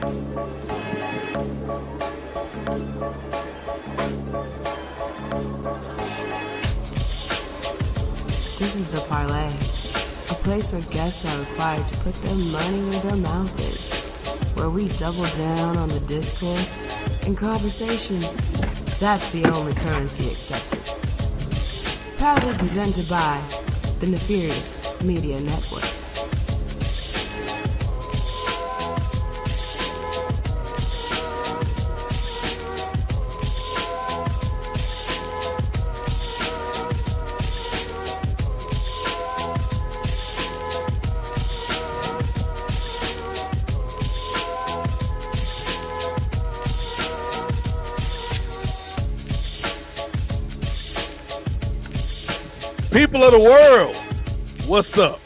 This is the Parley, a place where guests are required to put their money where their mouth is, where we double down on the discourse and conversation. That's the only currency accepted. Proudly presented by the Nefarious Media Network. People of the world, what's up?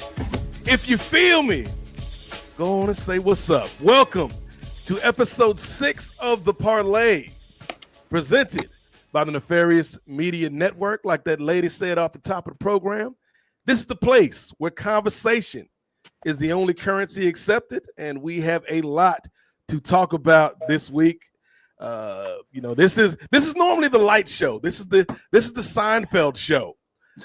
If you feel me, go on and say what's up. Welcome to episode 6 of the Parley, presented by the Nefarious Media Network. Like that lady said off the top of the program, this is the place where conversation is the only currency accepted, and we have a lot to talk about this week. This is normally the light show. This is the Seinfeld show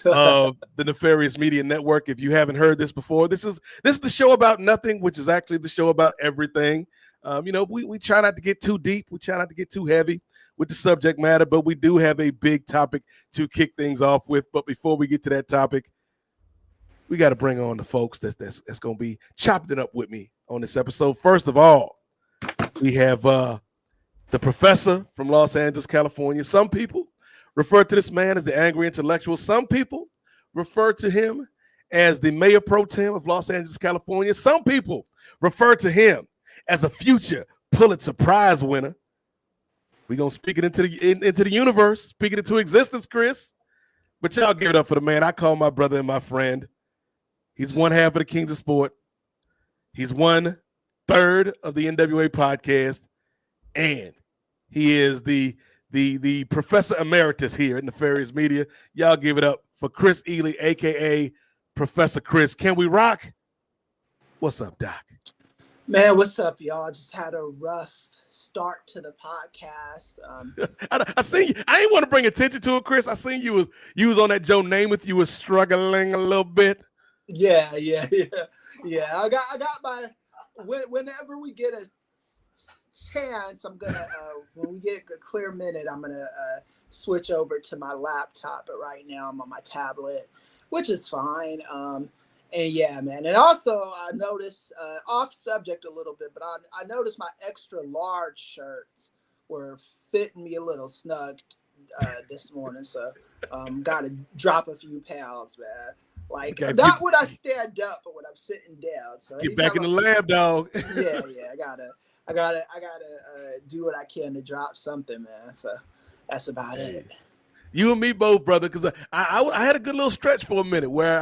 of the Nefarious Media Network. If you haven't heard this before, this is the show about nothing, which is actually the show about everything. We try not to get too deep, we try not to get too heavy with the subject matter, but we do have a big topic to kick things off with. But before we get to that topic, we got to bring on the folks that's going to be chopping it up with me on this episode. First of all, we have the professor from Los Angeles, California. Some people refer to this man as the angry intellectual. Some people refer to him as the mayor pro tem of Los Angeles, California. Some people refer to him as a future Pulitzer Prize winner. We're going to speak it into the universe, speak it into existence, Chris. But y'all give it up for the man I call my brother and my friend. He's one half of the Kings of Sport. He's 1/3 of the NWA podcast. And he is the professor emeritus here at Nefarious Media. Y'all give it up for Chris Ely, a.k.a. Professor Chris. Can we rock? What's up, Doc? Man, what's up, y'all? I just had a rough start to the podcast. I seen you. I didn't want to bring attention to it, Chris. I seen you was on that Joe Namath. You was struggling a little bit. Yeah. I got my. Whenever we get a chance, I'm gonna when we get a clear minute, I'm gonna switch over to my laptop, but right now I'm on my tablet, which is fine. And yeah, man, and also I noticed off subject a little bit, but I noticed my extra large shirts were fitting me a little snug this morning, so gotta drop a few pounds, man. Like, not when I stand up, but when I'm sitting down. So get back in the lab, dog. yeah, I gotta do what I can to drop something, man. So that's about it. You and me both, brother, because I had a good little stretch for a minute where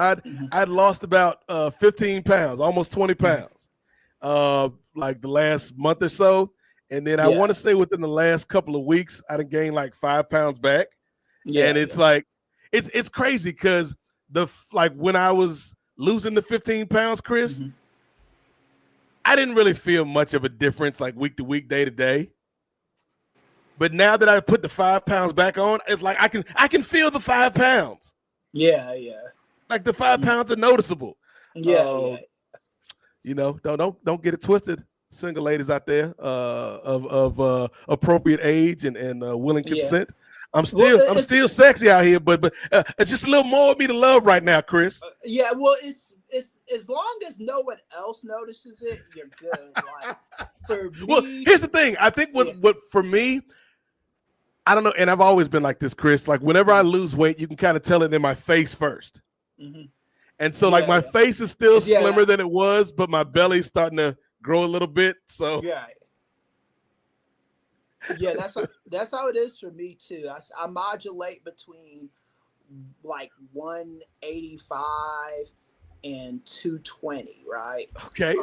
I'd lost about 15 pounds, almost 20 pounds, like the last month or so. And then I want to say within the last couple of weeks, I'd have gained like 5 pounds back. Yeah, and it's like, it's crazy because when I was losing the 15 pounds, Chris, I didn't really feel much of a difference like week to week, day to day. But now that I put the 5 pounds back on, it's like I can feel the 5 pounds. Yeah. Like the 5 pounds are noticeable. Yeah. Don't get it twisted, single ladies out there of appropriate age and willing consent. I'm still sexy out here, but it's just a little more of me to love right now, Chris. It's as long as no one else notices it, you're good. Like, for me, well, here's the thing. I think what for me, I don't know, and I've always been like this, Chris. Like whenever I lose weight, you can kind of tell it in my face first. And so my face is still slimmer than it was, but my belly's starting to grow a little bit. So that's how it is for me too. I modulate between like 185 and 220, right? Okay.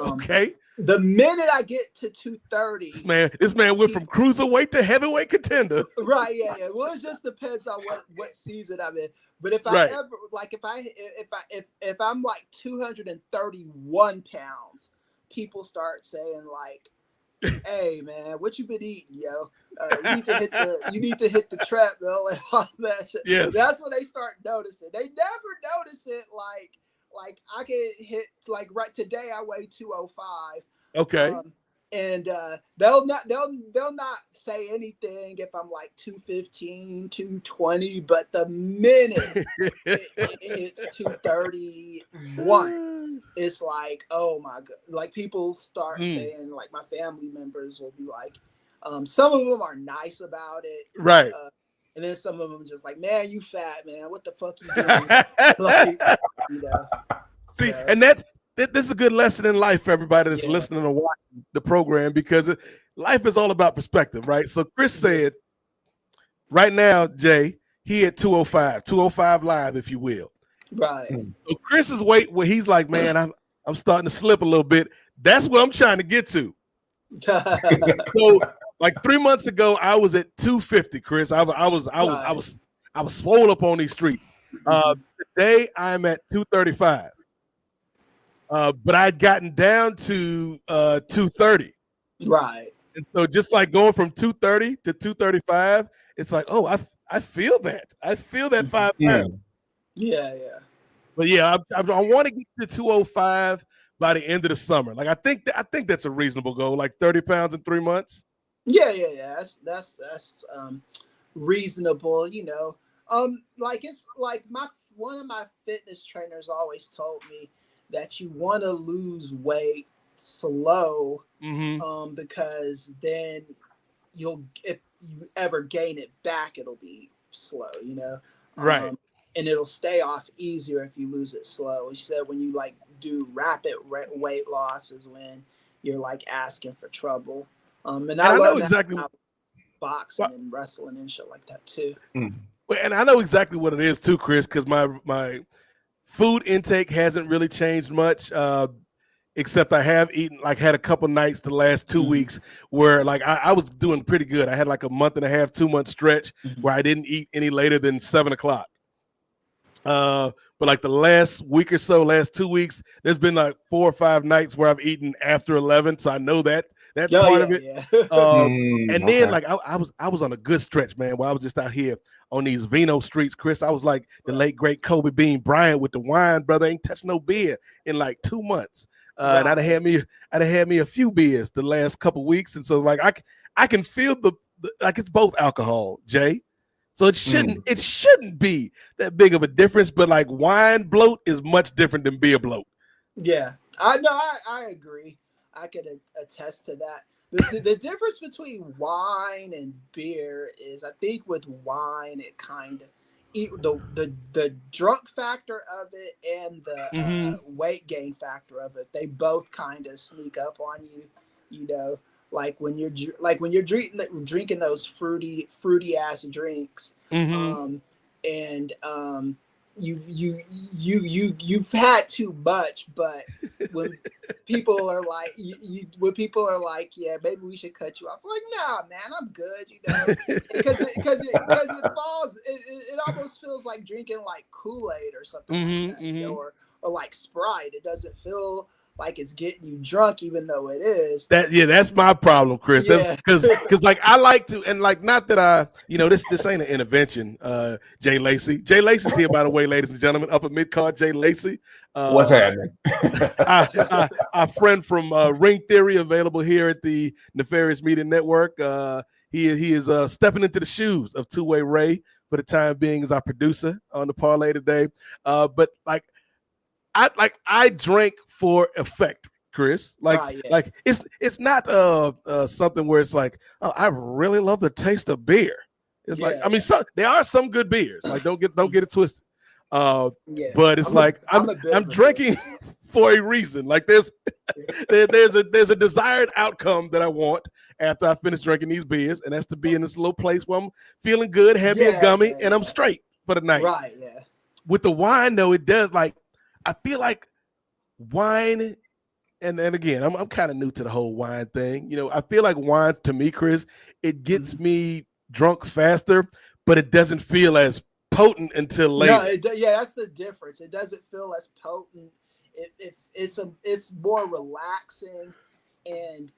The minute I get to 230, this man went from cruiserweight to heavyweight contender. Right, yeah. Well, it just depends on what season I'm in. But if I'm like 231 pounds, people start saying like, Hey man, what you been eating, yo? You need to hit the treadmill and all that shit. Yes. That's when they start noticing. They never notice it like I can hit like right today I weigh 205. Okay. And they'll not say anything if I'm like 215, 220, but the minute it's 231, it's like, oh my god, like people start saying, like my family members will be like, some of them are nice about it, right, and then some of them just like, man, you fat, man, what the fuck you doing? Like, you know. See, and this is a good lesson in life for everybody that's listening and watching the program, because life is all about perspective, right? So Chris said, right now, Jay, he at 205 live, if you will. Right. So Chris's weight, where he's like, man, I'm starting to slip a little bit. That's what I'm trying to get to. So, like 3 months ago, I was at 250, Chris. I was swole up on these streets. Today I'm at 235. But I'd gotten down to 230. Right. And so just like going from 230 to 235, it's like, oh, I feel that. I feel that 5 pounds. Yeah. But yeah, I want to get to 205 by the end of the summer. Like I think that's a reasonable goal, like 30 pounds in 3 months. Yeah. That's reasonable, you know. Like it's like one of my fitness trainers always told me that you want to lose weight slow, because then if you ever gain it back, it'll be slow, you know. Right. And it'll stay off easier if you lose it slow. He said when you like do rapid weight loss is when you're like asking for trouble. And I know exactly boxing and wrestling and shit like that too. And I know exactly what it is too, Chris, because my food intake hasn't really changed much, except I have had a couple nights the last 2 weeks where like I was doing pretty good. I had like a month and a half, 2 month stretch where I didn't eat any later than 7 o'clock. But like the last week or so, last 2 weeks, there's been like 4 or 5 nights where I've eaten after 11. So I know that's part of it. And then like I was on a good stretch, man, where I was just out here on these vino streets, Chris. I was like the late great Kobe Bean Bryant with the wine, brother. Ain't touched no beer in like 2 months. And I'd have had me a few beers the last couple weeks, and so like I can feel the like it's both alcohol, Jay. So it shouldn't be that big of a difference, but like wine bloat is much different than beer bloat. Yeah, I agree. I could attest to that. The difference between wine and beer is, I think with wine, it kind of the drunk factor of it and the weight gain factor of it. They both kind of sneak up on you, you know. Like when you're drinking those fruity ass drinks, and you've had too much, but when people are like, yeah, maybe we should cut you off. I'm like, nah, man, I'm good, you know, because it falls, it almost feels like drinking like Kool-Aid or something like that, you know, or like Sprite. It doesn't feel like it's getting you drunk, even though it is. That's my problem, Chris. Because like I like to, and like not that I, you know, this ain't an intervention. Jay Lacey. Jay Lacey's here, by the way, ladies and gentlemen. Upper mid card, Jay Lacey. What's happening? Our friend from Ring Theory, available here at the Nefarious Media Network. He is stepping into the shoes of Two-Way Ray for the time being as our producer on the parlay today. But like I drank for effect, Chris. Like it's not something where it's like, oh, I really love the taste of beer. It's like, I mean, there are some good beers. Like don't get it twisted. But it's I'm drinking for a reason. Like there's a desired outcome that I want after I finish drinking these beers, and that's to be in this little place where I'm feeling good, have me a gummy, and I'm straight for the night. Right. Yeah. With the wine though, it does like I feel like wine, and again, I'm kind of new to the whole wine thing. You know, I feel like wine to me, Chris, it gets me drunk faster, but it doesn't feel as potent until later. No, that's the difference. It doesn't feel as potent. It's more relaxing, and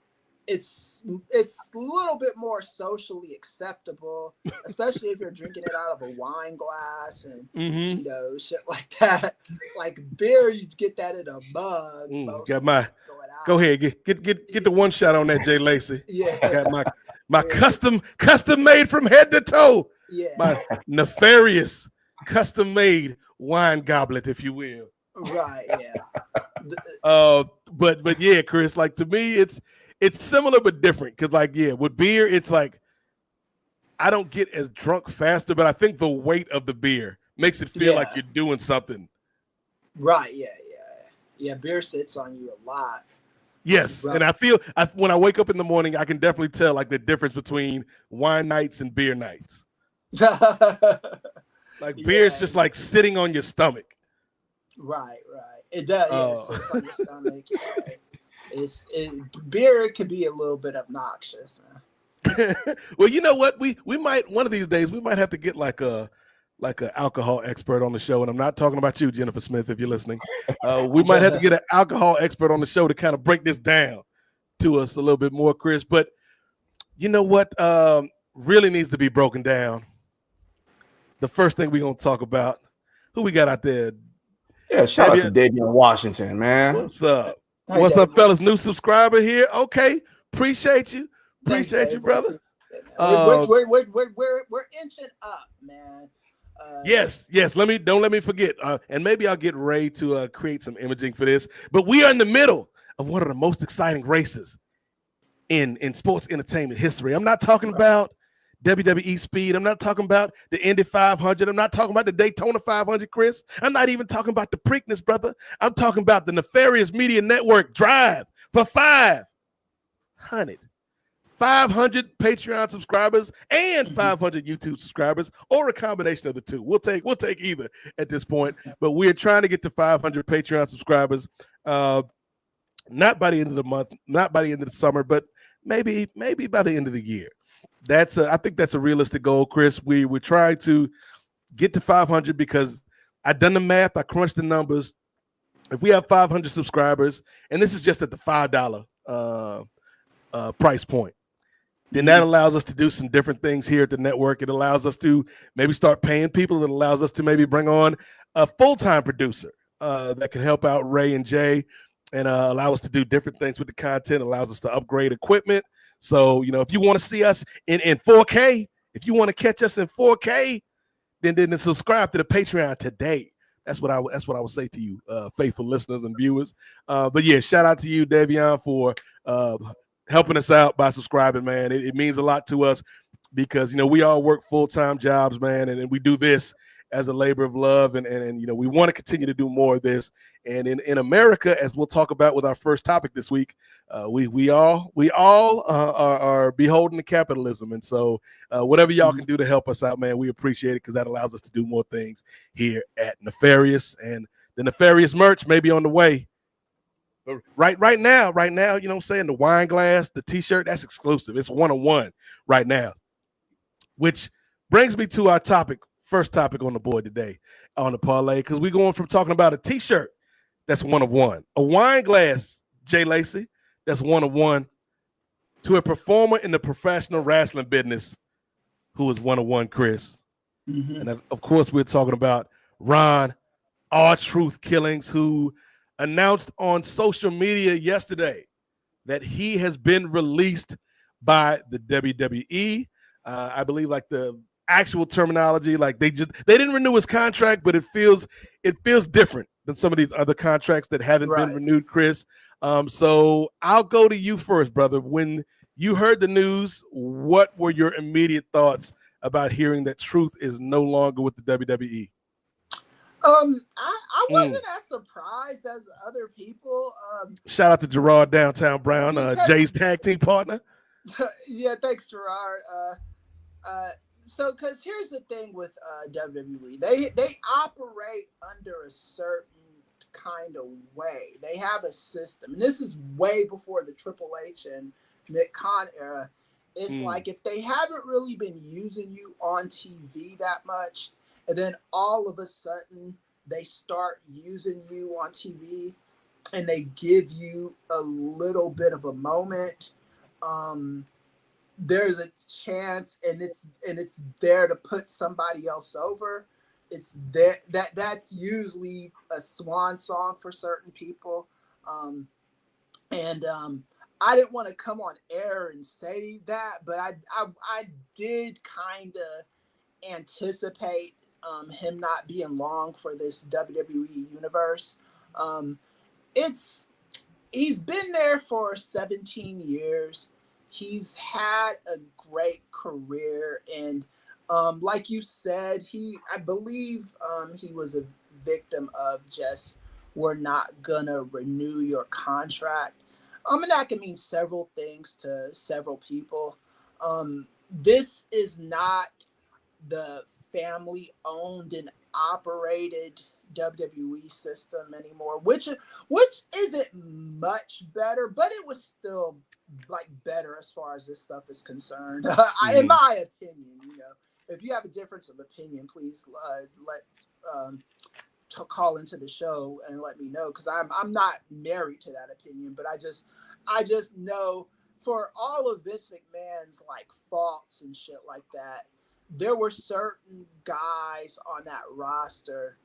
it's a little bit more socially acceptable, especially if you're drinking it out of a wine glass and you know, shit like that. Like beer, you get that in a mug. Got my go ahead, get the one shot on that, Jay Lacey. Yeah, got my custom made from head to toe. Yeah, my Nefarious custom made wine goblet, if you will. Right. Yeah. But yeah, Chris, like to me, it's similar but different because, like, yeah, with beer, it's like I don't get as drunk faster, but I think the weight of the beer makes it feel like you're doing something. Right. Yeah. Beer sits on you a lot. Yes, right. And I feel when I wake up in the morning, I can definitely tell like the difference between wine nights and beer nights. Like beer is just like sitting on your stomach. Right. It does. It sits on your stomach. Yeah. Beer can be a little bit obnoxious, man. Well, you know what? We might one of these days we might have to get like an alcohol expert on the show, and I'm not talking about you, Jennifer Smith, if you're listening. We might have to get an alcohol expert on the show to kind of break this down to us a little bit more, Chris. But you know what really needs to be broken down? The first thing we're going to talk about, who we got out there? Yeah, shout out to Davion Washington, man. What's up? What's up, fellas? New subscriber here. Okay, appreciate you. Appreciate you, brother. We're inching up, man. Yes. Don't let me forget. And maybe I'll get Ray to create some imaging for this. But we are in the middle of one of the most exciting races in sports entertainment history. I'm not talking about WWE Speed. I'm not talking about the Indy 500. I'm not talking about the Daytona 500, Chris. I'm not even talking about the Preakness, brother. I'm talking about the Nefarious Media Network Drive for 500 Patreon subscribers and 500 YouTube subscribers, or a combination of the two. We'll take either at this point. But we're trying to get to 500 Patreon subscribers. Not by the end of the month, not by the end of the summer, but maybe by the end of the year. I think that's a realistic goal, Chris. We're trying to get to 500 because I've done the math. I crunched the numbers. If we have 500 subscribers, and this is just at the $5 price point, then that allows us to do some different things here at the network. It allows us to maybe start paying people. It allows us to maybe bring on a full-time producer that can help out Ray and Jay and allow us to do different things with the content. It allows us to upgrade equipment. So, you know, if you want to see us in 4K, if you want to catch us in 4K, then subscribe to the Patreon today. That's what I would say to you, faithful listeners and viewers. But yeah, shout out to you, Davion, for helping us out by subscribing, man. It means a lot to us because, you know, we all work full-time jobs, man, and we do this as a labor of love, and you know, we want to continue to do more of this. And in America, as we'll talk about with our first topic this week, we all are beholden to capitalism. And so whatever y'all can do to help us out, man, we appreciate it because that allows us to do more things here at Nefarious. And the Nefarious merch may be on the way. But right now, you know what I'm saying? The wine glass, the t-shirt, that's exclusive. It's one-on-one right now. Which brings me to our first topic on the board today on the parlay, because we're going from talking about a t-shirt that's one-of-one, a wine glass, Jay Lacey, that's one-of-one, to a performer in the professional wrestling business who is one-of-one, Chris. And of course, we're talking about Ron R-Truth Killings, who announced on social media yesterday that he has been released by the WWE. I believe like the actual terminology, like they didn't renew his contract, but it feels different than some of these other contracts that haven't been renewed, Chris. So I'll go to you first, brother. When you heard the news, what were your immediate thoughts about hearing that Truth is no longer with the WWE? I wasn't as surprised as other people. Shout out to Gerard Downtown Brown, Jay's tag team partner. Yeah, thanks, Gerard. So, because here's the thing with WWE, they operate under a certain kind of way. They have a system, and this is way before the Triple H and Nick Khan era. It's like if they haven't really been using you on TV that much, and then all of a sudden they start using you on TV, and they give you a little bit of a moment, there's a chance, and it's there to put somebody else over. It's there that's usually a swan song for certain people. And I didn't want to come on air and say that, but I did kind of anticipate him not being long for this WWE universe. He's been there for 17 years. He's had a great career, and like you said, I believe he was a victim of just, we're not gonna renew your contract. And that can mean several things to several people. This is not the family owned and operated WWE system anymore, which isn't much better, but it was still like better as far as this stuff is concerned. In my opinion, if you have a difference of opinion, please call into the show and let me know, because I'm not married to that opinion, but I just know, for all of Vince McMahon's like faults and shit like that, there were certain guys on that roster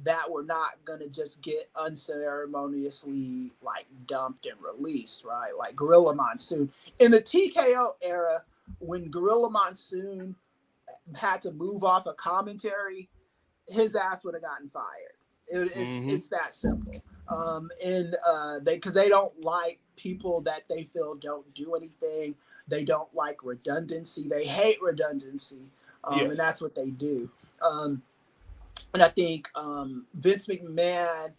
that were not gonna just get unceremoniously like dumped and released, right? Like Gorilla Monsoon in the TKO era, when Gorilla Monsoon had to move off a commentary, his ass would have gotten fired. It's that simple. Because they don't like people that they feel don't do anything. They don't like redundancy. They hate redundancy. And that's what they do. And I think Vince McMahon,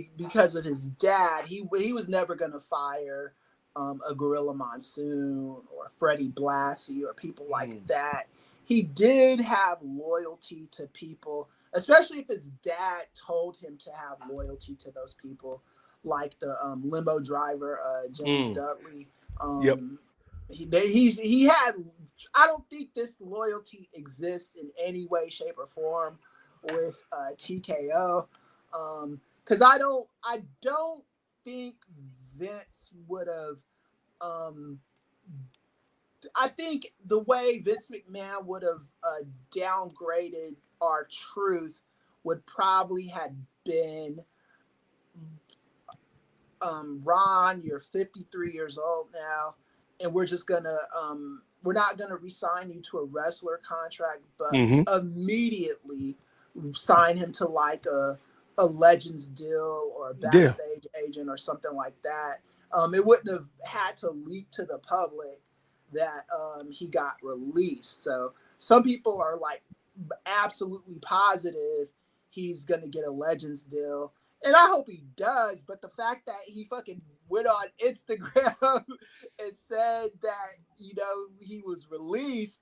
because of his dad, he was never going to fire a Gorilla Monsoon or Freddie Blassie or people like that. He did have loyalty to people, especially if his dad told him to have loyalty to those people, like the limo driver, James Dudley. He had, I don't think this loyalty exists in any way, shape, or form with TKO. Because I don't think Vince would have, I think the way Vince McMahon would have downgraded R-Truth would probably have been, Ron, you're 53 years old now, and we're just gonna we're not gonna re-sign you to a wrestler contract, but immediately sign him to like a Legends deal or a backstage agent or something like that. It wouldn't have had to leak to the public that he got released. So some people are like absolutely positive he's gonna get a Legends deal, and I hope he does. But the fact that he fucking went on Instagram and said that he was released,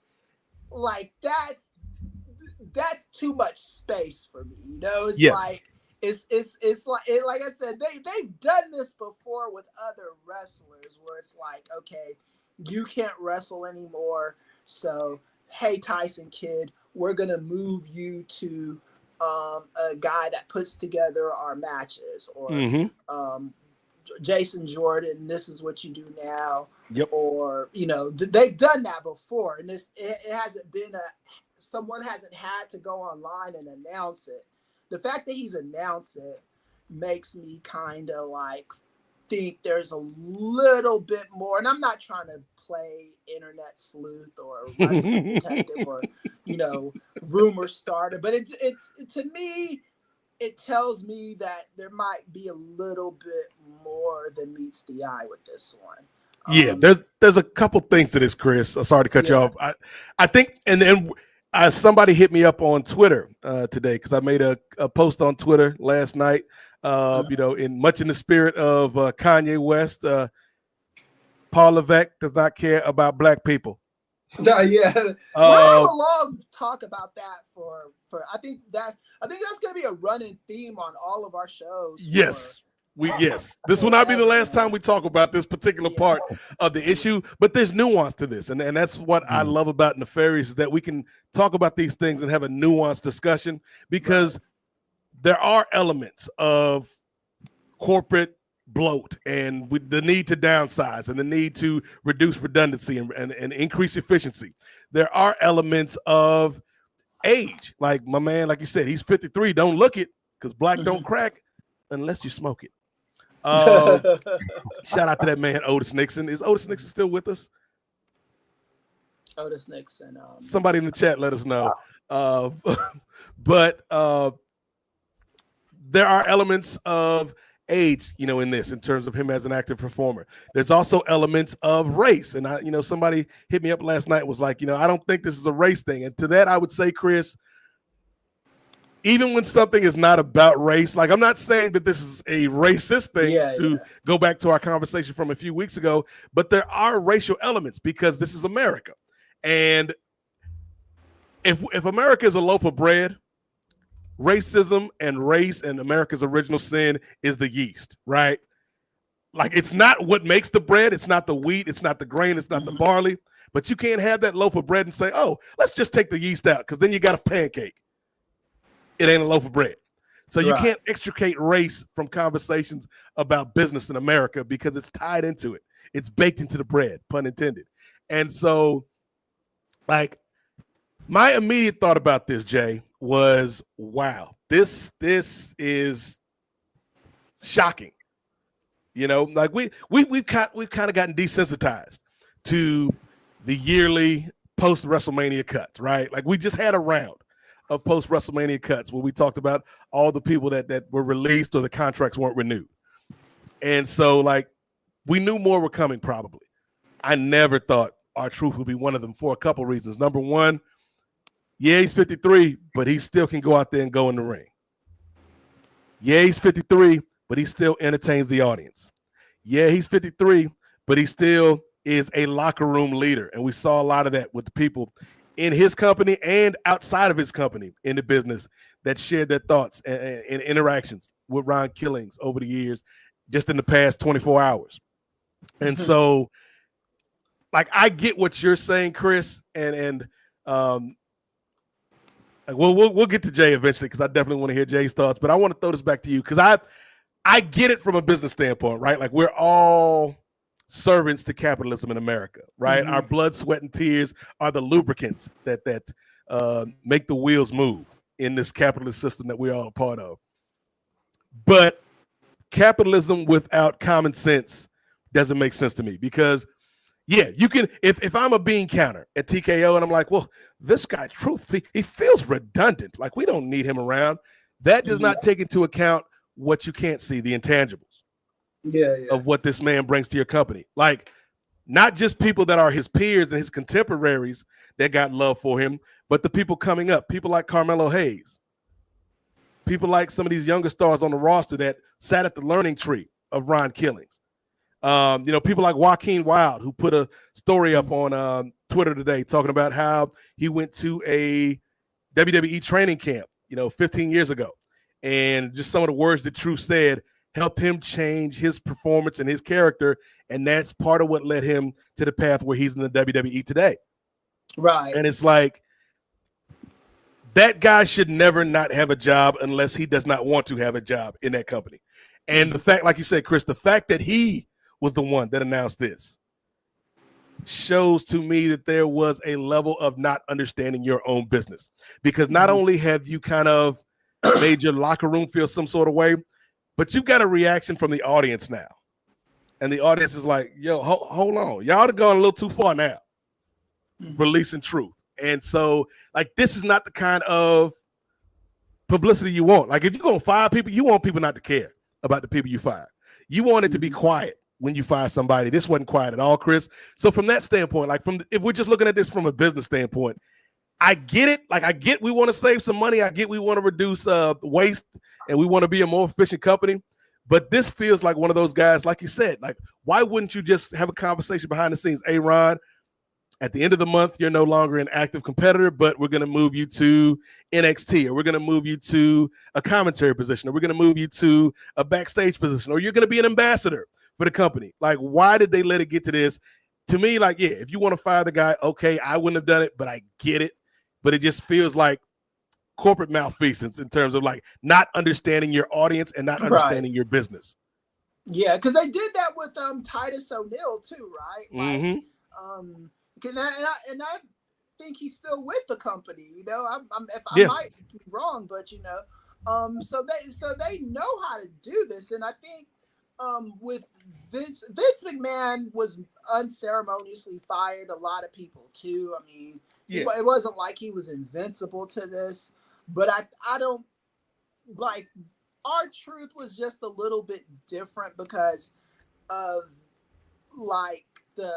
like that's too much space for me. It's like it's like I said, they've done this before with other wrestlers where it's like, okay, you can't wrestle anymore, so hey, Tyson Kidd, we're gonna move you to a guy that puts together our matches, or Jason Jordan, this is what you do now. Or they've done that before, and it hasn't been someone hasn't had to go online and announce it. The fact that he's announced it makes me kind of like think there's a little bit more, and I'm not trying to play internet sleuth or wrestling detective or rumor starter, but it to me, it tells me that there might be a little bit more than meets the eye with this one. There's a couple things to this, Chris. I'm sorry to cut you off. I think, and then somebody hit me up on Twitter today, because I made a post on Twitter last night. In the spirit of Kanye West, Paul Levesque does not care about black people. We'll have a long talk about that for I think that's gonna be a running theme on all of our shows. This will not be the last time we talk about this particular part of the issue, but there's nuance to this, and that's what I love about Nefarious, is that we can talk about these things and have a nuanced discussion, because there are elements of corporate bloat and with the need to downsize and the need to reduce redundancy and increase efficiency. There are elements of age. Like my man, like you said, he's 53. Don't look it, because black don't crack unless you smoke it. Shout out to that man, Otis Nixon. Is Otis Nixon still with us? Otis Nixon. Somebody in the chat let us know. But there are elements of age, in this, in terms of him as an active performer. There's also elements of race. And somebody hit me up last night, was like, I don't think this is a race thing. And to that, I would say, Chris, even when something is not about race, like I'm not saying that this is a racist thing to go back to our conversation from a few weeks ago, but there are racial elements because this is America. And if America is a loaf of bread, racism and race and America's original sin is the yeast, right? Like, it's not what makes the bread. It's not the wheat. It's not the grain. It's not the barley. But you can't have that loaf of bread and say, oh, let's just take the yeast out, because then you got a pancake. It ain't a loaf of bread. So you can't extricate race from conversations about business in America, because it's tied into it. It's baked into the bread, pun intended. And so, like, my immediate thought about this, Jay, was, wow, this is shocking. Like we've kind of gotten desensitized to the yearly post WrestleMania cuts, right? Like, we just had a round of post WrestleMania cuts where we talked about all the people that were released or the contracts weren't renewed. And so, like, we knew more were coming probably. I never thought R-Truth would be one of them, for a couple reasons. Number one, yeah, he's 53, but he still can go out there and go in the ring. Yeah, he's 53, but he still entertains the audience. Yeah, he's 53, but he still is a locker room leader. And we saw a lot of that with the people in his company and outside of his company in the business that shared their thoughts and interactions with Ron Killings over the years, just in the past 24 hours. And so, like, I get what you're saying, Chris, and we'll get to Jay eventually, because I definitely want to hear Jay's thoughts. But I want to throw this back to you, because I get it from a business standpoint, right? Like, we're all servants to capitalism in America, right? Our blood, sweat, and tears are the lubricants that make the wheels move in this capitalist system that we're all a part of. But capitalism without common sense doesn't make sense to me, because yeah, you can, if I'm a bean counter at TKO and I'm like, well, this guy, Truth, he feels redundant. Like, we don't need him around. That does not take into account what you can't see, the intangibles of what this man brings to your company. Like, not just people that are his peers and his contemporaries that got love for him, but the people coming up, people like Carmelo Hayes, people like some of these younger stars on the roster that sat at the learning tree of Ron Killings. People like Joaquin Wilde, who put a story up on Twitter today talking about how he went to a WWE training camp, 15 years ago. And just some of the words that Truth said helped him change his performance and his character. And that's part of what led him to the path where he's in the WWE today. Right. And it's like, that guy should never not have a job unless he does not want to have a job in that company. And the fact, like you said, Chris, the fact that he was the one that announced this shows to me that there was a level of not understanding your own business, because not only have you kind of made your locker room feel some sort of way, but you've got a reaction from the audience now. And the audience is like, yo, hold on. Y'all have gone a little too far now, releasing Truth. And so, like, this is not the kind of publicity you want. Like, if you're going to fire people, you want people not to care about the people you fire. You want it to be quiet when you fire somebody. This wasn't quiet at all, Chris. So from that standpoint, like, if we're just looking at this from a business standpoint, I get it. Like, I get we want to save some money. I get we want to reduce waste, and we want to be a more efficient company. But this feels like one of those guys, like you said, like, why wouldn't you just have a conversation behind the scenes? Hey, Ron, at the end of the month, you're no longer an active competitor, but we're going to move you to NXT, or we're going to move you to a commentary position, or we're going to move you to a backstage position, or you're going to be an ambassador for the company. Like, why did they let it get to this? To me, like, yeah, if you want to fire the guy, okay, I wouldn't have done it, but I get it. But it just feels like corporate malfeasance in terms of, like, not understanding your audience and not understanding your business. Yeah, because they did that with Titus O'Neil too, right? Mm-hmm. And I think he's still with the company. You know, I might be wrong, but you know, so they know how to do this, and I think with Vince McMahon was unceremoniously fired a lot of people too. I mean, it wasn't like he was invincible to this, but I don't like. R-Truth was just a little bit different because of like the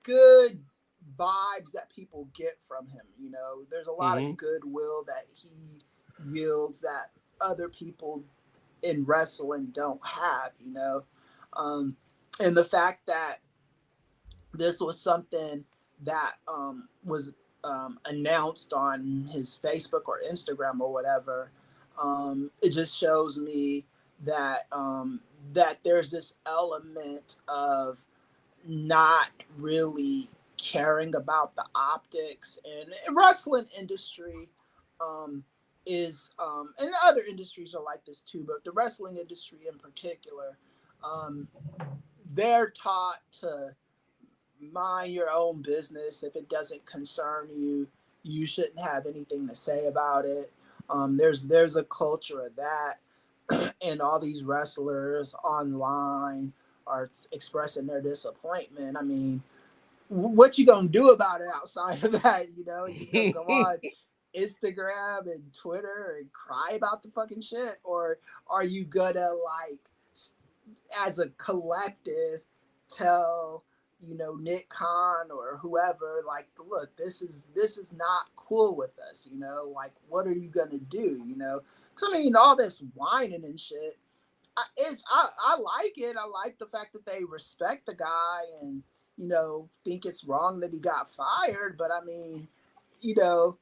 good vibes that people get from him. You know, there's a lot of goodwill that he yields that other people in wrestling don't have, you know. And the fact that this was something that was announced on his Facebook or Instagram or whatever, it just shows me that that there's this element of not really caring about the optics, and wrestling industry is and other industries are like this too, but the wrestling industry in particular, they're taught to mind your own business. If it doesn't concern you, you shouldn't have anything to say about it. There's a culture of that, and all these wrestlers online are expressing their disappointment. I mean, what you gonna do about it outside of that? You know, you just gonna go on Instagram and Twitter and cry about the fucking shit, or are you gonna, like, as a collective, tell, you know, Nick Khan or whoever, like, look, this is not cool with us, you know, like, what are you gonna do, you know? Because I mean, all this whining and shit, I like it. I like the fact that they respect the guy and, you know, think it's wrong that he got fired. But I mean, you know,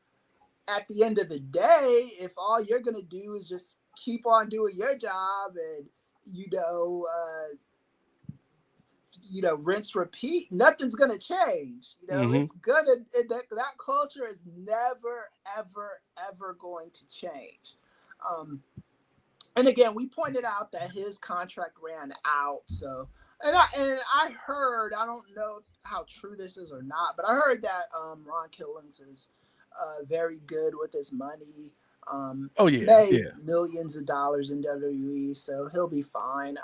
at the end of the day, if all you're gonna do is just keep on doing your job and, you know, rinse, repeat, nothing's gonna change. You know, it's gonna, that culture is never, ever going to change. And again, we pointed out that his contract ran out. So, and I heard, I don't know how true this is or not, but I heard that Ron Killings is very good with his money. Made millions of dollars in WWE, so he'll be fine.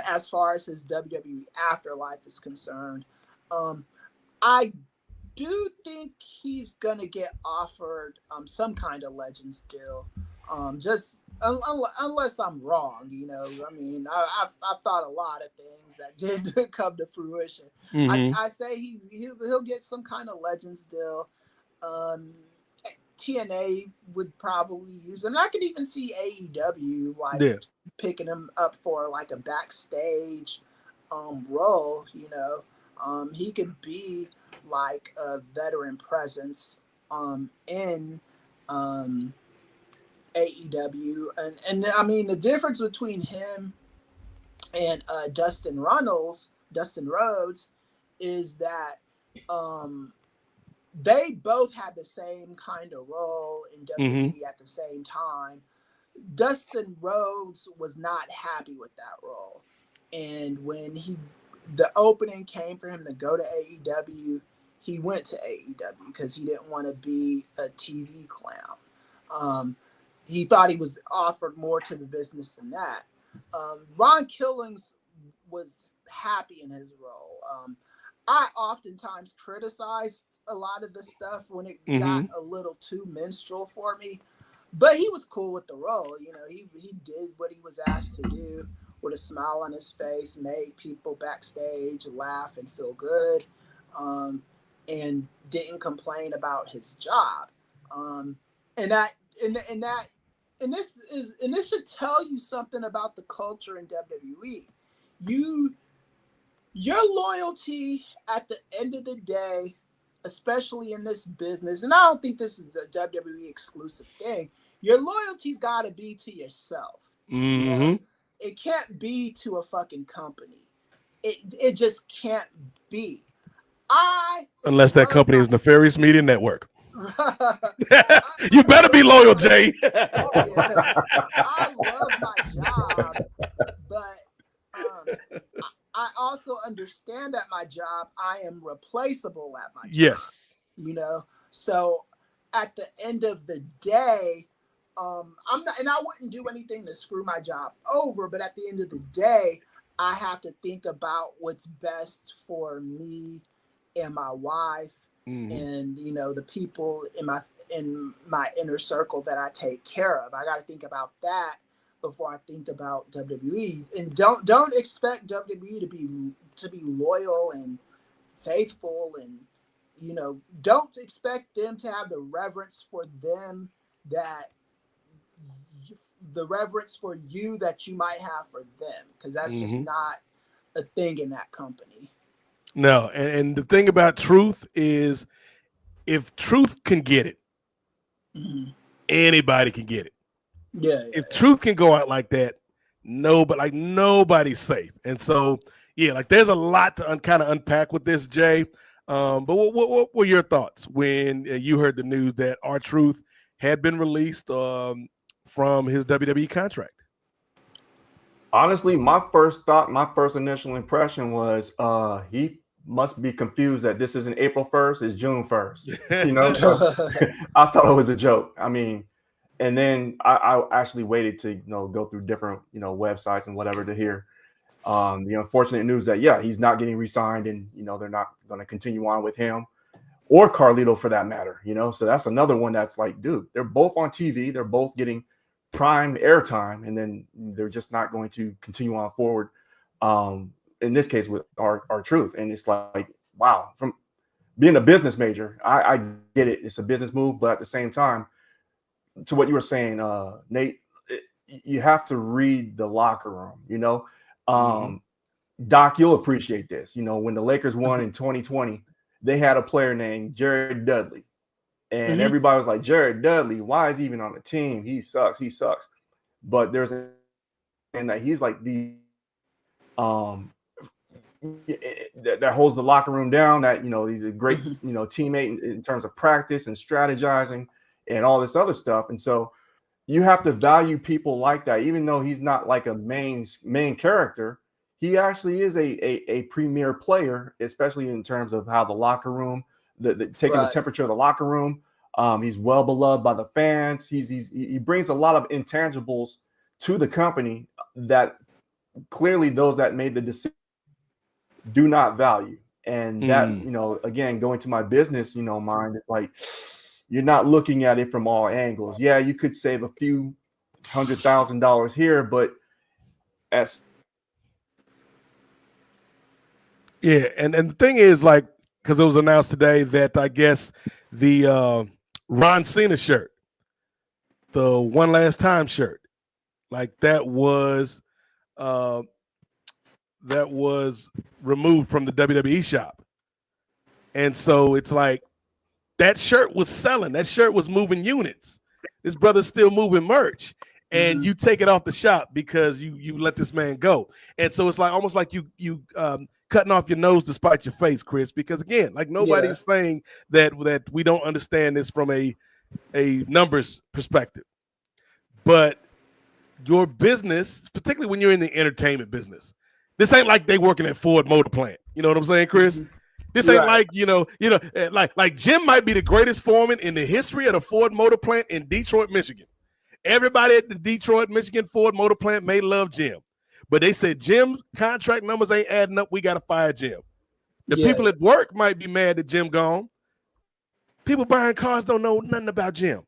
As far as his WWE afterlife is concerned, I do think he's gonna get offered some kind of Legends deal. Just unless I'm wrong, you know. I mean, I've thought a lot of things that didn't come to fruition. I say he'll get some kind of Legends deal. TNA would probably use him. And I could even see AEW picking him up for like a backstage role, you know. He could be like a veteran presence in AEW. And I mean, the difference between him and Dustin Rhodes is that they both had the same kind of role in WWE at the same time. Dustin Rhodes was not happy with that role. And when the opening came for him to go to AEW, he went to AEW because he didn't want to be a TV clown. He thought he was offered more to the business than that. Ron Killings was happy in his role. I oftentimes criticized a lot of the stuff when it got a little too minstrel for me, but he was cool with the role. You know, he did what he was asked to do with a smile on his face, made people backstage laugh and feel good, and didn't complain about his job. And this should tell you something about the culture in WWE. Your loyalty at the end of the day, especially in this business, and I don't think this is a WWE exclusive thing, your loyalty's got to be to yourself. You know? It can't be to a fucking company. It just can't be. Unless that company is Nefarious Media Network. You better be loyal, Jay. I love my job, but I also understand at my job I am replaceable at my job. Yes. You know, so at the end of the day, I'm not, and I wouldn't do anything to screw my job over, but at the end of the day, I have to think about what's best for me and my wife, and the people in my inner circle that I take care of. I got to think about that before I think about WWE, and don't expect WWE to be loyal and faithful, and don't expect them to have the reverence for them the reverence for you that you might have for them, because that's just not a thing in that company. No, and the thing about truth is, if truth can get it, anybody can get it. If truth can go out like that, nobody's safe. And so, like there's a lot to kind of unpack with this, Jay. But what were your thoughts when you heard the news that R-Truth had been released from his WWE contract? Honestly, my first initial impression was he must be confused that this isn't April 1st, it's June 1st. So I thought it was a joke. I mean, and then I actually waited to go through different websites and whatever to hear the unfortunate news that he's not getting re-signed, and they're not going to continue on with him or Carlito for that matter. So that's another one that's like, dude, they're both on TV, they're both getting prime airtime, and then they're just not going to continue on forward. In this case with R-Truth, and it's like, wow, from being a business major, I get it, it's a business move, but at the same time, to what you were saying, Nate, you have to read the locker room. Doc, you'll appreciate this. When the Lakers won in 2020, they had a player named Jared Dudley. And everybody was like, Jared Dudley, why is he even on the team? He sucks. But there's and that he's like the that holds the locker room down, that he's a great teammate in terms of practice and strategizing and all this other stuff. And so you have to value people like that, even though he's not like a main character. He actually is a premier player, especially in terms of how the locker room, taking the temperature of the locker room. He's well beloved by the fans. He brings a lot of intangibles to the company that clearly those that made the decision do not value. And that, again, going to my business, mind, it's like, you're not looking at it from all angles. Yeah, you could save a few $100,000 here, but and the thing is, like, because it was announced today that I guess the Ron Cena shirt, the One Last Time shirt, like that was removed from the WWE shop. And so it's like, that shirt was selling. That shirt was moving units. This brother's still moving merch. And you take it off the shop because you let this man go. And so it's like almost like you cutting off your nose to spite your face, Chris, because again, like nobody's saying that we don't understand this from a numbers perspective. But your business, particularly when you're in the entertainment business, this ain't like they working at Ford Motor Plant. You know what I'm saying, Chris? This ain't like, like Jim might be the greatest foreman in the history of the Ford Motor Plant in Detroit, Michigan. Everybody at the Detroit, Michigan Ford Motor Plant may love Jim. But they said Jim's contract numbers ain't adding up. We got to fire Jim. The people at work might be mad that Jim gone. People buying cars don't know nothing about Jim.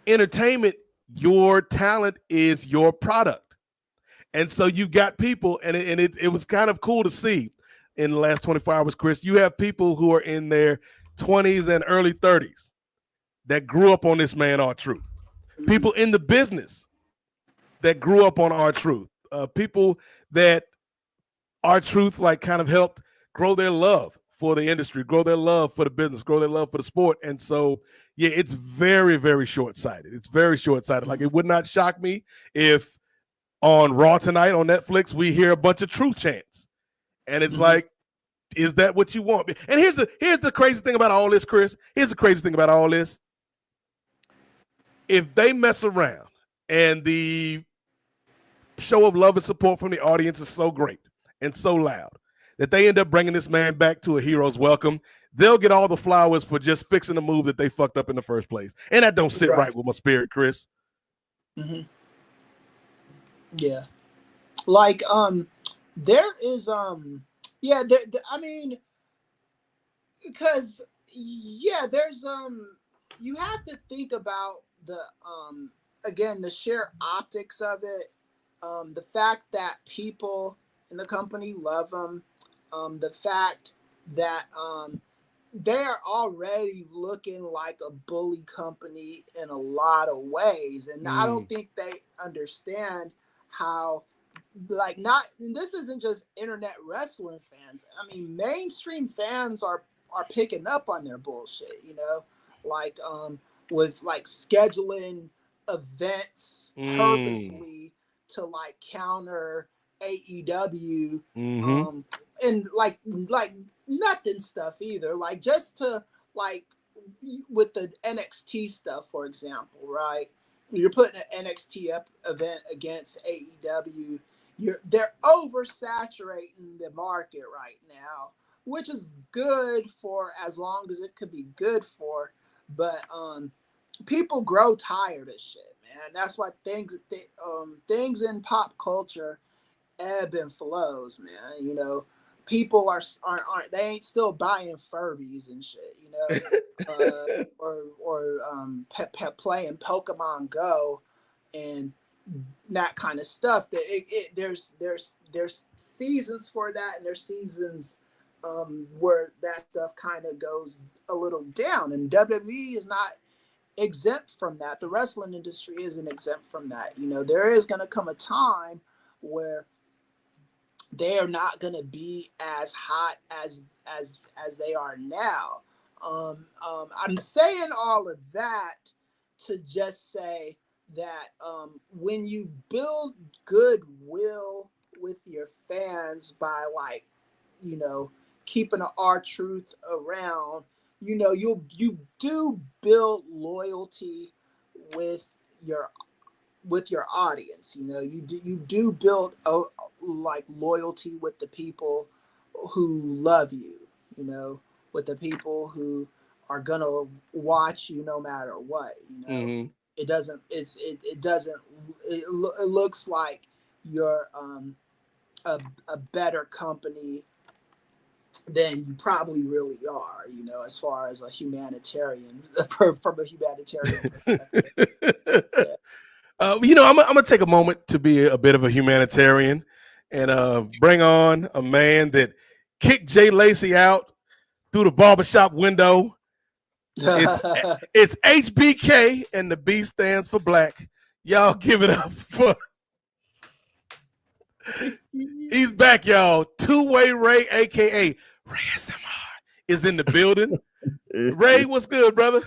Entertainment, your talent is your product. And so you got people, and it was kind of cool to see in the last 24 hours, Chris. You have people who are in their 20s and early 30s that grew up on this man, R-Truth. People in the business that grew up on R-Truth. People that R-Truth like kind of helped grow their love for the industry, grow their love for the business, grow their love for the sport. And so, it's very, very short-sighted. It's very short-sighted. Like, it would not shock me if on Raw tonight on Netflix, we hear a bunch of truth chants. And it's like, is that what you want? And here's the crazy thing about all this, Chris. Here's the crazy thing about all this. If they mess around and the show of love and support from the audience is so great and so loud that they end up bringing this man back to a hero's welcome. They'll get all the flowers for just fixing the move that they fucked up in the first place. And that don't sit right with my spirit, Chris. Mm-hmm. Yeah. Like, there is, yeah, I mean, because, yeah, there's, you have to think about the, again, the sheer optics of it, the fact that people in the company love them, the fact that, they're already looking like a bully company in a lot of ways. And I don't think they understand how, like, not, this isn't just internet wrestling fans. I mean, mainstream fans are picking up on their bullshit, you know, like, with like scheduling events purposely to like counter AEW, and like nothing stuff either, like just to like with the NXT stuff, for example, right? You're putting an NXT event against AEW, they're oversaturating the market right now, which is good for as long as it could be good for, but people grow tired of shit, man. That's why things in pop culture ebb and flows, man. You know, people aren't they ain't still buying Furbies and shit, you know, or playing Pokemon Go and that kind of stuff. That there's seasons for that, and there's seasons where that stuff kind of goes a little down, and WWE is not exempt from that. The wrestling industry isn't exempt from that. You know, there is going to come a time where they are not going to be as hot as they are now. I'm saying all of that to just say that when you build goodwill with your fans by, like, you know, keeping an R-Truth around, you know, you do build loyalty with your audience. You know, you do build like loyalty with the people who love you, you know, with the people who are gonna watch you no matter what, you know. It looks like you're a better company than you probably really are, you know, as far as a humanitarian, from a humanitarian perspective. Yeah. You know, I'm gonna take a moment to be a bit of a humanitarian and bring on a man that kicked Jay Lacey out through the barbershop window. It's HBK, and the B stands for black. Y'all give it up for. He's back, y'all. Two-Way Ray, aka Ray SMR, is in the building. Ray, what's good, brother?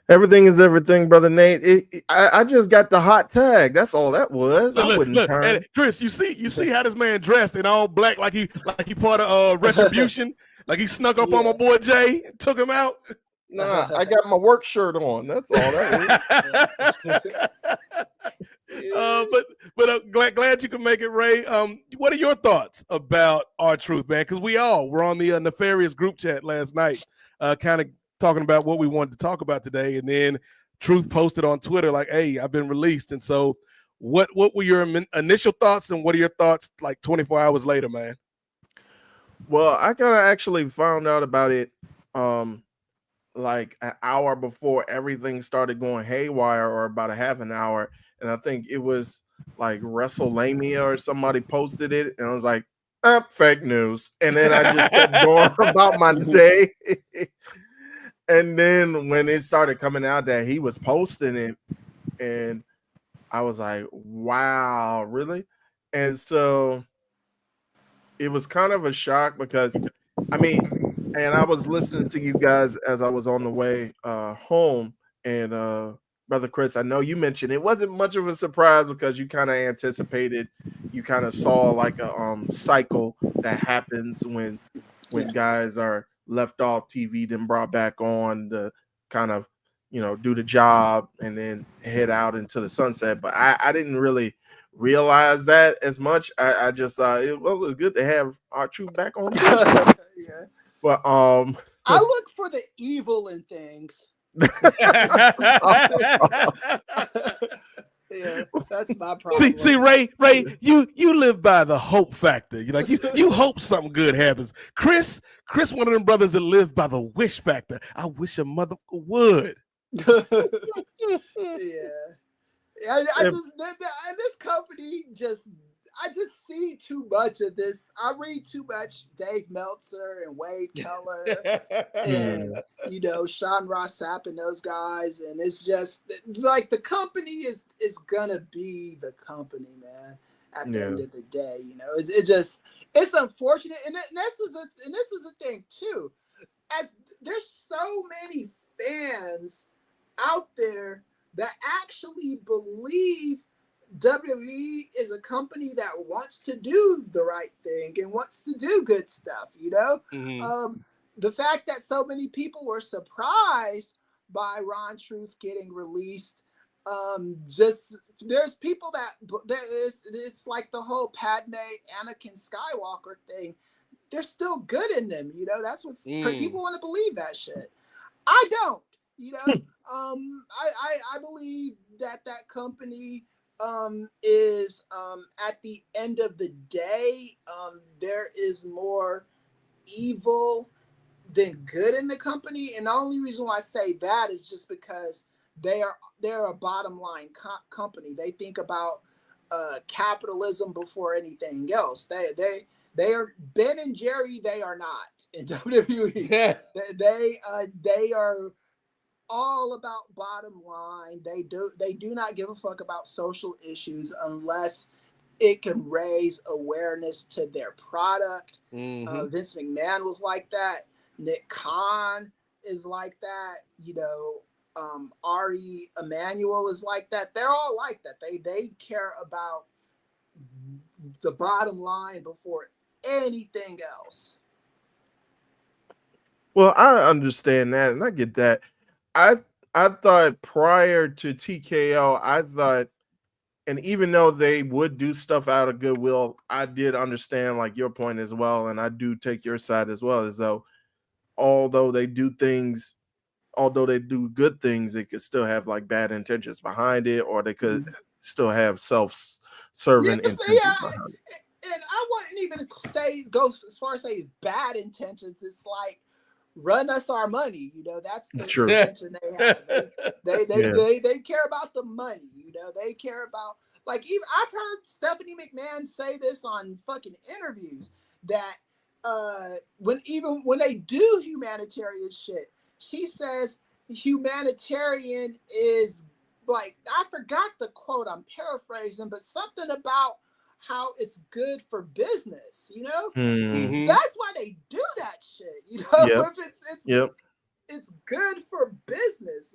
Everything is everything, brother Nate. I just got the hot tag. That's all that was. Look, Chris, you see how this man dressed in all black, like he part of Retribution, like he snuck up on my boy Jay and took him out. Nah, I got my work shirt on. That's all that is. But glad you can make it, Ray. What are your thoughts about R-Truth, man? Because we're on the Nefarious group chat last night, kind of talking about what we wanted to talk about today, and then Truth posted on Twitter like, "Hey, I've been released." And so, what were your initial thoughts, and what are your thoughts like 24 hours later, man? Well, I kind of actually found out about it like an hour before everything started going haywire, or about a half an hour, and I think it was like WrestleMania or somebody posted it, and I was like, fake news. And then I just kept going about my day. And then when it started coming out that he was posting it, and I was like, wow, really? And so it was kind of a shock because, I mean, and I was listening to you guys as I was on the way home. And Brother Chris, I know you mentioned it wasn't much of a surprise because you kind of anticipated, you kind of saw like a cycle that happens when guys are left off TV, then brought back on to kind of do the job and then head out into the sunset. But I didn't really realize that as much. I just it was good to have our truth back on. Yeah. But I look for the evil in things. Yeah, that's my problem. See, Ray, you live by the hope factor. You like you hope something good happens. Chris, one of them brothers that live by the wish factor. I wish a mother would. Yeah. I just this company I just see too much of this. I read too much Dave Meltzer and Wade Keller and Sean Ross Sapp and those guys, and it's just like the company is gonna be the company, man. At the end of the day, it's unfortunate, and this is a thing too. As there's so many fans out there that actually believe WWE is a company that wants to do the right thing and wants to do good stuff, the fact that so many people were surprised by Ron Truth getting released, there's people it's like the whole Padme Anakin Skywalker thing. They're still good in them, that's what people want to believe that shit. I don't, I believe that company is at the end of the day, there is more evil than good in the company, and the only reason why I say that is just because they're a bottom line company. They think about capitalism before anything else. They are Ben and Jerry. They are not in WWE. They are all about bottom line. They do not give a fuck about social issues unless it can raise awareness to their product. Vince McMahon was like that. Nick Khan is like that. Ari Emanuel is like that. They're all like that. They care about the bottom line before anything else. Well, I understand that, and I get that. I thought prior to TKO, I thought, and even though they would do stuff out of goodwill, I did understand like your point as well, and I do take your side as well, as though although they do good things, they could still have like bad intentions behind it, or they could still have self-serving intentions behind it. And I wouldn't even go as far as say bad intentions. It's like, run us our money, that's the intention they have. They care about the money, they care about, like, even I've heard Stephanie McMahon say this on fucking interviews that when they do humanitarian shit, she says humanitarian is like, I forgot the quote, I'm paraphrasing, but something about how it's good for business, That's why they do that shit, If it's good for business,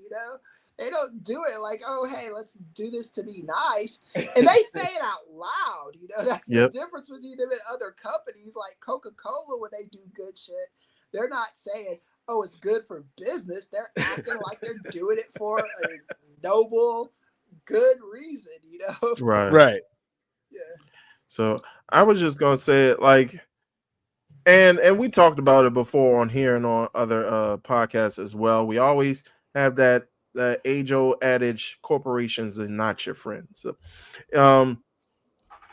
They don't do it like, oh, hey, let's do this to be nice. And they say it out loud, That's the difference between them and other companies like Coca-Cola. When they do good shit, they're not saying, oh, it's good for business. They're acting like they're doing it for a noble, good reason, Right. Yeah. So I was just gonna say it like, and we talked about it before on here and on other podcasts as well. We always have that age-old adage: corporations are not your friends. So,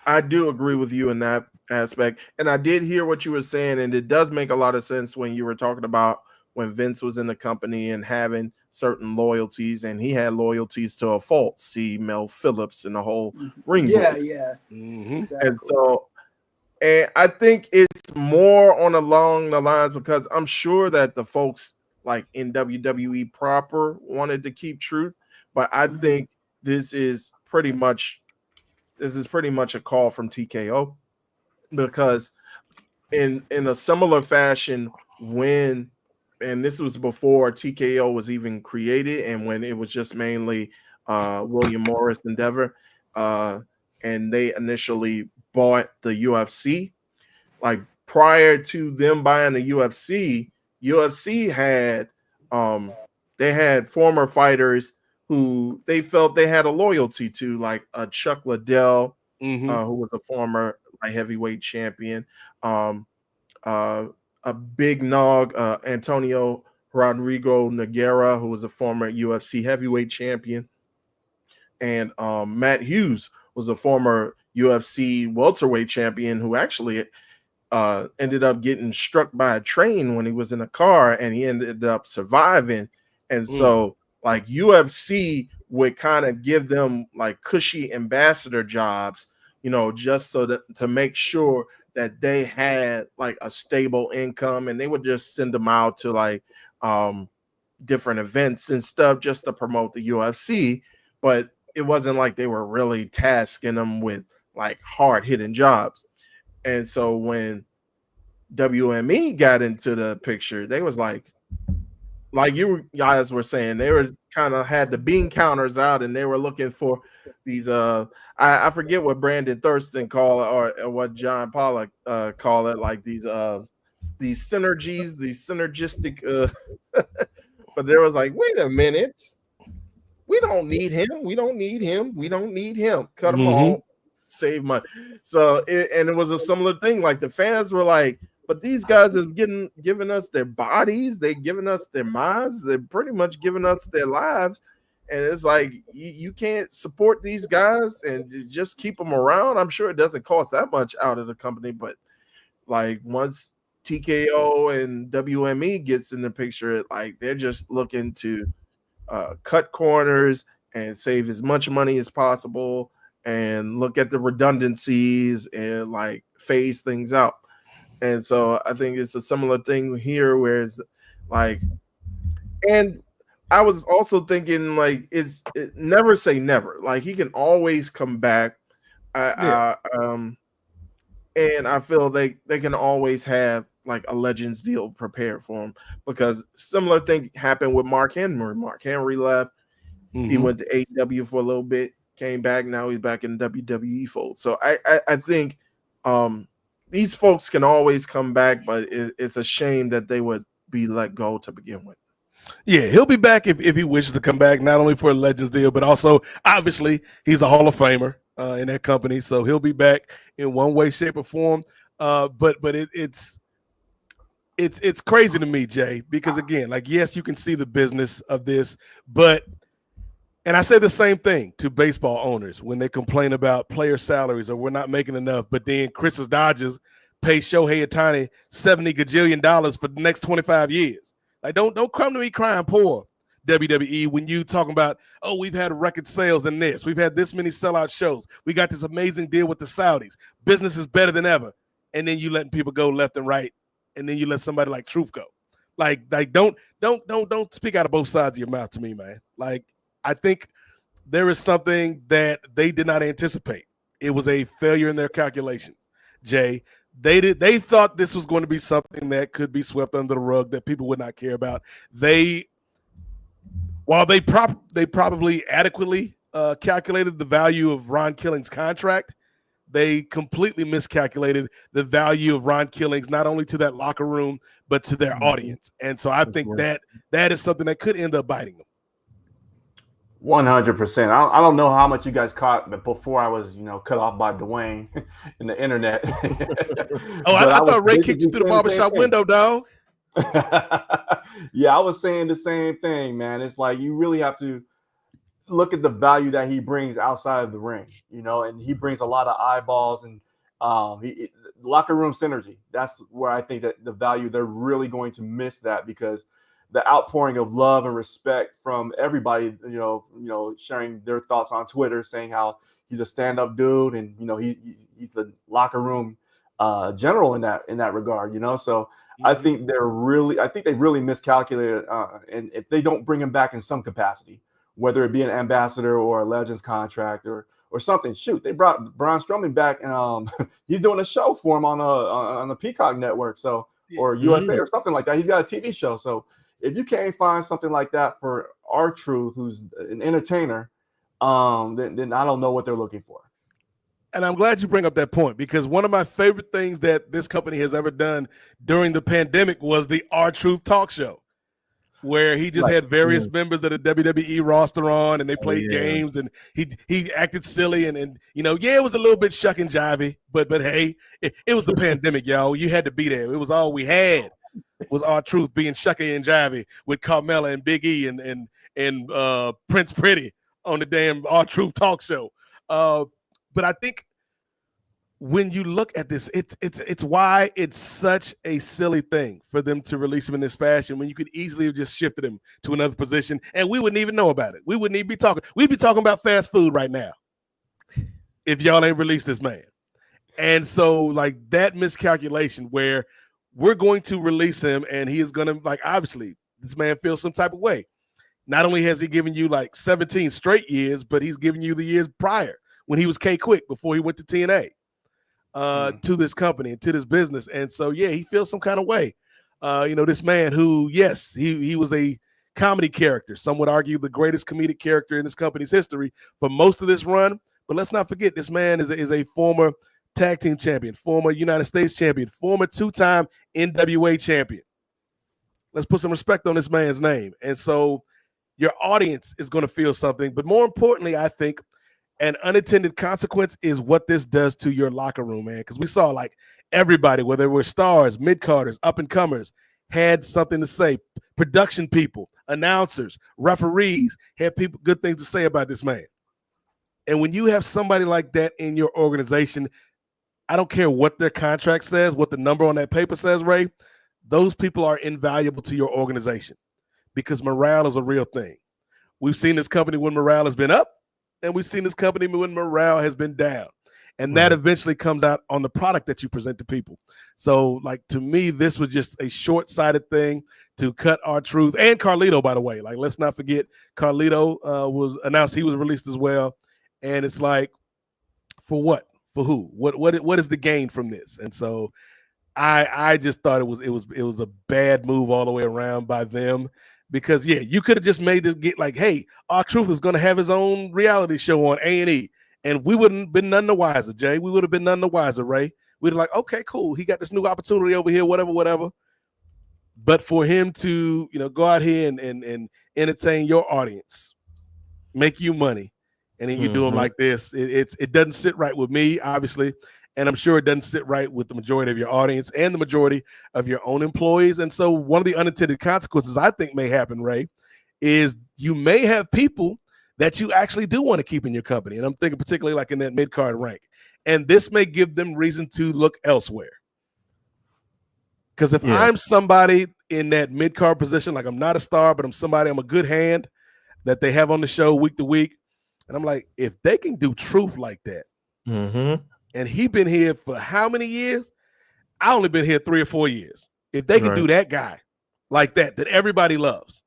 I do agree with you in that aspect, and I did hear what you were saying, and it does make a lot of sense when you were talking about when Vince was in the company and having certain loyalties, and he had loyalties to a fault. See Mel Phillips and the whole ring. Yeah. Exactly. And so, and I think it's more along the lines, because I'm sure that the folks like in WWE proper wanted to keep truth, but I think this is pretty much a call from TKO, because in a similar fashion, when, and this was before TKO was even created, and when it was just mainly William Morris Endeavor, and they initially bought the UFC. Like prior to them buying the UFC had they had former fighters who they felt they had a loyalty to, like Chuck Liddell, who was a former light heavyweight champion, a big nog, Antonio Rodrigo Nogueira, who was a former UFC heavyweight champion, and Matt Hughes was a former UFC welterweight champion who actually ended up getting struck by a train when he was in a car, and he ended up surviving. And so like UFC would kind of give them like cushy ambassador jobs, you know, just so that to make sure that they had like a stable income, and they would just send them out to like different events and stuff just to promote the UFC. But it wasn't like they were really tasking them with like hard hitting jobs. And so when WME got into the picture, they was like you guys were saying, they were kind of had the bean counters out, and they were looking for these I forget what Brandon Thurston call it, or what John Pollock call it, like these synergies, these synergistic but there was like, wait a minute, we don't need him, we don't need him, cut him all, save money. So it was a similar thing, like the fans were like, but these guys have given us their bodies, they've given us their minds, they're pretty much giving us their lives. And it's like, you can't support these guys and just keep them around. I'm sure it doesn't cost that much out of the company, but like once TKO and WME gets in the picture, like they're just looking to cut corners and save as much money as possible and look at the redundancies and like phase things out. And so I think it's a similar thing here, where it's like, and I was also thinking like never say never. Like he can always come back. And I feel they can always have like a Legends deal prepared for him, because similar thing happened with Mark Henry. Mark Henry left. He went to AEW for a little bit, came back. Now he's back in WWE fold. So I think these folks can always come back, but it's a shame that they would be let go to begin with. Yeah, he'll be back if he wishes to come back, not only for a Legends deal, but also obviously he's a Hall of Famer in that company, so he'll be back in one way, shape, or form. But it's crazy to me, Jay, because again, like, yes, you can see the business of this, but and I say the same thing to baseball owners when they complain about player salaries or we're not making enough, but then Chris's Dodgers pay Shohei Ohtani $70 gajillion for the next 25 years. Like, don't come to me crying poor, WWE, when you talking about, oh, we've had record sales in this. We've had this many sellout shows. We got this amazing deal with the Saudis. Business is better than ever. And then you letting people go left and right, and then you let somebody like Truth go. Like don't speak out of both sides of your mouth to me, man. Like, I think there is something that they did not anticipate. It was a failure in their calculation, Jay. They thought this was going to be something that could be swept under the rug, that people would not care about. While they probably adequately calculated the value of Ron Killing's contract, they completely miscalculated the value of Ron Killing's, not only to that locker room, but to their audience. And so I think that is something that could end up biting them. 100%. I don't know how much you guys caught, but before I was, cut off by Dwayne in the internet. I thought Ray kicked you through the barbershop window, dog. Yeah, I was saying the same thing, man. It's like you really have to look at the value that he brings outside of the ring, and he brings a lot of eyeballs and locker room synergy. That's where I think that the value, they're really going to miss that, because the outpouring of love and respect from everybody, sharing their thoughts on Twitter, saying how he's a stand-up dude, and he's the locker room general in that regard, So I think they really miscalculated, and if they don't bring him back in some capacity, whether it be an ambassador or a Legends contract or something, shoot, they brought Braun Strowman back, and he's doing a show for him on the Peacock network, or USA or something like that. He's got a TV show, so. If you can't find something like that for R-Truth, who's an entertainer, then I don't know what they're looking for. And I'm glad you bring up that point, because one of my favorite things that this company has ever done during the pandemic was the R-Truth talk show. where he just Like, had various members of the WWE roster on, and they played yeah. games, and he acted silly, and it was a little bit shuck and jivey, but hey, it was the pandemic, y'all. You had to be there. It was all we had was R-Truth being shucky and jivey with Carmella and Big E and Prince Pretty on the damn R-Truth talk show. But I think when you look at this, it's why it's such a silly thing for them to release him in this fashion when you could easily have just shifted him to another position and we wouldn't even know about it. We wouldn't even be talking. We'd be talking about fast food right now if y'all ain't released this man. And so, like, that miscalculation where we're going to release him and he is going to, like, obviously this man feels some type of way. Not only has he given you like 17 straight years, but he's given you the years prior when he was K-Quick before he went to TNA. To this company and to this business. And so, yeah, he feels some kind of way. This man who, yes, he was a comedy character. Some would argue the greatest comedic character in this company's history for most of this run. But let's not forget, this man is a former tag team champion, former United States champion, former two-time NWA champion. Let's put some respect on this man's name. And so your audience is going to feel something. But more importantly, I think, an unintended consequence is what this does to your locker room, man. Because we saw like everybody, whether they were stars, mid-carders, up-and-comers, had something to say. Production people, announcers, referees had people good things to say about this man. And when you have somebody like that in your organization, I don't care what their contract says, what the number on that paper says, Ray, those people are invaluable to your organization because morale is a real thing. We've seen this company when morale has been up, and we've seen this company when morale has been down. And that eventually comes out on the product that you present to people. So, like, to me, this was just a short-sighted thing to cut R-Truth and Carlito, by the way. Like, let's not forget, Carlito was announced he was released as well. And it's like, for what? For who? What is the gain from this? And so I just thought it was a bad move all the way around by them. Because, yeah, you could have just made this get like, hey, R-Truth is going to have his own reality show on A&E. And we wouldn't have been none the wiser, Jay. We would have been none the wiser, Ray. We'd have like, okay, cool. He got this new opportunity over here, whatever. But for him to, go out here and entertain your audience, make you money, and then you do them like this, it doesn't sit right with me, obviously. And I'm sure it doesn't sit right with the majority of your audience and the majority of your own employees. And so one of the unintended consequences I think may happen, Ray, is you may have people that you actually do want to keep in your company. And I'm thinking particularly like in that mid-card rank. And this may give them reason to look elsewhere. Because if I'm somebody in that mid-card position, like I'm not a star, but I'm a good hand that they have on the show week to week. And I'm like, if they can do truth like that, and he been here for how many years? I only been here 3 or 4 years. If they can do that guy like that everybody loves,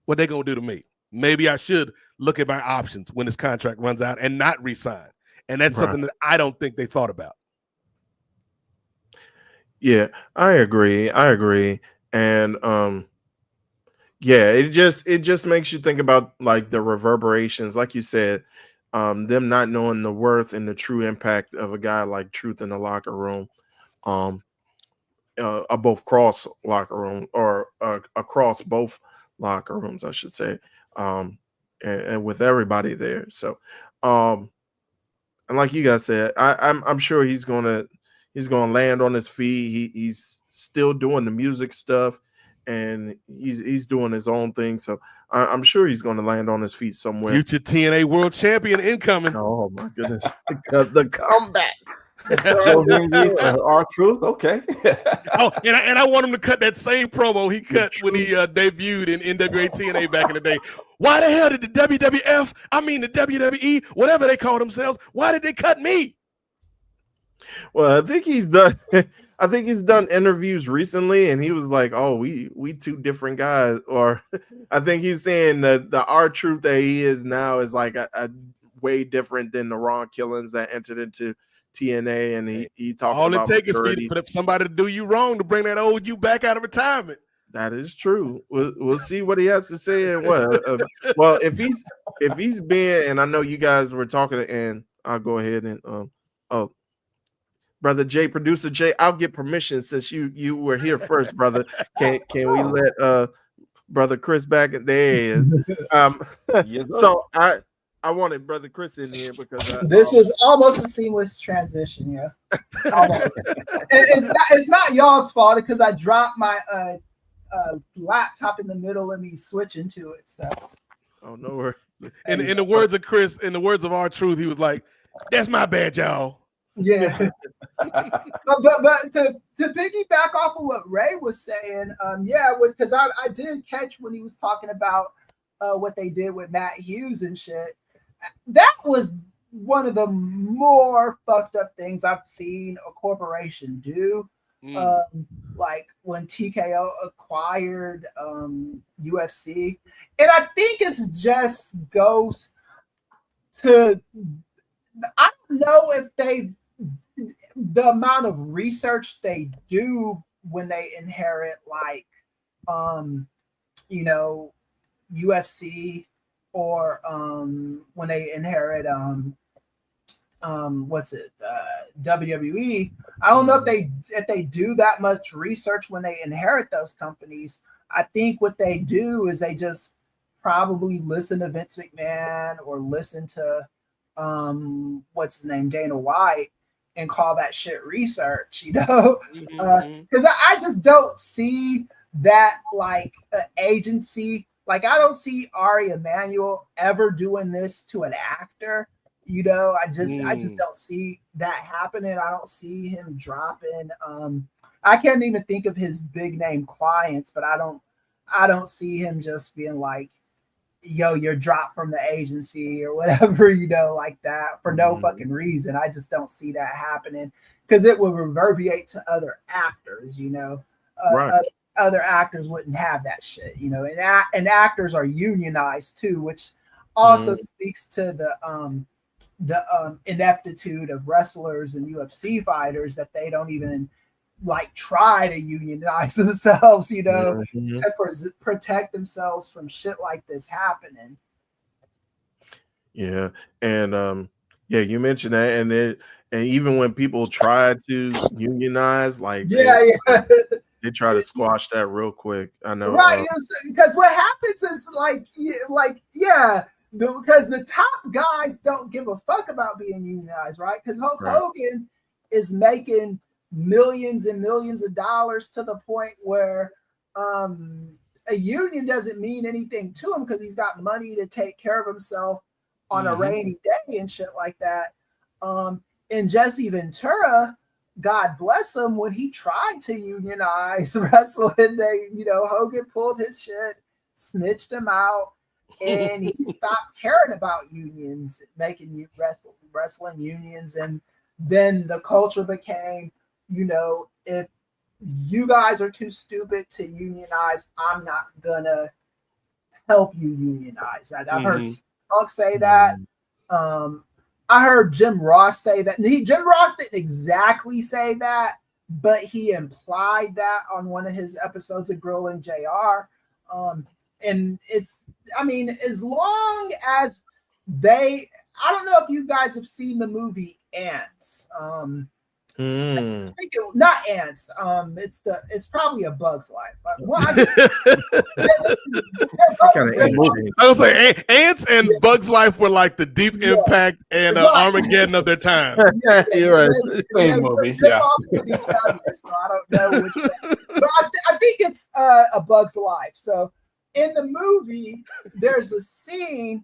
what they gonna do to me? Maybe I should look at my options when his contract runs out and not resign. And that's something that I don't think they thought about. Yeah, I agree. And it just makes you think about like the reverberations, like you said, them not knowing the worth and the true impact of a guy like Truth in the locker room, both cross locker room or across both locker rooms, I should say, and with everybody there. So, and like you guys said, I'm sure he's gonna land on his feet. He's still doing the music stuff, and he's doing his own thing. So I'm sure he's going to land on his feet somewhere. Future TNA World Champion incoming. Oh my goodness, the comeback. R-Truth, okay. and I want him to cut that same promo he cut when he debuted in NWA TNA back in the day. Why the hell did the WWF, the WWE, whatever they call themselves, why did they cut me? Well, I think he's done interviews recently, and he was like, "Oh, we two different guys." Or I think he's saying that the R-Truth that he is now is like a way different than the Ron Killings that entered into TNA, and he talks all about it takes maturity. is for somebody to do you wrong to bring that old you back out of retirement. That is true. We'll see what he has to say. And well, if he's been, and I know you guys were talking, and I'll go ahead and Brother Jay, producer Jay, I'll get permission since you were here first, brother. Can we let brother Chris back. There he is. Yes, sir. So I wanted brother Chris in here because This was almost a seamless transition, yeah. Almost. It's not y'all's fault because I dropped my laptop in the middle of me switching to it. So. oh no worries. In the words of Chris, in the words of our truth, he was like, "That's my bad, y'all." Yeah. but to piggyback off of what Ray was saying, because I did catch when he was talking about what they did with Matt Hughes and shit. That was one of the more fucked up things I've seen a corporation do. Like when TKO acquired UFC, and I think it just goes to, I don't know if the amount of research they do when they inherit like UFC or when they inherit WWE. I don't know if they do that much research when they inherit those companies. I think what they do is they just probably listen to Vince McMahon or listen to what's his name, Dana White, and call that shit research, because I just don't see that like agency. Like I don't see Ari Emanuel ever doing this to an actor. I just don't see that happening. I don't see him dropping. I can't even think of his big name clients, but I don't see him just being like, "Yo, you're dropped from the agency" or whatever, like that for no fucking reason. I just don't see that happening because it would reverberate to other actors. Right. Other actors wouldn't have that shit. And actors are unionized too, which also speaks to the ineptitude of wrestlers and UFC fighters that they don't even like try to unionize themselves, to protect themselves from shit like this happening. Yeah, and you mentioned that, and even when people try to unionize, like they try to squash that real quick. I know, right? Because what happens is because the top guys don't give a fuck about being unionized, right? Because Hulk Hogan is making millions and millions of dollars to the point where a union doesn't mean anything to him because he's got money to take care of himself on a rainy day and shit like that. And Jesse Ventura, God bless him, when he tried to unionize wrestling, Hogan pulled his shit, snitched him out, and he stopped caring about unions, making wrestling unions. And then the culture became, if you guys are too stupid to unionize, I'm not gonna help you unionize. I've heard Punk say that. I heard Jim Ross say that. Jim Ross didn't exactly say that, but he implied that on one of his episodes of Grilling JR. And as long as I don't know if you guys have seen the movie Ants. I think not Ants. It's probably A Bug's Life. I was like, Ants and Bug's Life were like the Deep Impact and Armageddon of their time. You're right. Same movie, yeah. So I don't know which one. But I think it's A Bug's Life. So in the movie, there's a scene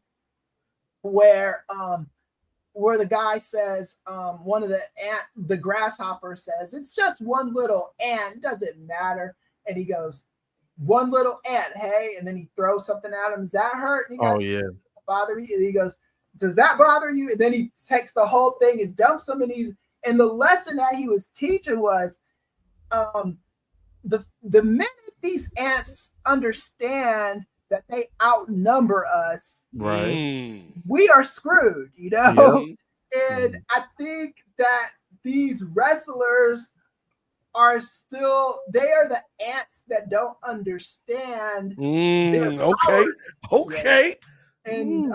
where the guy says, one of the grasshopper says, "It's just one little ant, doesn't matter." And he goes, "One little ant, hey?" And then he throws something at him. "Does that hurt?" And he goes, "Oh yeah, bother you?" And he goes, "Does that bother you?" And then he takes the whole thing and dumps him. And the lesson that he was teaching was, the minute these ants understand that they outnumber us, right, we are screwed, And I think that these wrestlers are they are the ants that don't understand. Okay. And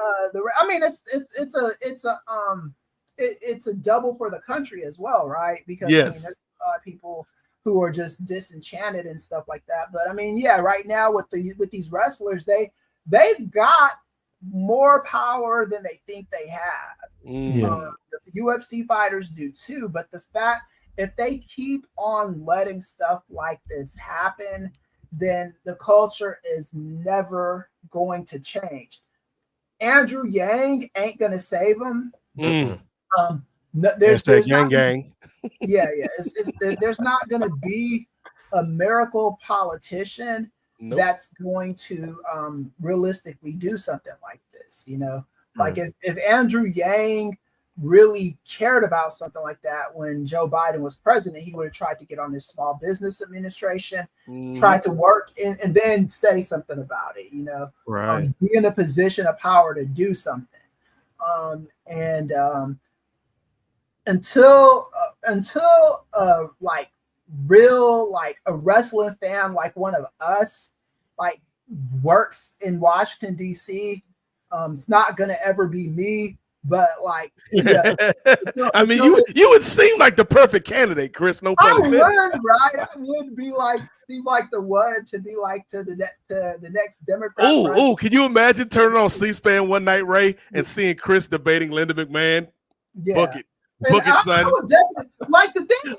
it's a double for the country as well, right? Because there's a lot of people who are just disenchanted and stuff like that. But I mean, yeah, right now with these wrestlers, they've got more power than they think they have. The UFC fighters do too, but the fact, if they keep on letting stuff like this happen, then the culture is never going to change. Andrew Yang ain't gonna save them. There's gang gang. Yeah. There's not gonna be a miracle politician that's going to realistically do something like this. You know, like if Andrew Yang really cared about something like that when Joe Biden was president, he would have tried to get on his small business administration, tried to work and then say something about it, you know, be in a position of power to do something. Until like real, like a wrestling fan, like one of us, like works in Washington, DC, it's not going to ever be me. But like, yeah. I mean, you would seem like the perfect candidate, Chris. No pun intended. I would be like, seem like the one to be like to the next Democrat. Oh, can you imagine turning on C-SPAN one night, Ray, and seeing Chris debating Linda McMahon? Yeah. Book it, son. Like the thing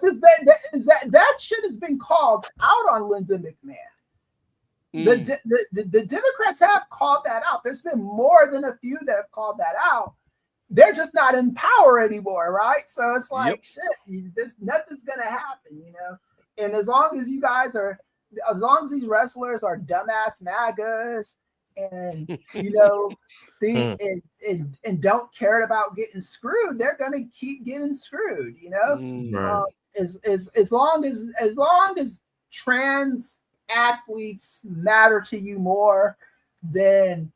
is that shit has been called out on Linda McMahon. The Democrats have called that out. There's been more than a few that have called that out. They're just not in power anymore, right? So it's like, shit, there's nothing's gonna happen, you know. And as long as these wrestlers are dumbass MAGAs and you know think and don't care about getting screwed, they're gonna keep getting screwed, you know. As long as trans athletes matter to you more than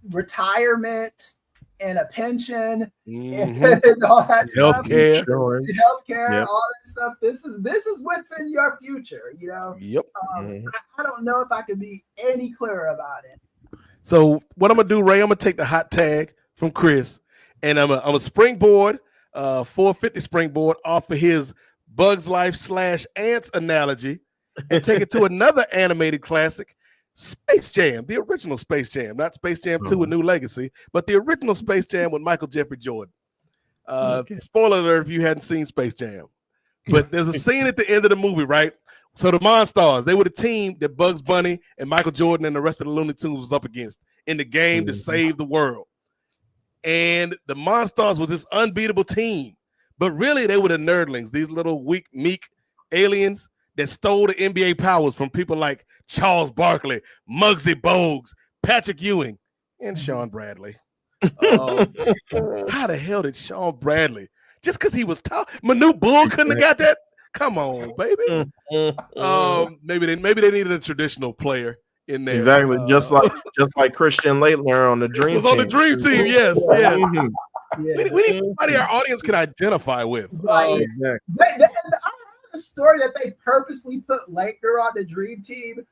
retirement and a pension and all that healthcare, all that stuff. This is what's in your future, you know. I don't know if I could be any clearer about it. So what I'm gonna do, Ray, I'm gonna take the hot tag from Chris, and I'm a springboard, 450 springboard off of his Bugs Life / Ants analogy, and take it to another animated classic, Space Jam, the original Space Jam, not Space Jam 2 A New Legacy, but the original Space Jam with Michael Jeffrey Jordan. Spoiler alert if you hadn't seen Space Jam. But there's a scene at the end of the movie, right? So the Monstars, they were the team that Bugs Bunny and Michael Jordan and the rest of the Looney Tunes was up against in the game to save the world. And the Monstars was this unbeatable team. But really, they were the nerdlings, these little weak, meek aliens that stole the NBA powers from people like Charles Barkley, Muggsy Bogues, Patrick Ewing, and Sean Bradley. How the hell did Sean Bradley, just because he was tough, Manu Bull couldn't have got that? Come on, baby. Maybe they needed a traditional player in there. Exactly, just like Christian Laettner on the Dream was Team. On the Dream Team, yes. We need somebody our audience can identify with. Exactly. The story that they purposely put Laettner on the Dream Team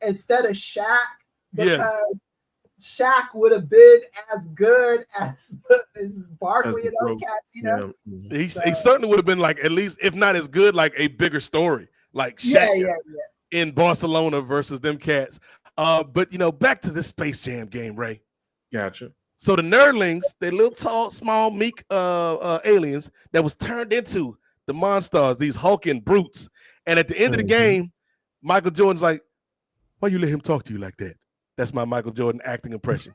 instead of Shaq because Shaq would have been as good as Barkley and those cats, you know. He certainly would have been like, at least if not as good, like a bigger story, like Shaq in Barcelona versus them cats. But you know, back to this Space Jam game, Ray. Gotcha. So the nerdlings, they little tall, small, meek aliens that was turned into the Monstars, these hulking brutes. And at the end of the game, Michael Jordan's like, why you let him talk to you like that? That's my Michael Jordan acting impression.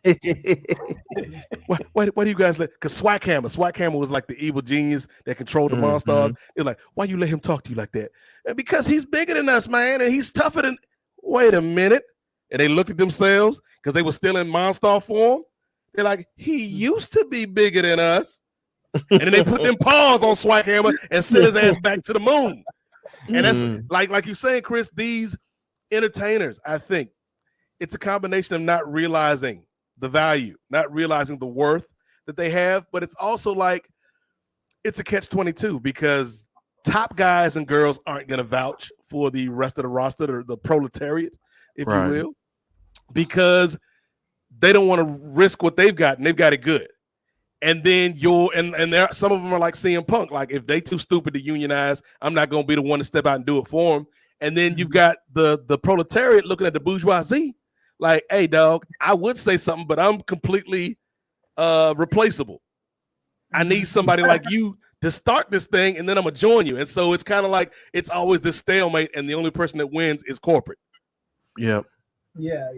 Why do you guys let, because Swackhammer was like the evil genius that controlled the Monstars. They're like, why you let him talk to you like that? And because he's bigger than us, man, and he's tougher than, wait a minute. And they looked at themselves because they were still in Monstar form. They're like, he used to be bigger than us. And then they put them paws on Swackhammer and sent his ass back to the moon. And that's like you're saying, Chris, these entertainers, I think it's a combination of not realizing the value, not realizing the worth that they have, but it's also like it's a catch-22 because top guys and girls aren't going to vouch for the rest of the roster or the proletariat, if you will, because they don't want to risk what they've got, and they've got it good. And then and there some of them are like CM Punk. Like if they too stupid to unionize, I'm not gonna be the one to step out and do it for them. And then you've got the proletariat looking at the bourgeoisie, like, hey dog, I would say something, but I'm completely replaceable. I need somebody like you to start this thing, and then I'm gonna join you. And so it's kind of like it's always this stalemate, and the only person that wins is corporate. Yep. Yeah,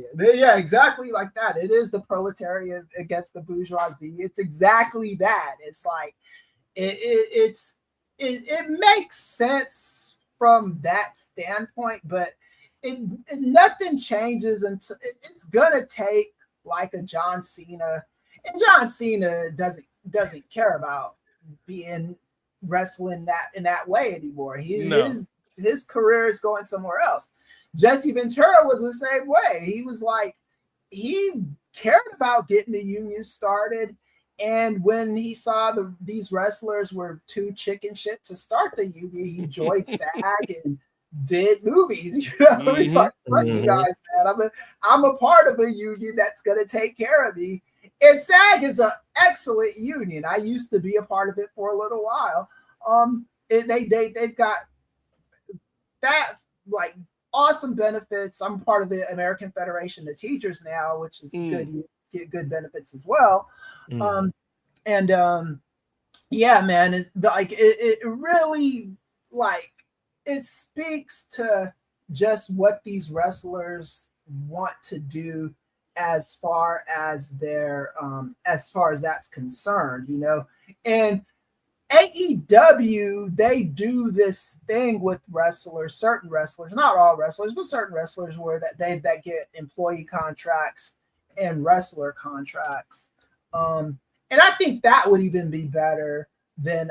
exactly like that. It is the proletariat against the bourgeoisie. It's exactly that. It's like it makes sense from that standpoint, but nothing changes until it's gonna take like a John Cena, and John Cena doesn't care about being wrestling in that way anymore. His career is going somewhere else. Jesse Ventura was the same way. He was like, he cared about getting the union started. And when he saw these wrestlers were too chicken shit to start the union, he joined SAG and did movies. You know, he's like, fuck you guys, man. I'm a part of a union that's gonna take care of me. And SAG is an excellent union. I used to be a part of it for a little while. They've got that like awesome benefits. I'm part of the American Federation of Teachers now, which is good. You get good benefits as well. Yeah, man, it's like it really like it speaks to just what these wrestlers want to do as far as that's concerned, you know. And AEW, they do this thing with wrestlers, certain wrestlers, not all wrestlers, but certain wrestlers where that get employee contracts and wrestler contracts. And I think that would even be better than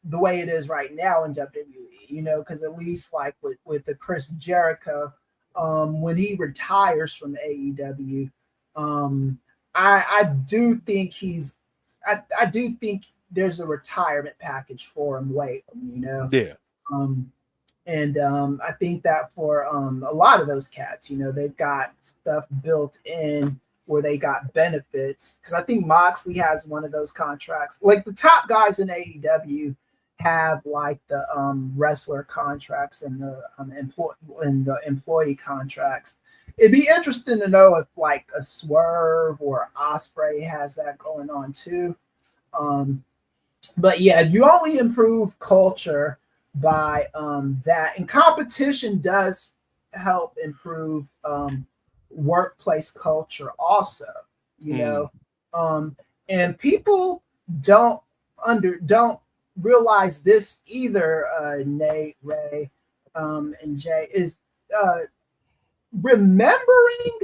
the way it is right now in WWE, you know, because at least like with the Chris Jericho, when he retires from AEW, I do think I do think there's a retirement package for him waiting, you know? Yeah. I think that for a lot of those cats, you know, they've got stuff built in where they got benefits. Because I think Moxley has one of those contracts. Like the top guys in AEW have like the wrestler contracts and the employee contracts. It'd be interesting to know if like a Swerve or Osprey has that going on too. But yeah, you only improve culture by that, and competition does help improve workplace culture also, you know. And people don't realize this either, Nate, Ray, and Jay, is remembering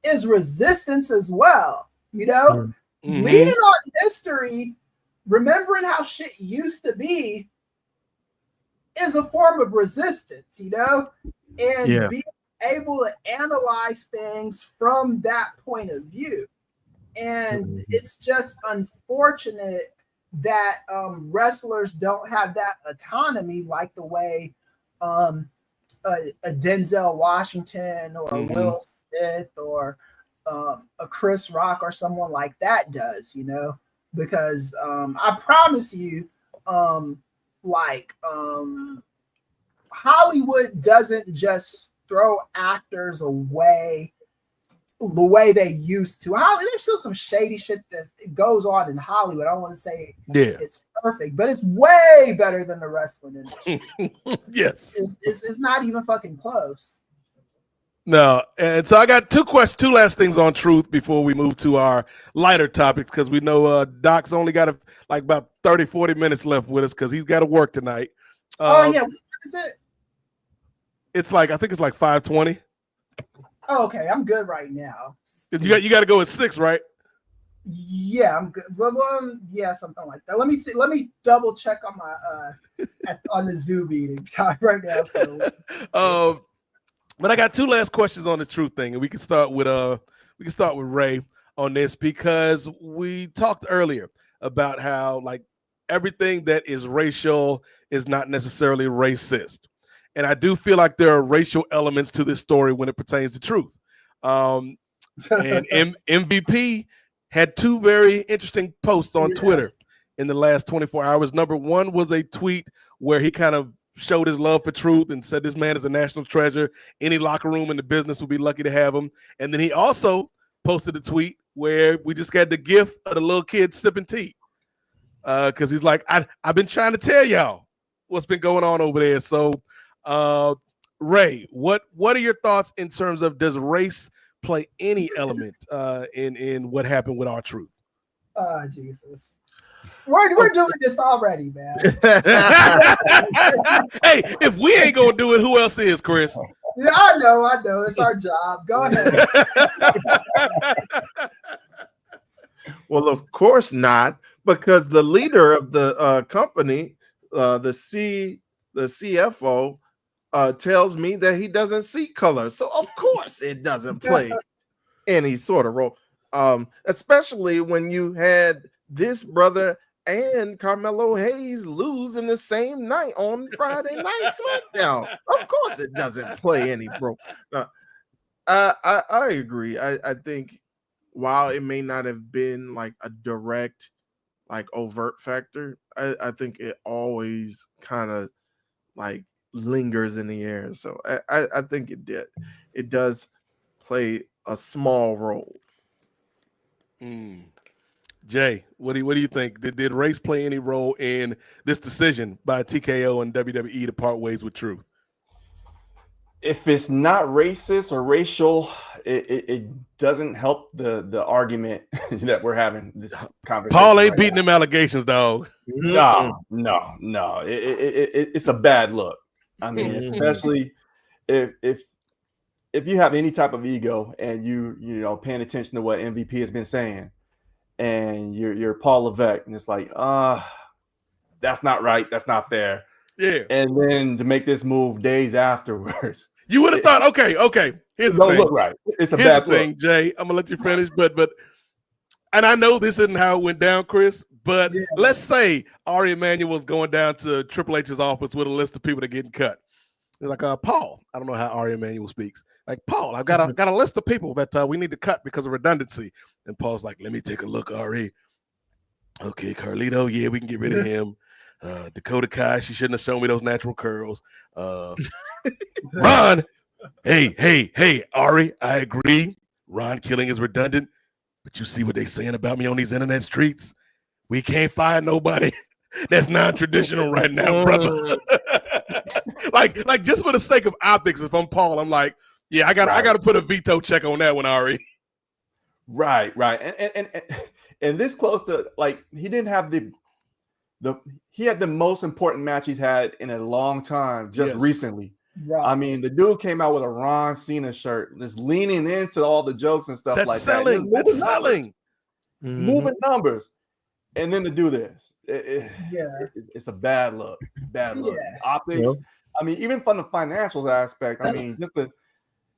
is resistance as well, you know. Leaning on history, remembering how shit used to be is a form of resistance, you know, and being able to analyze things from that point of view. And it's just unfortunate that wrestlers don't have that autonomy like the way a Denzel Washington or a Will Smith or a Chris Rock or someone like that does, you know, because I promise you, Hollywood doesn't just throw actors away the way they used to. There's still some shady shit that goes on in Hollywood. I don't want to say it's perfect, but it's way better than the wrestling industry. Yes. It's not even fucking close. No, and so I got two last things on truth before we move to our lighter topics, because we know Doc's only got about 30, 40 minutes left with us because he's got to work tonight. What is it? It's like, I think it's like 5:20. Oh, okay, I'm good right now. You got to go at 6, right? Yeah, I'm good. Yeah, something like that. Let me see. Let me double check on my on the Zoom meeting time right now. So, but I got two last questions on the truth thing, and we can start with Ray on this, because we talked earlier about how like everything that is racial is not necessarily racist. And I do feel like there are racial elements to this story when it pertains to truth. And MVP had two very interesting posts on Yeah. Twitter in the last 24 hours. Number one was a tweet where he kind of showed his love for Truth and said this man is a national treasure. Any locker room in the business would be lucky to have him. And then he also posted a tweet where we just got the gift of the little kid sipping tea. Because he's like, I've been trying to tell y'all what's been going on over there. So, Ray, what are your thoughts in terms of, does race play any element in what happened with R-Truth? Oh, Jesus. We're doing this already, man. Hey, if we ain't gonna do it, who else is, Chris? Yeah, I know. It's our job. Go ahead. Well, of course not, because the leader of the company, the CFO, tells me that he doesn't see color. So of course it doesn't play any sort of role. Especially when you had this brother and Carmelo Hayes lose in the same night on Friday Night SmackDown. Of course it doesn't play any role. I agree. I think while it may not have been like a direct, like overt factor, I think it always kind of like lingers in the air. So I think it does play a small role. Jay, what do you think? Did race play any role in this decision by TKO and WWE to part ways with Truth? If it's not racist or racial, it doesn't help the argument that we're having this conversation. Paul ain't beating them allegations, dog. No. It's a bad look. I mean, especially if you have any type of ego and you know paying attention to what MVP has been saying, and you're Paul Levesque, and it's like, that's not right, that's not fair. Yeah. And then to make this move days afterwards. You would have thought, okay. Here's the thing. Look right. It's a bad thing, Jay. I'm gonna let you finish, but and I know this isn't how it went down, Chris. But let's say Ari Emanuel was going down to Triple H's office with a list of people that are getting cut. He's like, Paul, I don't know how Ari Emanuel speaks. Like, Paul, I've got a list of people that we need to cut because of redundancy. And Paul's like, let me take a look, Ari. Okay, Carlito, yeah, we can get rid of him. Dakota Kai, she shouldn't have shown me those natural curls. Ron, hey, Ari, I agree. Ron Killing is redundant, but you see what they saying about me on these internet streets? We can't find nobody that's non-traditional right now, brother. like just for the sake of optics, if I'm Paul, I'm like, yeah, I got to put a veto check on that one, Ari. Right. And this close to, like, he didn't have he had the most important match he's had in a long time just recently. Right. I mean, the dude came out with a Ron Cena shirt, just leaning into all the jokes and stuff like that. That's selling. Moving numbers. And then to do this, it's a bad look. Bad look. Optics. Yeah. I mean, even from the financials aspect, I mean, just to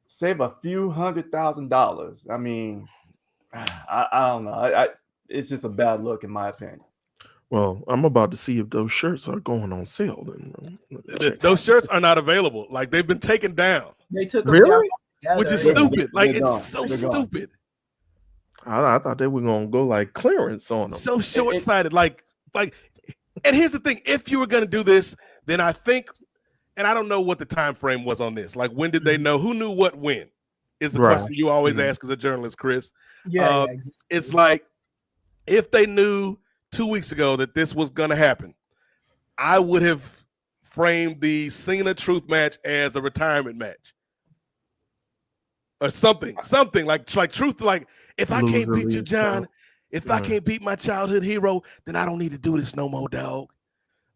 save a few $100,000. I mean, I don't know. It's just a bad look in my opinion. Well, I'm about to see if those shirts are going on sale. Those shirts are not available. Like, they've been taken down. They took them down. Which is stupid. Like, it's so stupid. I thought they were gonna go like clearance on them. So short-sighted. Like, and here's the thing: if you were gonna do this, then I think, and I don't know what the time frame was on this. Like, when did they know? Who knew what when? Is the question you always ask as a journalist, Chris. Exactly. It's like, if they knew 2 weeks ago that this was gonna happen, I would have framed the Cena Truth match as a retirement match. Or something like Truth, like, if I can't beat you, John, if I can't beat my childhood hero, then I don't need to do this no more, dog.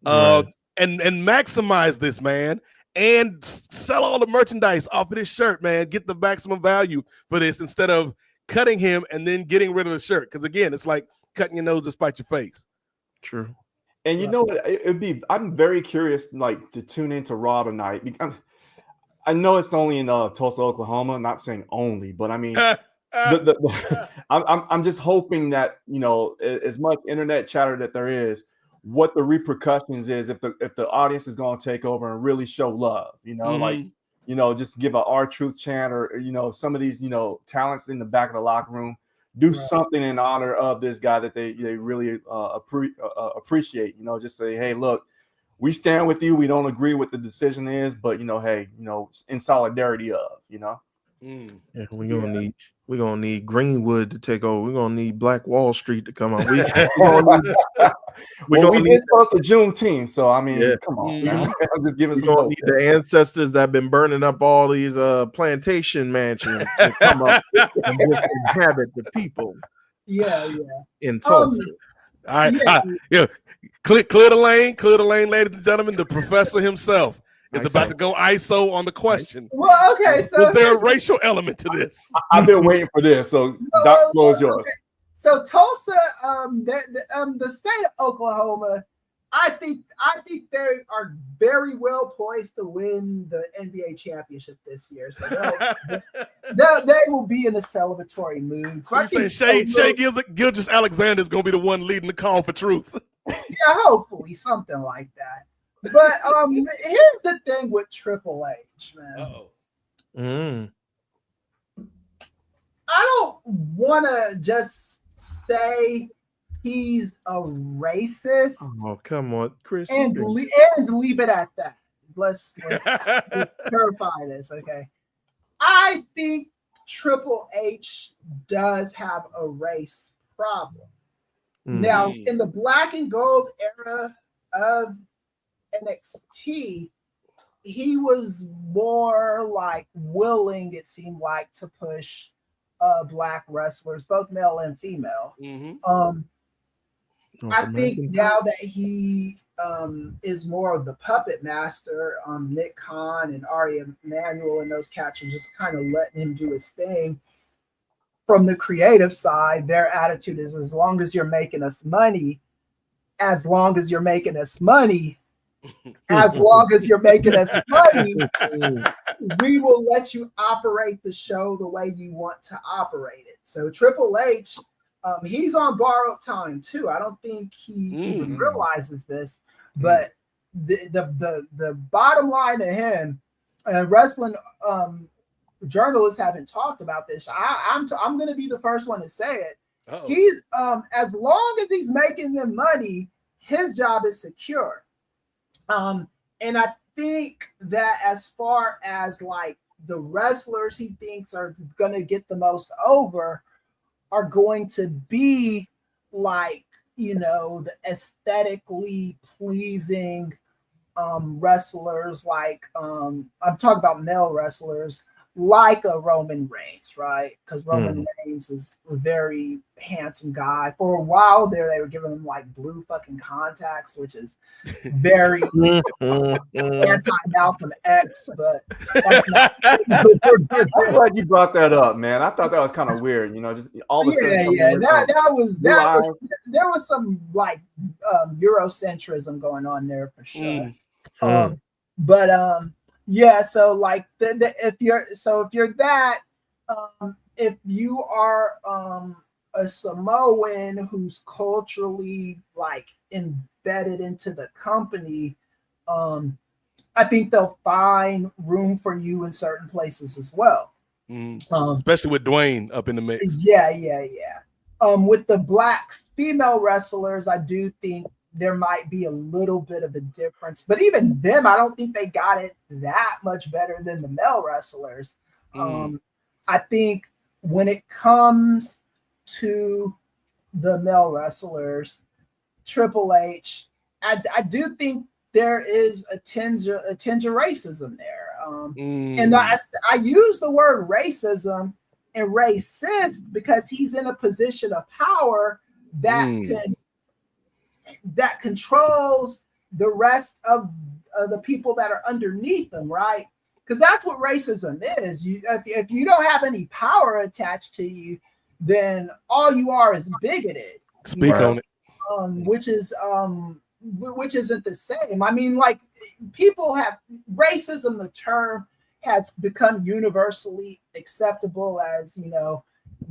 And maximize this, man, and sell all the merchandise off of this shirt, man. Get the maximum value for this instead of cutting him and then getting rid of the shirt. Because again, it's like cutting your nose to spite your face. True. And you know what? I'm very curious, like, to tune into Raw tonight. I know it's only in Tulsa, Oklahoma. I'm not saying only, but I mean, I'm just hoping that, you know, as much internet chatter that there is, what the repercussions is if the audience is going to take over and really show love, you know, like, you know, just give a R-Truth chant, or, you know, some of these, you know, talents in the back of the locker room do something in honor of this guy that they really appreciate. You know, just say, hey, look, we stand with you. We don't agree with the decision is, but hey, in solidarity of, Yeah, we're gonna need Greenwood to take over. We're gonna need Black Wall Street to come out. We did supposed to Juneteenth, so I mean, come on, man. I'm just giving some hope. Need the ancestors that have been burning up all these plantation mansions to come up and just inhabit the people. Yeah. In Tulsa. All right, clear the lane, ladies and gentlemen. The professor himself is about to go ISO on the question. Well, okay. So was there a racial element to this? I've been waiting for this. So Doc, floor is yours. Okay. So Tulsa, the state of Oklahoma, I think they are very well poised to win the NBA championship this year. So they will be in a celebratory mood. So I think Shai Gilgeous-Alexander is going to be the one leading the call for truth. Yeah, hopefully something like that. But here's the thing with Triple H, man. I don't want to just say he's a racist. Oh, come on, Chris. And leave it at that. Let's clarify this, okay? I think Triple H does have a race problem. Now, in the black and gold era of NXT, he was more like willing, it seemed like, to push black wrestlers, both male and female. I think now that he is more of the puppet master, Nick Khan and Ari Emanuel and those cats are just kind of letting him do his thing. From the creative side, their attitude is as long as you're making us money, as long as you're making us money, as long as you're making us money, we will let you operate the show the way you want to operate it. So Triple H, he's on borrowed time too. I don't think he even realizes this, but the bottom line to him, and wrestling journalists haven't talked about this. I'm going to be the first one to say it. He's as long as he's making them money, his job is secure. And I think that as far as like the wrestlers he thinks are going to get the most over are going to be like, the aesthetically pleasing wrestlers, like I'm talking about male wrestlers, like a Roman Reigns, right? Because Roman Reigns is a very handsome guy. For a while there, they were giving him like blue fucking contacts, which is very anti-Malcolm X, but that's not. I'm glad you brought that up, man. I thought that was kind of weird, just all of a sudden. There was some like Eurocentrism going on there for sure. Yeah, so like if you're that, if you are a Samoan who's culturally like embedded into the company, I think they'll find room for you in certain places as well. Especially with Dwayne up in the mix. Yeah. With the black female wrestlers, I do think there might be a little bit of a difference, but even them, I don't think they got it that much better than the male wrestlers. I think when it comes to the male wrestlers, Triple H, I do think there is a tinge of racism there. And I use the word racism and racist because he's in a position of power that controls the rest of the people that are underneath them, right? Because that's what racism is. If you don't have any power attached to you, then all you are is bigoted. Speak on it. Which isn't the same. I mean, like people have racism. The term has become universally acceptable as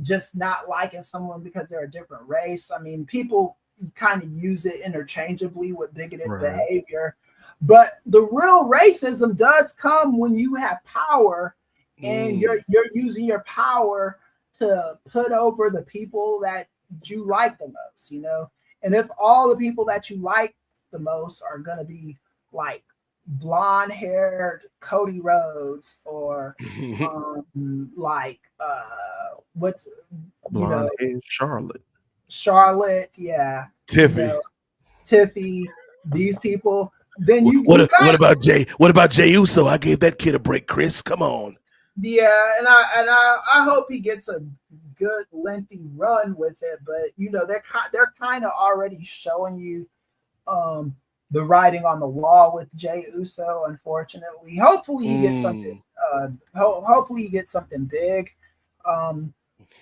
just not liking someone because they're a different race. I mean, people kind of use it interchangeably with bigoted behavior, but the real racism does come when you have power and you're using your power to put over the people that you like the most, you know? And if all the people that you like the most are going to be like blonde haired Cody Rhodes or like what's you know, Blonde Charlotte. Charlotte, yeah, Tiffy. you know, Tiffy, these people, then you What got, about Jay? What about Jay Uso? I gave that kid a break, Chris. Come on. yeah, and I hope he gets a good lengthy run with it, but you know they're kind of already showing you the writing on the wall with Jay Uso. Unfortunately, hopefully he gets something. Hopefully he gets something big.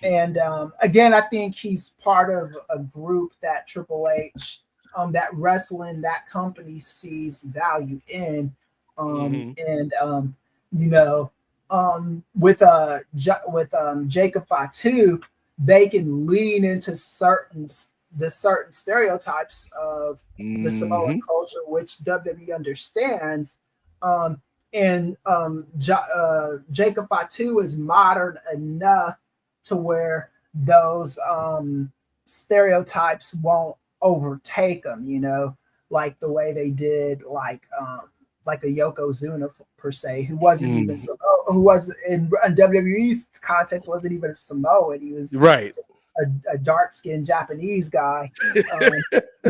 And again, I think he's part of a group that Triple H, that wrestling, that company sees value in, and you know, with Jacob Fatu, they can lean into certain stereotypes of the Samoan culture, which WWE understands. Jacob Fatu is modern enough to where those stereotypes won't overtake them, you know, like the way they did like a Yokozuna per se, who wasn't even who was in WWE's context wasn't even a Samoan. He was right. A dark-skinned Japanese guy,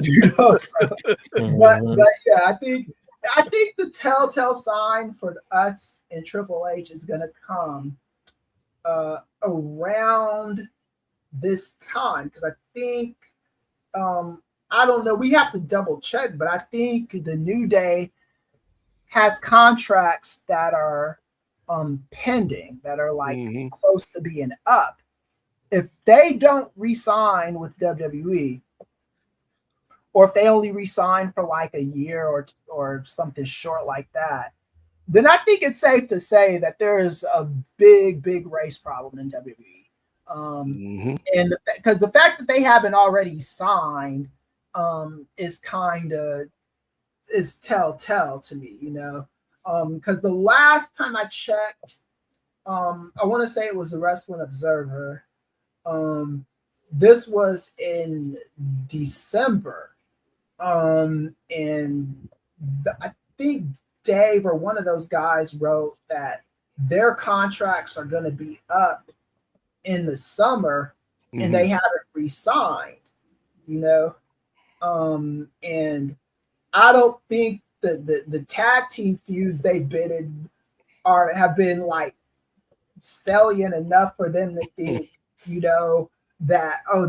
you know. So, but yeah, I think the telltale sign for us in Triple H is going to come around this time, because I think I don't know. We have to double check, but I think the New Day has contracts that are pending, that are like close to being up. If they don't re-sign with WWE, or if they only re-sign for like a year or something short like that, then I think it's safe to say that there is a big race problem in WWE. And because the fact that they haven't already signed is telltale to me, you know. Because the last time I checked, I want to say it was the Wrestling Observer. This was in December, and I think Dave or one of those guys wrote that their contracts are going to be up in the summer, and they haven't re-signed, you know. And I don't think the tag team feuds they bidded have been like salient enough for them to think, you know, that I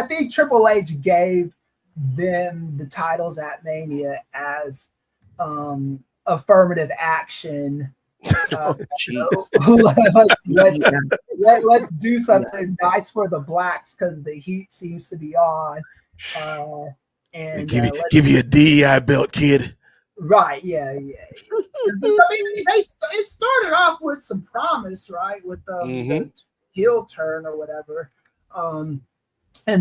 think Triple H gave them the titles at Mania as affirmative action. Let's do something nice for the blacks because the heat seems to be on. And give you a DEI belt, kid. Right, yeah. I mean, it started off with some promise, right, with the heel turn or whatever, and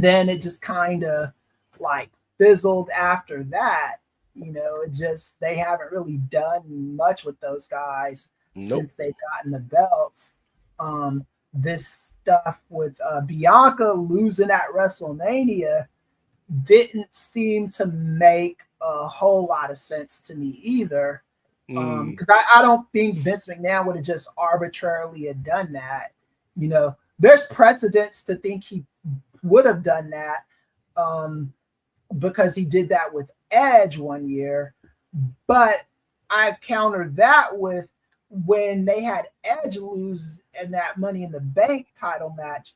then it just kind of like fizzled after that. You know, they haven't really done much with those guys since they've gotten the belts. This stuff with Bianca losing at WrestleMania didn't seem to make a whole lot of sense to me either, because I don't think Vince McMahon would have just arbitrarily had done that. You know, there's precedents to think he would have done that, because he did that with Edge one year, but I counter that with when they had Edge lose in that Money in the Bank title match,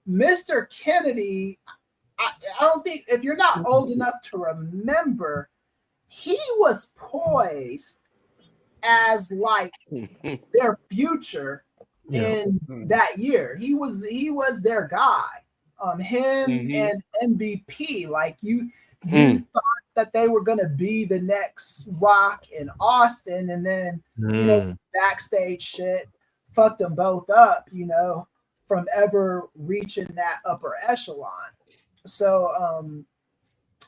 Mr. Kennedy, I don't think, if you're not old enough to remember, he was poised as like their future in that year. He was their guy. Him and MVP, like you thought that they were gonna be the next Rock in Austin, and then you know, some backstage shit fucked them both up, you know, from ever reaching that upper echelon. So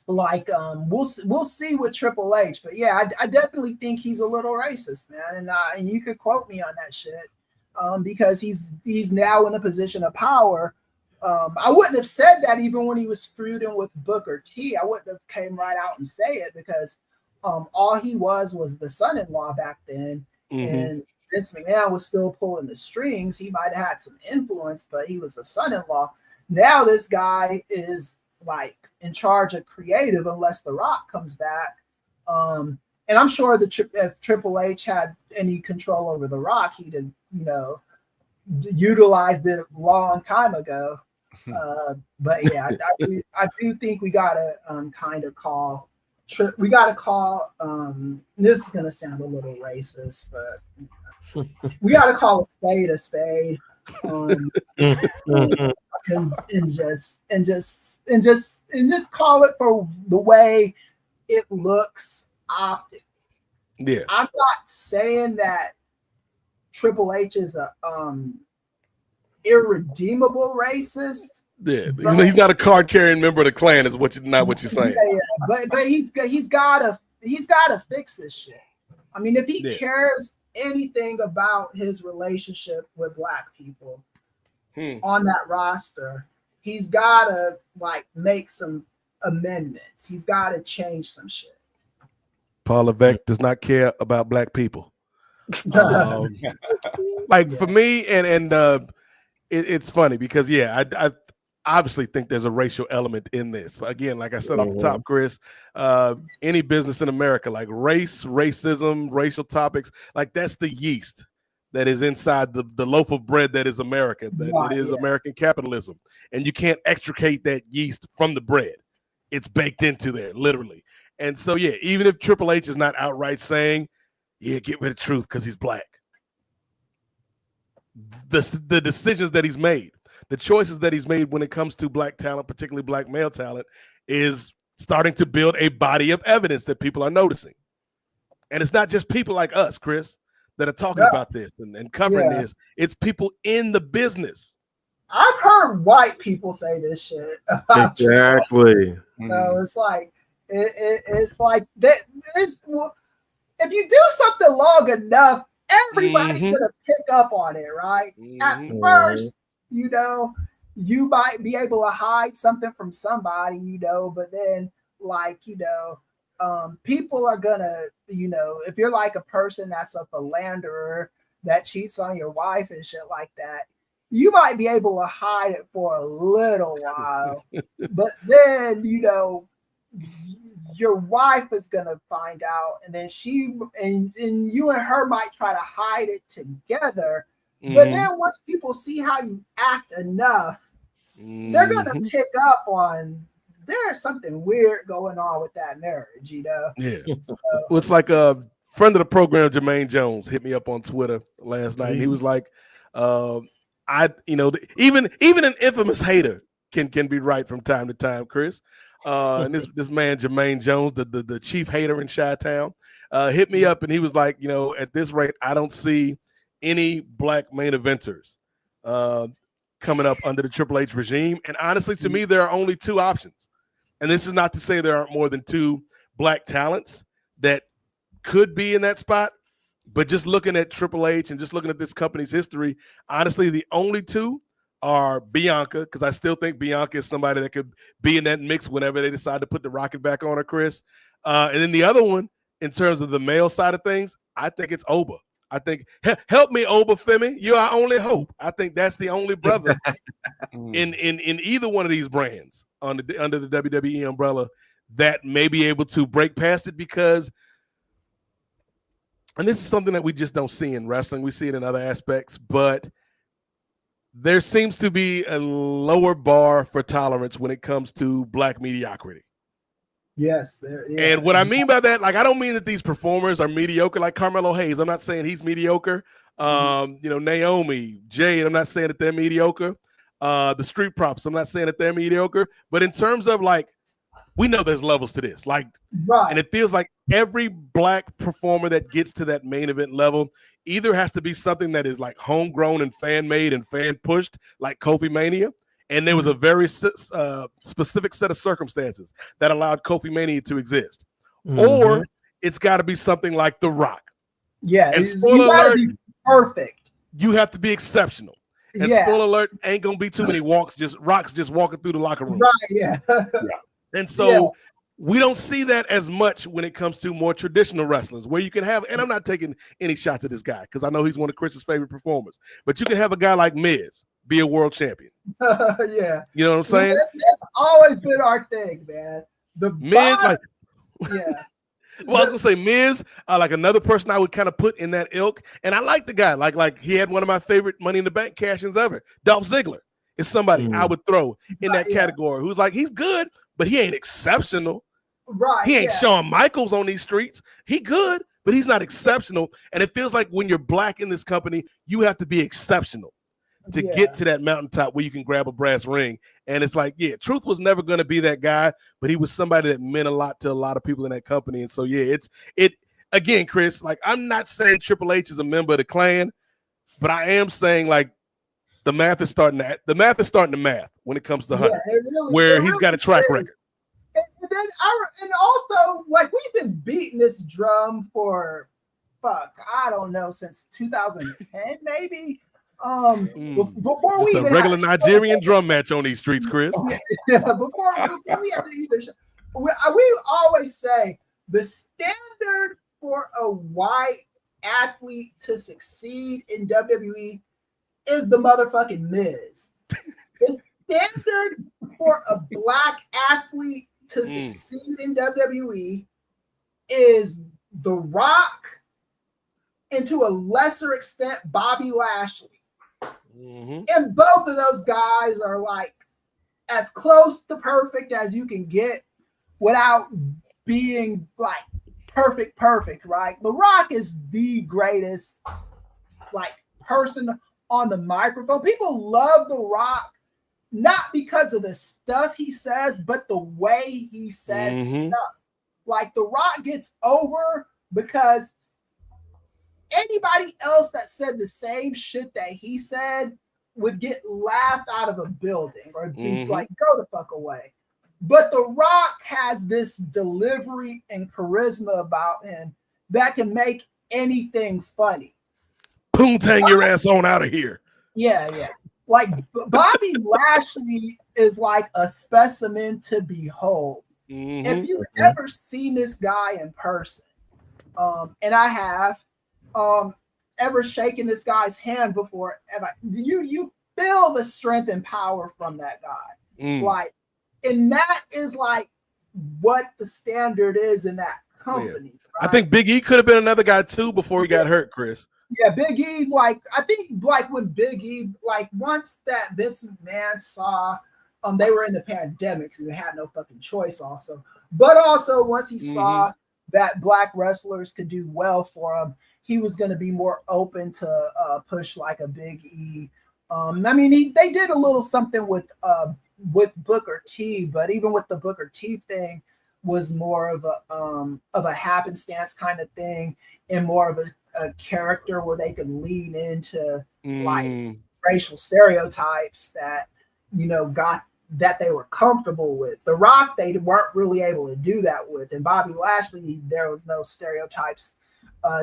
we'll see with Triple H, but yeah, I definitely think he's a little racist, man, and you could quote me on that shit. because he's now in a position of power. I wouldn't have said that even when he was feuding with Booker T. I wouldn't have came right out and say it because all he was the son-in-law back then, and Vince McMahon was still pulling the strings. He might have had some influence, but he was a son-in-law. Now this guy is like in charge of creative unless The Rock comes back. And I'm sure if Triple H had any control over The Rock, he'd have, utilized it a long time ago. But yeah, I do think we gotta kind of call. We gotta call. This is gonna sound a little racist, but we gotta call a spade a spade. And just call it for the way it looks optic. Yeah, I'm not saying that Triple H is a irredeemable racist. Yeah, he's not a card carrying member of the Klan, is not what you're saying. Yeah, but he's gotta fix this shit. I mean, if he cares anything about his relationship with Black people on that roster, he's gotta make some amendments. He's gotta change some shit. Paul Levesque does not care about Black people. For me, and it's funny because I obviously think there's a racial element in this. Again, like I said off the top, Chris, any business in America, like race, racism, racial topics, like that's the yeast that is inside the loaf of bread that is America, that is American capitalism. And you can't extricate that yeast from the bread. It's baked into there, literally. And so, even if Triple H is not outright saying, get rid of Truth because he's Black, the decisions that he's made, the choices that he's made when it comes to Black talent, particularly Black male talent, is starting to build a body of evidence that people are noticing. And it's not just people like us, Chris, that are talking about this and covering this. It's people in the business. I've heard white people say this shit. Exactly. So it's like, it's like that. If you do something long enough, everybody's gonna pick up on it, right? At first, you might be able to hide something from somebody, but then people are gonna, if you're like a person that's a philanderer that cheats on your wife and shit like that, you might be able to hide it for a little while, but then, your wife is gonna find out, and then you and her might try to hide it together. But then once people see how you act enough, they're gonna pick up on there's something weird going on with that marriage, Yeah. So, well, it's like a friend of the program, Jermaine Jones, hit me up on Twitter last night, and he was like, even an infamous hater can be right from time to time, Chris. And this man, Jermaine Jones, the chief hater in Chi-Town, hit me up, and he was like, at this rate, I don't see any Black main eventers coming up under the Triple H regime. And honestly, to me, there are only two options. And this is not to say there aren't more than two Black talents that could be in that spot. But just looking at Triple H and just looking at this company's history, honestly, the only two are Bianca, because I still think Bianca is somebody that could be in that mix whenever they decide to put the rocket back on her, Chris. And then the other one, in terms of the male side of things, I think it's Oba. I think, help me, Oba Femi, you're our only hope. I think that's the only brother in either one of these brands under the WWE umbrella that may be able to break past it, because, and this is something that we just don't see in wrestling. We see it in other aspects, but there seems to be a lower bar for tolerance when it comes to Black mediocrity. Yes. And what I mean by that, I don't mean that these performers are mediocre, like Carmelo Hayes. I'm not saying he's mediocre. Naomi, Jade, I'm not saying that they're mediocre. The Street Profits, I'm not saying that they're mediocre. But in terms of we know there's levels to this. Right. And it feels like every Black performer that gets to that main event level either has to be something that is homegrown and fan-made and fan-pushed, like Kofi Mania. And there was a very specific set of circumstances that allowed Kofi Mania to exist. Or it's got to be something like The Rock. Yeah, and you got to be perfect you have to be exceptional. And Yeah. spoiler alert, ain't gonna be too many rocks just walking through the locker room. Right, yeah. And so we don't see that as much when it comes to more traditional wrestlers, where you can have, and I'm not taking any shots at this guy because I know he's one of Chris's favorite performers, but you can have a guy like Miz be a world champion. Yeah. You know what I'm saying? That's always been our thing, man. The Miz, like, yeah. well, I was gonna say Miz, like another person I would kind of put in that ilk, and I like the guy. Like he had one of my favorite Money in the Bank cash-ins ever. Dolph Ziggler is somebody I would throw in that category. Who's like, he's good, but he ain't exceptional. Right. He ain't Shawn Michaels on these streets. He good, but he's not exceptional. And it feels like when you're black in this company, you have to be exceptional to get to that mountaintop where you can grab a brass ring. And it's like, Truth was never going to be that guy, but he was somebody that meant a lot to a lot of people in that company. And so, it again, Chris, like, I'm not saying Triple H is a member of the Klan, but I am saying, like, the math is starting to math when it comes to Hunter, where he's got a track record. And also, like, we've been beating this drum for, I don't know, since 2010, maybe. Before we even a regular Nigerian drum match on these streets, Chris. before we have to either show, we always say the standard for a white athlete to succeed in WWE is the motherfucking Miz. The standard for a black athlete to succeed in WWE is The Rock, and to a lesser extent, Bobby Lashley. And both of those guys are like as close to perfect as you can get without being like perfect, right? The Rock is the greatest like person on the microphone. People love The Rock not because of the stuff he says, but the way he says stuff. Like, The Rock gets over because anybody else that said the same shit that he said would get laughed out of a building or be like, go the fuck away. But The Rock has this delivery and charisma about him that can make anything funny. Poontang your ass on out of here. Yeah. Like, Bobby Lashley is like a specimen to behold. If you've ever seen this guy in person, and I have, ever shaken this guy's hand before, you feel the strength and power from that guy. Like, and that is like what the standard is in that company. Right? I think Big E could have been another guy too before he got hurt, Chris. Yeah, Big E, like, I think like when Big E, like, once that Vince McMahon saw they were in the pandemic, because they had no fucking choice also. But also once he saw that black wrestlers could do well for him, he was going to be more open to push like a Big E. I mean, they did a little something with Booker T, but even with the Booker T thing was more of a happenstance kind of thing, and more of a character where they could lean into like racial stereotypes that, got that they were comfortable with. The Rock, they weren't really able to do that with, and Bobby Lashley, there was no stereotypes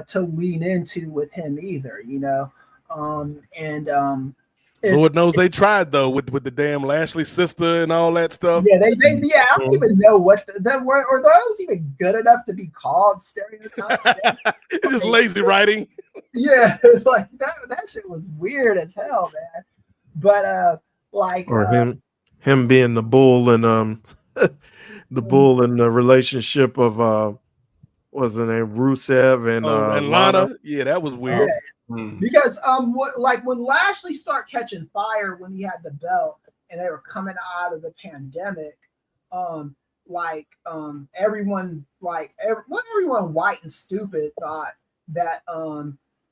to lean into with him either, Lord knows they tried though with the damn Lashley sister and all that stuff. Yeah, I don't even know what that were, or those even good enough to be called stereotypes. It's just lazy writing. Yeah, like that shit was weird as hell, man. But him being the bull and the bull in the relationship of what's the name, Rusev and Lana. Yeah, that was weird. Because like when Lashley started catching fire when he had the belt and they were coming out of the pandemic, everyone white and stupid thought that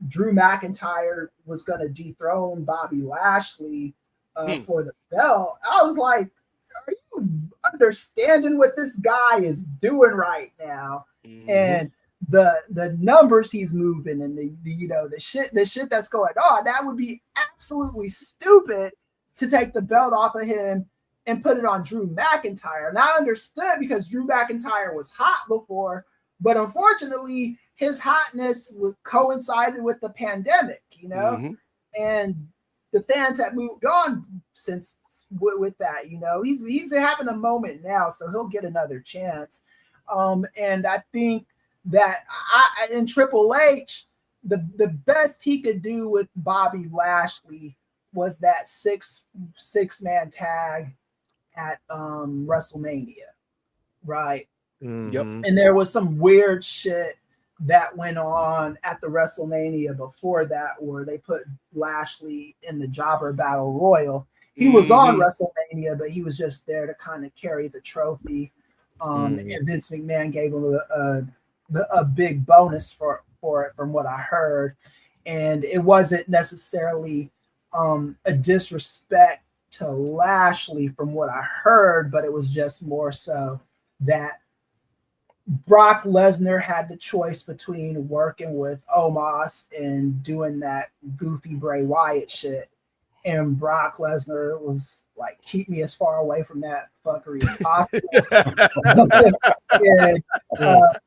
Drew McIntyre was going to dethrone Bobby Lashley for the belt. I was like, are you understanding what this guy is doing right now? And the numbers he's moving and the shit that's going on, that would be absolutely stupid to take the belt off of him and put it on Drew McIntyre. And I understood because Drew McIntyre was hot before, but unfortunately his hotness coincided with the pandemic, and the fans have moved on since with that. You know, he's having a moment now, so he'll get another chance. And I think that in Triple H, the best he could do with Bobby Lashley was that six man tag at WrestleMania, right? Yep. And there was some weird shit that went on at the WrestleMania before that, where they put Lashley in the Jobber Battle Royal. He was on WrestleMania, but he was just there to kind of carry the trophy. And Vince McMahon gave him a big bonus for it, from what I heard. And it wasn't necessarily a disrespect to Lashley, from what I heard, but it was just more so that Brock Lesnar had the choice between working with Omos and doing that goofy Bray Wyatt shit. And Brock Lesnar was like, keep me as far away from that fuckery as possible. And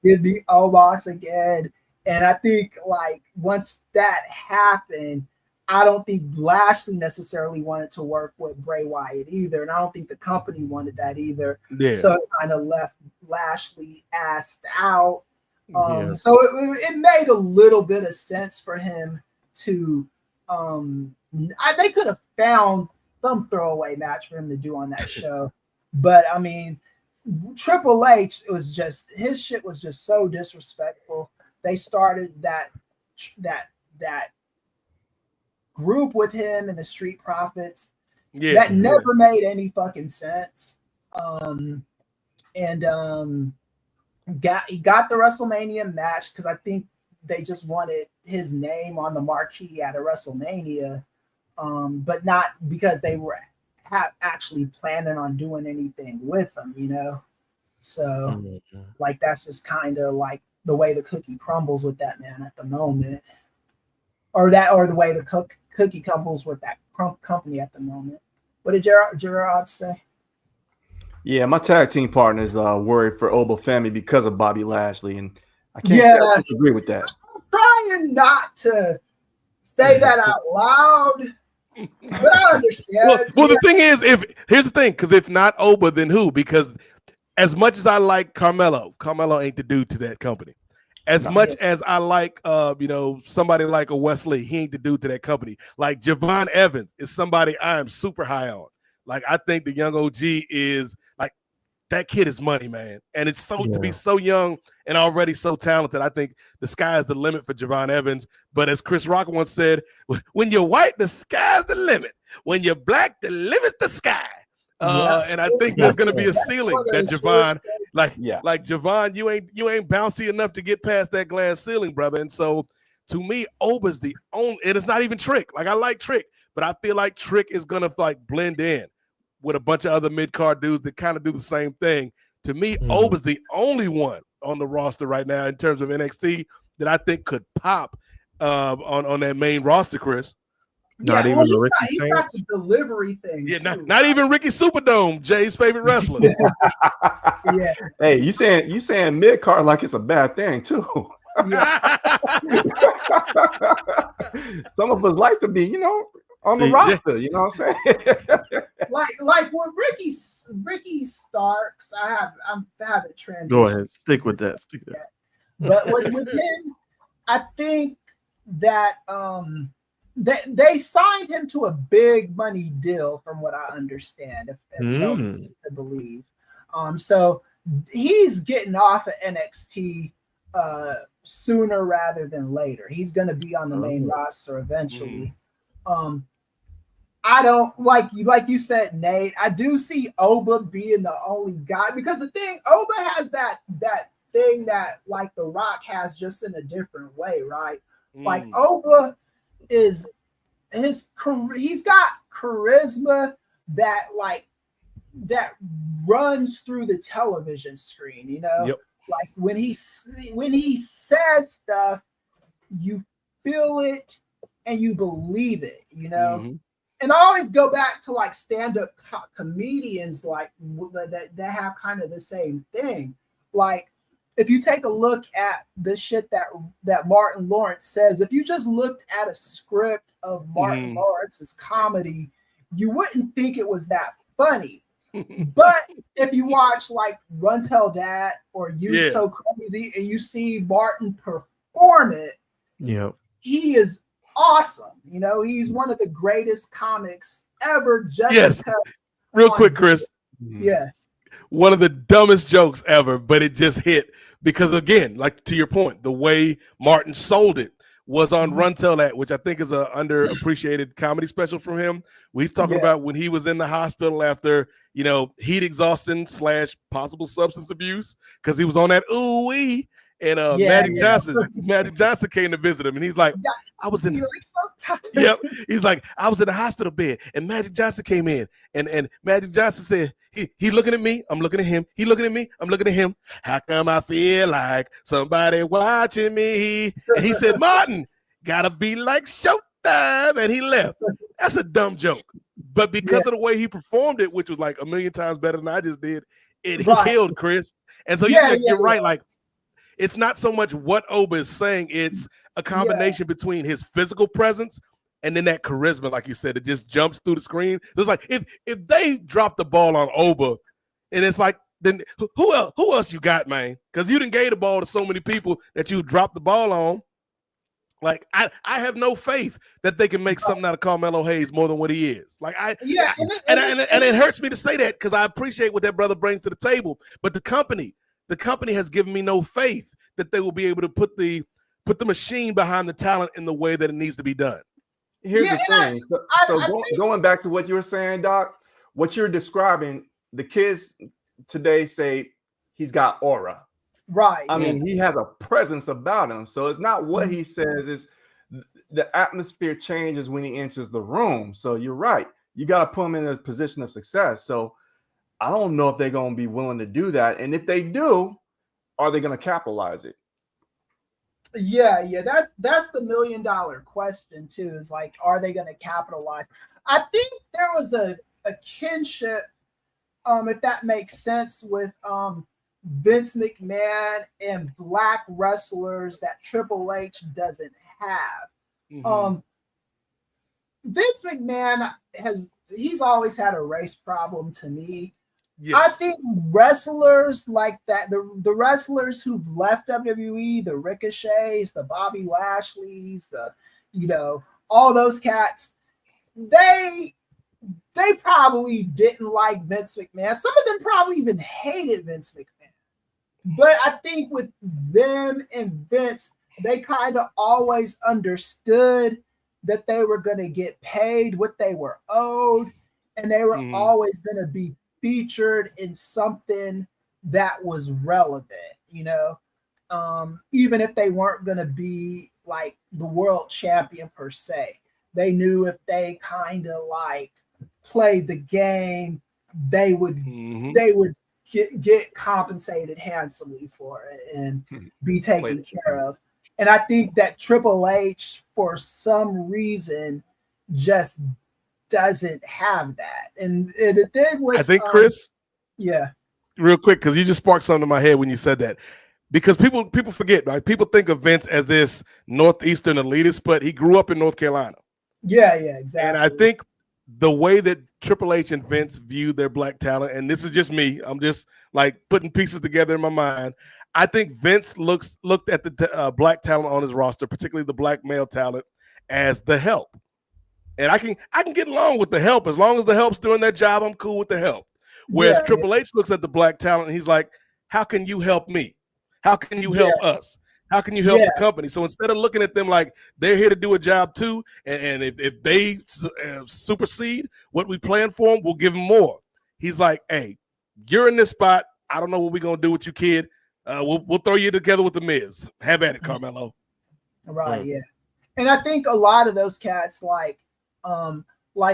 give me Omos again. And I think, like, once that happened, I don't think Lashley necessarily wanted to work with Bray Wyatt either. And I don't think the company wanted that either. Yeah. So it kind of left Lashley assed out. So it made a little bit of sense for him to they could have found some throwaway match for him to do on that show. But I mean, Triple H, it was just, his shit was just so disrespectful. They started that group with him and the Street Profits that never made any fucking sense. He got the WrestleMania match because I think they just wanted his name on the marquee at a WrestleMania, but not because they were actually planning on doing anything with him, you know. So like, that's just kind of like the way the cookie crumbles with that man at the moment, or the way the cookie crumbles with that company at the moment. What did Gerard say? Yeah, my tag team partner is worried for Oba Femi because of Bobby Lashley, and I can't agree with that. I'm trying not to say that out loud, but I understand. Well, the thing is, here's the thing, because if not Oba, then who? Because as much as I like Carmelo ain't the dude to that company. As much as I like, somebody like a Wesley, he ain't the dude to that company. Like Javon Evans is somebody I am super high on. Like, I think the young OG is like, that kid is money, man. And it's to be so young and already so talented. I think the sky is the limit for Javon Evans. But as Chris Rock once said, when you're white, the sky's the limit. When you're black, the limit's the sky. And I think there's going to be a ceiling that Javon, like Javon, you ain't bouncy enough to get past that glass ceiling, brother. And so, to me, Oba's the only, and it's not even Trick. Like, I like Trick, but I feel like Trick is going to like blend in with a bunch of other mid-card dudes that kind of do the same thing. To me, Oba's the only one on the roster right now in terms of NXT that I think could pop on that main roster, Chris. Not even Ricky. He's got the delivery thing. Yeah, not even Ricky Superdome, Jay's favorite wrestler. Yeah. Hey, you saying mid card like it's a bad thing too. Yeah. Some of us like to be, on the roster. You know what I'm saying? like with Ricky Starks, I haven't transitioned. Go ahead, stick with that. But with him, I think that they signed him to a big money deal, from what I understand, if to believe. So he's getting off of NXT sooner rather than later. He's going to be on the main roster eventually. I don't like you said, Nate. I do see Oba being the only guy, because the thing, Oba has that thing that like The Rock has, just in a different way, right? Like, Oba is he's got charisma that runs through the television screen, Yep. Like when he says stuff, you feel it and you believe it, And I always go back to like stand-up comedians like that have kind of the same thing. Like if you take a look at the shit that Martin Lawrence says, if you just looked at a script of Martin Lawrence's comedy, you wouldn't think it was that funny. But if you watch like Run Tell Dad or You So Crazy and you see Martin perform it, he is awesome. You know, he's one of the greatest comics ever. Just real quick, Chris. Yeah. One of the dumbest jokes ever, but it just hit because, again, like to your point, the way Martin sold it was on Run Tell That, which I think is a underappreciated comedy special from him. Where he's talking about when he was in the hospital after, you know, heat exhaustion / possible substance abuse because he was on that ooh-wee. And Magic Johnson came to visit him, and he's like, I was in he's like, I was in the hospital bed, and Magic Johnson came in, and Magic Johnson said, he looking at me, I'm looking at him, he looking at me, I'm looking at him. How come I feel like somebody watching me? And he said, Martin, gotta be like Showtime, and he left. That's a dumb joke. But because of the way he performed it, which was like a million times better than I just did, it killed Chris. And so you're right, like, it's not so much what Oba is saying, it's a combination between his physical presence and then that charisma, like you said, it just jumps through the screen. It's like if they drop the ball on Oba, and it's like, then who else you got, man? Because you didn't gave the ball to so many people that you dropped the ball on. Like I have no faith that they can make something out of Carmelo Hayes more than what he is. Like and it hurts me to say that because I appreciate what that brother brings to the table, but the company has given me no faith that they will be able to put the machine behind the talent in the way that it needs to be done. Here's the thing. Going back to what you were saying, Doc, what you're describing, the kids today say he's got aura. Right. I mean, he has a presence about him. So it's not what he says, it's the atmosphere changes when he enters the room. So you're right. You got to put him in a position of success. So I don't know if they're going to be willing to do that. And if they do, are they going to capitalize it? Yeah. That's the $1 million question too. Is like, are they going to capitalize? I think there was a kinship, if that makes sense, with Vince McMahon and black wrestlers that Triple H doesn't have. Vince McMahon he's always had a race problem to me. Yes. I think wrestlers like that, the wrestlers who've left WWE, the Ricochets, the Bobby Lashleys, all those cats, they probably didn't like Vince McMahon. Some of them probably even hated Vince McMahon. But I think with them and Vince, they kind of always understood that they were going to get paid what they were owed, and they were always going to be featured in something that was relevant, even if they weren't going to be like the world champion per se. They knew if they kind of like played the game, they would get compensated handsomely for it and be taken care of. And I think that Triple H, for some reason, just doesn't have that. And the thing with, I think, Chris, real quick, because you just sparked something in my head when you said that. Because people forget, right? People think of Vince as this Northeastern elitist, but he grew up in North Carolina. Yeah, exactly. And I think the way that Triple H and Vince viewed their black talent, and this is just me, I'm just like putting pieces together in my mind. I think Vince looked at the black talent on his roster, particularly the black male talent, as the help. And I can get along with the help as long as the help's doing their job. I'm cool with the help. Whereas Triple H looks at the black talent and he's like, "How can you help me? How can you help us? How can you help the company?" So instead of looking at them like they're here to do a job too, and if they supersede what we plan for them, we'll give them more. He's like, "Hey, you're in this spot. I don't know what we're gonna do with you, kid. We'll throw you together with the Miz. Have at it, Carmelo." Right. Yeah. And I think a lot of those cats, like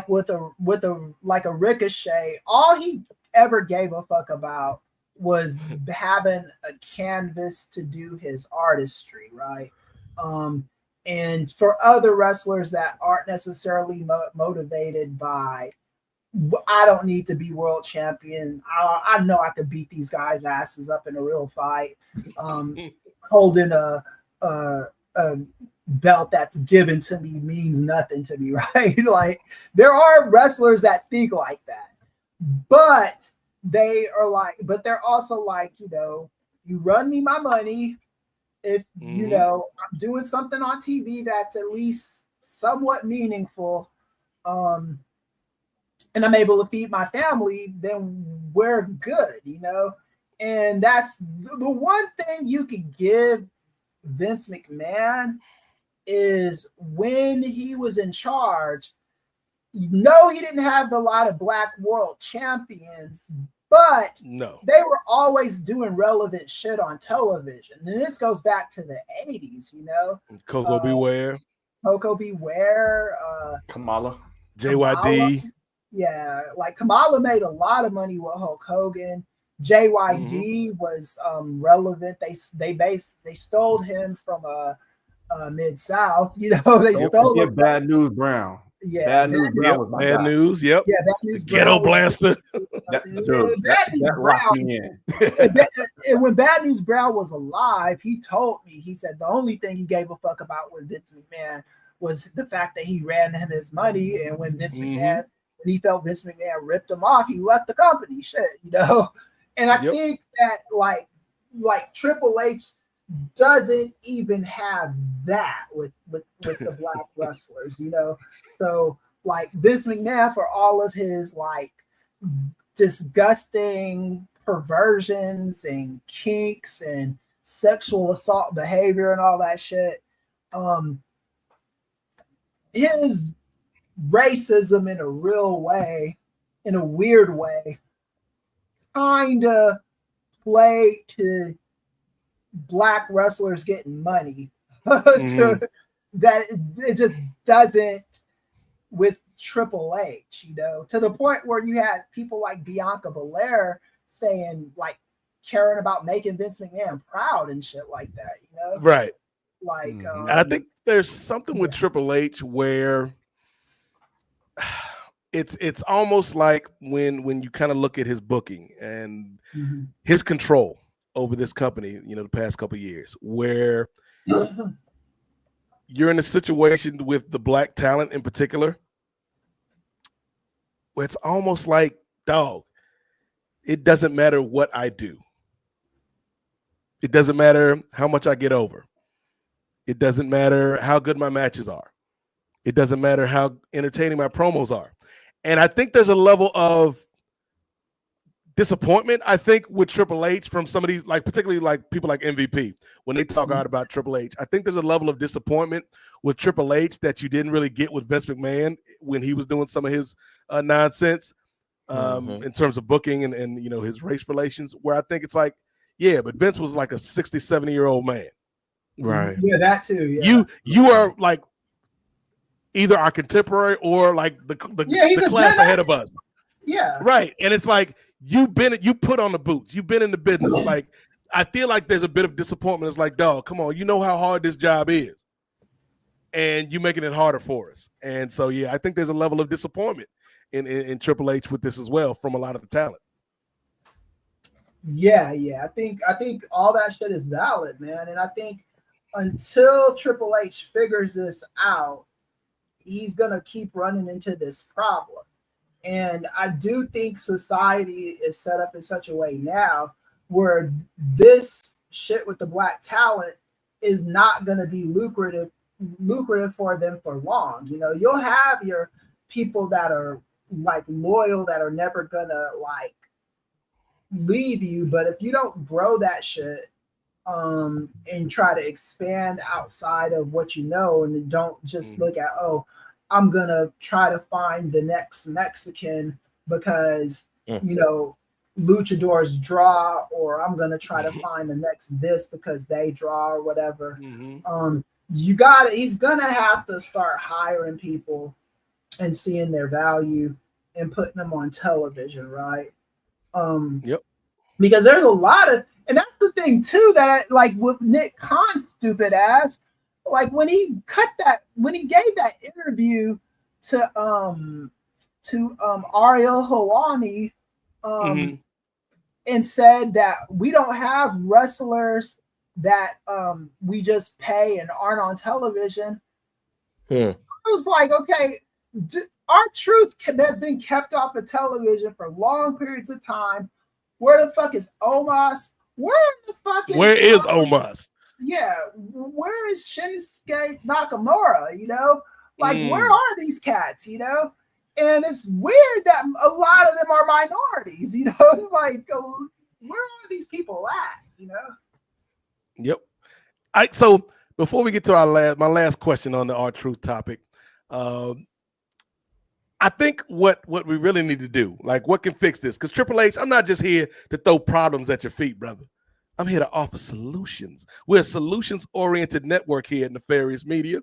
with a Ricochet, all he ever gave a fuck about was having a canvas to do his artistry, right? And for other wrestlers that aren't necessarily motivated by I don't need to be world champion. I know I could beat these guys' asses up in a real fight. Holding a belt that's given to me means nothing to me, right? Like there are wrestlers that think like that, but they're also like, you run me my money. If I'm doing something on TV that's at least somewhat meaningful, and I'm able to feed my family, then we're good, And that's the one thing you could give Vince McMahon is when he was in charge, he didn't have a lot of black world champions, but they were always doing relevant shit on television. And this goes back to the 80s, Coco Beware. Kamala. JYD. Yeah, like Kamala made a lot of money with Hulk Hogan. JYD was relevant. They stole him from Mid-South. They stole him. Bad News Brown. Yeah, Bad News Brown was my Bad guy. News. Yep. Yeah, Bad News. Ghetto Blaster. That rocked me in. And when Bad News Brown was alive, he told me, he said the only thing he gave a fuck about with Vince McMahon was the fact that he ran him his money, and when Vince McMahon, when he felt Vince McMahon ripped him off, he left the company. Shit, And I think that like Triple H doesn't even have that with the black wrestlers, So like Vince McMahon, for all of his like disgusting perversions and kinks and sexual assault behavior and all that shit, his racism in a real way, in a weird way, kind of play to black wrestlers getting money that it just doesn't with Triple H, to the point where you had people like Bianca Belair saying like caring about making Vince McMahon proud and shit like that, Right. Like, and I think there's something with Triple H where it's almost like when you kind of look at his booking and his control over this company, the past couple of years, where you're in a situation with the black talent in particular, where it's almost like, dog, it doesn't matter what I do. It doesn't matter how much I get over. It doesn't matter how good my matches are. It doesn't matter how entertaining my promos are. And I think there's a level of disappointment, I think, with Triple H from some of these, like particularly like people like MVP, when they talk out about Triple H. I think there's a level of disappointment with Triple H that you didn't really get with Vince McMahon when he was doing some of his nonsense in terms of booking and his race relations, where I think it's like, yeah, but Vince was like a 60, 70-year-old man. Right. Yeah, that too. Yeah. You are like either our contemporary or like the class ahead of us. Yeah. Right. And it's like you put on the boots. You've been in the business. Like I feel like there's a bit of disappointment. It's like, dog, come on, you know how hard this job is. And you're making it harder for us. And so I think there's a level of disappointment in Triple H with this as well from a lot of the talent. Yeah. I think all that shit is valid, man. And I think until Triple H figures this out, he's gonna keep running into this problem. And I do think society is set up in such a way now where this shit with the black talent is not gonna be lucrative for them for long. You'll have your people that are like loyal, that are never gonna like leave you, but if you don't grow that shit and try to expand outside of what and don't just look at, I'm gonna try to find the next Mexican because luchadors draw, or I'm gonna try to find the next this because they draw or whatever. He's gonna have to start hiring people and seeing their value and putting them on television, right? Because there's a lot of, and that's the thing too, that I like with Nick Khan's stupid ass, like when he gave that interview to to Ariel Helwani Mhm. and said that we don't have wrestlers that we just pay and aren't on television. I was like, okay, our truth has been kept off of television for long periods of time. Where the fuck is Omos? Where the fuck is Omos? Yeah, where is Shinsuke Nakamura? You know, like where Mm. are these cats? You know, and it's weird that a lot of them are minorities. You know, it's like where are these people at? You know. Yep. So before we get to my last question on the R-Truth topic, I think what we really need to do, like what can fix this? Because Triple H, I'm not just here to throw problems at your feet, brother. I'm here to offer solutions. We're a solutions-oriented network here at Nefarious Media.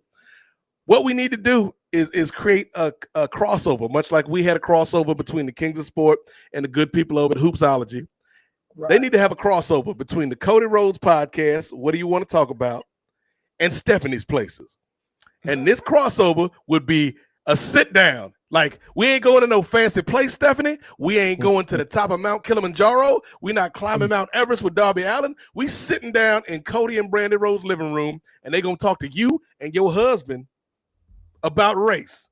What we need to do is create a crossover, much like we had a crossover between the Kings of Sport and the good people over at Hoopsology. Right. They need to have a crossover between the Cody Rhodes podcast, What Do You Want to Talk About, and Stephanie's Places. And this crossover would be a sit down. Like, we ain't going to no fancy place, Stephanie. We ain't going to the top of Mount Kilimanjaro. We're not climbing Mount Everest with Darby Allin. We sitting down in Cody and Brandy Rhodes' living room, and they going to talk to you and your husband about race.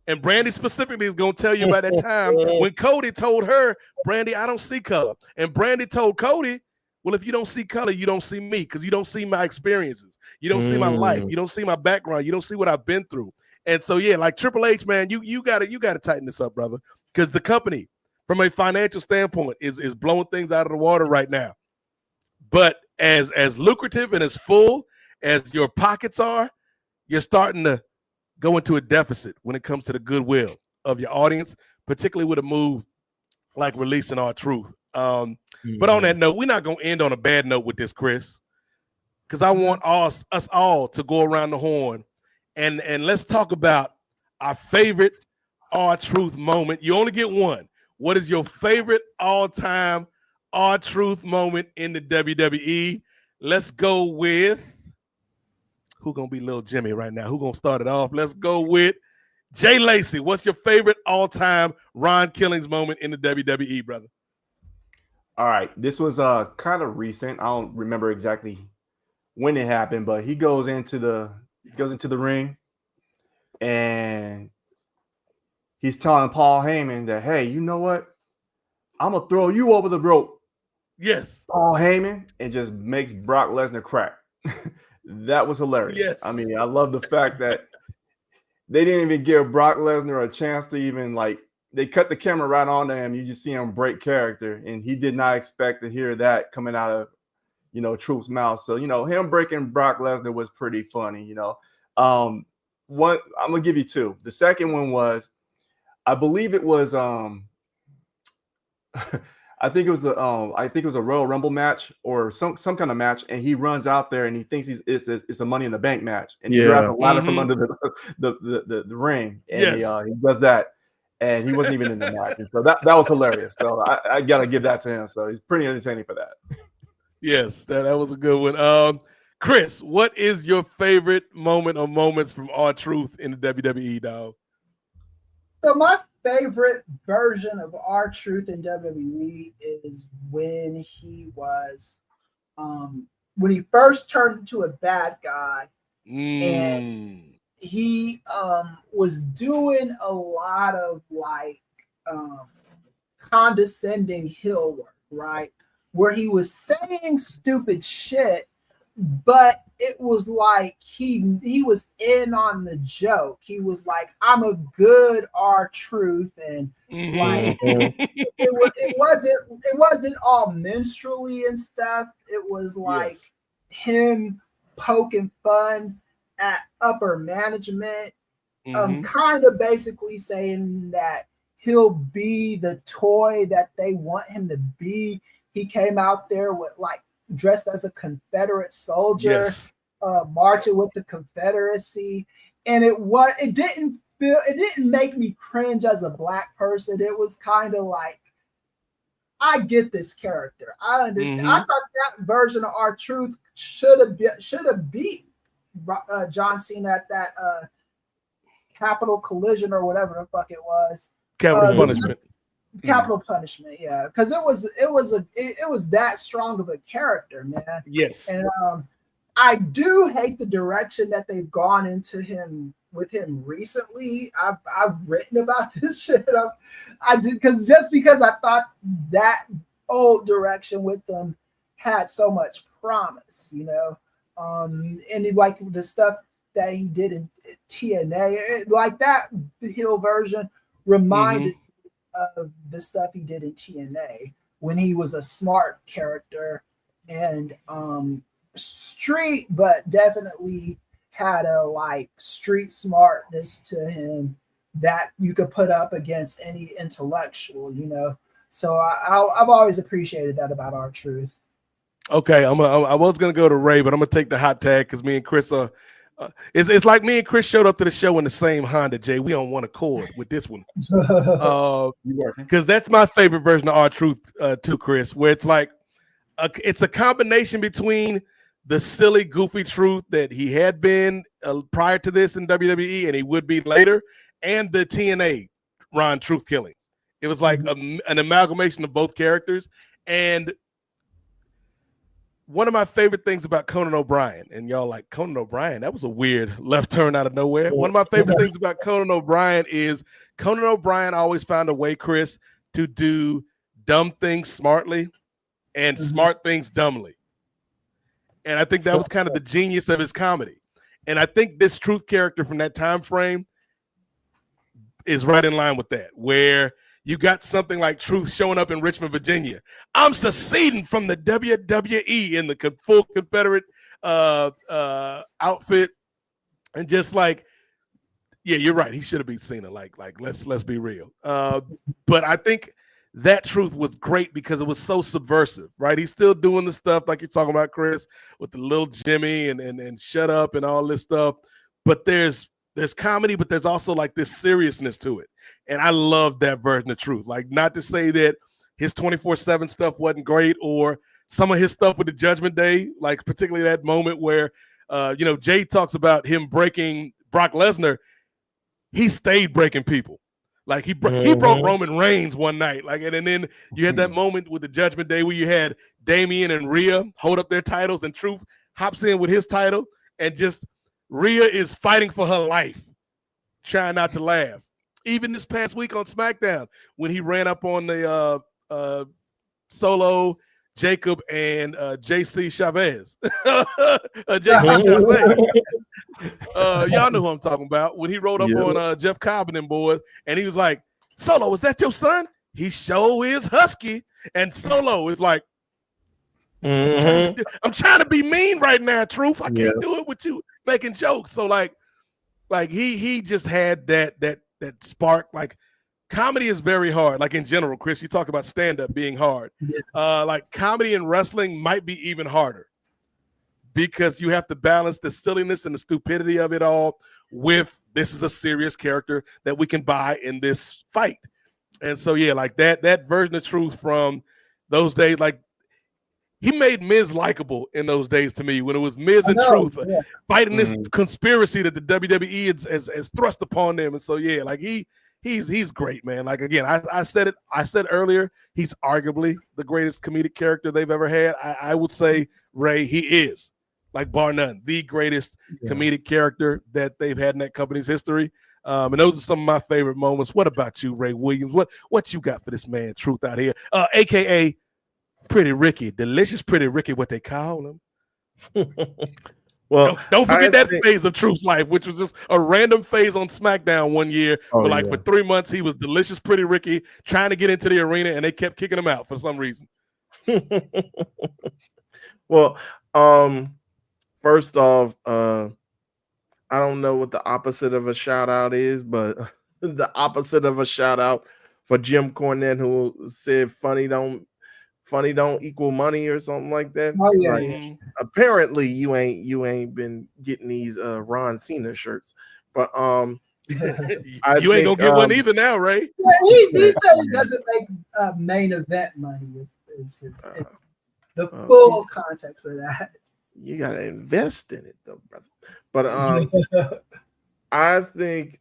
And Brandy specifically is going to tell you about that time when Cody told her, Brandy, I don't see color. And Brandy told Cody, well, if you don't see color, you don't see me, because you don't see my experiences. You don't see my life. You don't see my background. You don't see what I've been through. And so, yeah, like Triple H, man, you gotta tighten this up, brother, because the company, from a financial standpoint, is blowing things out of the water right now. But as lucrative and as full as your pockets are, you're starting to go into a deficit when it comes to the goodwill of your audience, particularly with a move like releasing R-Truth. But on that note, we're not going to end on a bad note with this, Chris, because I want us all to go around the horn and let's talk about our favorite R-Truth moment. You only get one. What is your favorite all-time R-Truth moment in the WWE? Let's go with, who gonna be Lil Jimmy right now? Who gonna start it off? Let's go with Jay Lacey. What's your favorite all-time Ron Killings moment in the WWE, brother? All right, this was kind of recent. I don't remember exactly when it happened, but he goes into the ring, and he's telling Paul Heyman that, hey, you know what? I'm gonna throw you over the rope. Yes. Paul Heyman, and just makes Brock Lesnar crack. That was hilarious. Yes. I mean, I love the fact that they didn't even give Brock Lesnar a chance to even, like, they cut the camera right onto him. You just see him break character, and he did not expect to hear that coming out of, you know, Truth's mouth. So, you know, him breaking Brock Lesnar was pretty funny, you know. One, I'm gonna give you two. The second one was, I believe it was I think it was a Royal Rumble match or some kind of match, and he runs out there and he thinks it's a Money in the Bank match, and he grabs a ladder from under the ring, and he does that, and he wasn't even in the match, and so that was hilarious. So I gotta give that to him. So he's pretty entertaining for that. Yes, that was a good one. Chris, what is your favorite moment or moments from R-Truth in the WWE, dog? So my favorite version of R-Truth in WWE is when he was when he first turned into a bad guy, and he was doing a lot of like condescending heel work, right? Where he was saying stupid shit, but it was like he was in on the joke. He was like, I'm a good R-Truth, and like it wasn't all minstrelly and stuff. It was like him poking fun at upper management, kind of basically saying that he'll be the toy that they want him to be. He came out there with like dressed as a Confederate soldier, marching with the Confederacy, and it didn't make me cringe as a black person. It was kind of like, I get this character. I understand. I thought that version of R-Truth should have beat John Cena at that Capital Collision or whatever the fuck it was. Capital Punishment. Capital Punishment, yeah, because it was that strong of a character, man. Yes, and I do hate the direction that they've gone into him with him recently. I've written about this shit. I did because I thought that old direction with them had so much promise, and like the stuff that he did in TNA, like that heel version reminded of the stuff he did in TNA when he was a smart character and street, but definitely had a like street smartness to him that you could put up against any intellectual, So I've always appreciated that about R-Truth. Okay, I was gonna go to Ray, but I'm gonna take the hot tag because me and Chris are. It's like me and Chris showed up to the show in the same Honda. Jay, we on one accord with this one. Because that's my favorite version of R-Truth too, Chris. Where it's like it's a combination between the silly, goofy Truth that he had been prior to this in WWE and he would be later, and the TNA Ron Truth killings. It was like an amalgamation of both characters. And one of my favorite things about Conan O'Brien, and y'all like Conan O'Brien, that was a weird left turn out of nowhere. One of my favorite things about Conan O'Brien is Conan O'Brien always found a way, Chris, to do dumb things smartly and smart things dumbly. And I think that was kind of the genius of his comedy. And I think this Truth character from that time frame is right in line with that, where you got something like Truth showing up in Richmond, Virginia. I'm seceding from the WWE in the full Confederate outfit, and just like, yeah, you're right. He should have beat Cena. Like let's be real. But I think that Truth was great because it was so subversive, right? He's still doing the stuff like you're talking about, Chris, with the little Jimmy and Shut Up and all this stuff. But there's comedy, but there's also like this seriousness to it. And I love that version of Truth. Like, not to say that his 24/7 stuff wasn't great, or some of his stuff with the Judgment Day, like particularly that moment where, Jay talks about him breaking Brock Lesnar. He stayed breaking people. Like he broke Roman Reigns one night. Like, and then you had that moment with the Judgment Day where you had Damian and Rhea hold up their titles, and Truth hops in with his title, and just Rhea is fighting for her life, trying not to laugh. Even this past week on SmackDown, when he ran up on the Solo, Jacob, and JC Chavez. Y'all know who I'm talking about. When he rode up on Jeff Cobb and them boys, and he was like, Solo, is that your son? He sure is husky. And Solo is like, I'm trying to be mean right now, Truth. I can't do it with you making jokes. So like he just had that spark. Like, comedy is very hard. Like, in general, Chris, you talked about stand-up being hard. Like, comedy and wrestling might be even harder because you have to balance the silliness and the stupidity of it all with, this is a serious character that we can buy in this fight. And so, yeah, like that version of Truth from those days, like, he made Miz likable in those days to me, when it was Miz and Truth fighting this conspiracy that the WWE has thrust upon them. And so, yeah, like he's great, man. Like, again, I said earlier, he's arguably the greatest comedic character they've ever had. I would say, Ray, he is, like, bar none, the greatest comedic character that they've had in that company's history. And those are some of my favorite moments. What about you, Ray Williams? What you got for this man, Truth, out here? AKA Pretty Ricky, Delicious Pretty Ricky, what they call him. Well, don't forget that phase of Truth's life, which was just a random phase on SmackDown one year. For 3 months, he was Delicious Pretty Ricky, trying to get into the arena, and they kept kicking him out for some reason. Well, first off, I don't know what the opposite of a shout out is, but the opposite of a shout out for Jim Cornette, who said funny don't equal money or something like that. Apparently you ain't been getting these Ron Cena shirts, but you ain't gonna get one either now, Ray. He said he doesn't make main event money. Is the full context of that. You gotta invest in it though, brother. But I think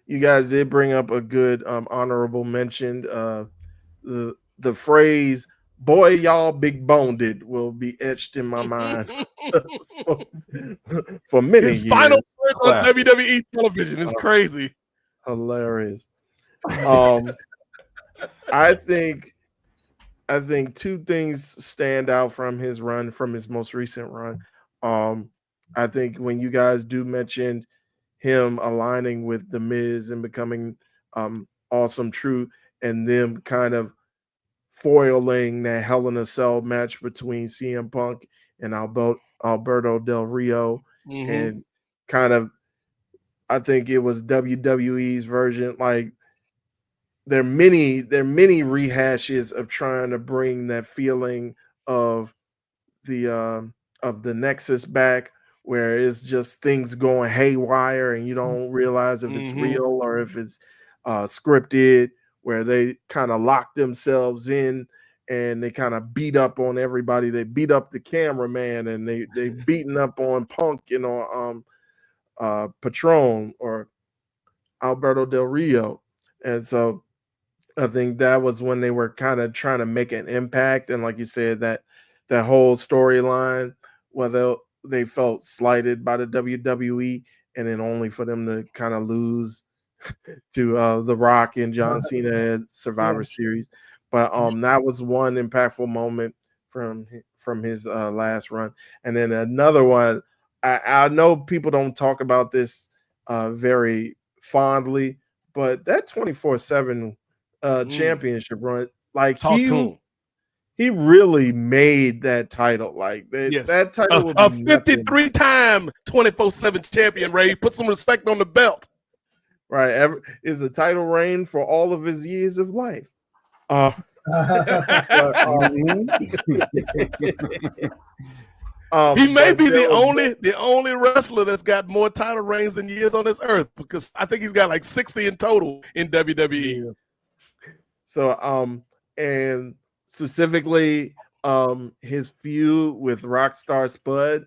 you guys did bring up a good honorable mention. The phrase "boy, y'all big boned it" will be etched in my mind for many His years. final words on Classic. WWE television is crazy. Hilarious. I think two things stand out from his run, from his most recent run. I think when you guys do mention him aligning with The Miz and becoming Awesome Truth, and them kind of foiling that Hell in a Cell match between CM Punk and Alberto Del Rio, and kind of, I think it was WWE's version. Like there are many rehashes of trying to bring that feeling of the Nexus back, where it's just things going haywire and you don't realize if it's real or if it's scripted, where they kind of lock themselves in and they kind of beat up on everybody. They beat up the cameraman and they beating up on Punk, Patron or Alberto Del Rio. And so I think that was when they were kind of trying to make an impact. And like you said, that whole storyline, whether they felt slighted by the WWE, and then only for them to kind of lose to The Rock and John Cena at Survivor Series. But that was one impactful moment from his last run. And then another one, I know people don't talk about this very fondly, but that 24/7 championship run, like he really made that title. Like that title would be a 53-time 24/7 champion. Ray, put some respect on the belt. Right, is a title reign for all of his years of life. He may be the only wrestler that's got more title reigns than years on this earth, because I think he's got like 60 in total in WWE. Yeah. So and specifically his feud with Rockstar Spud,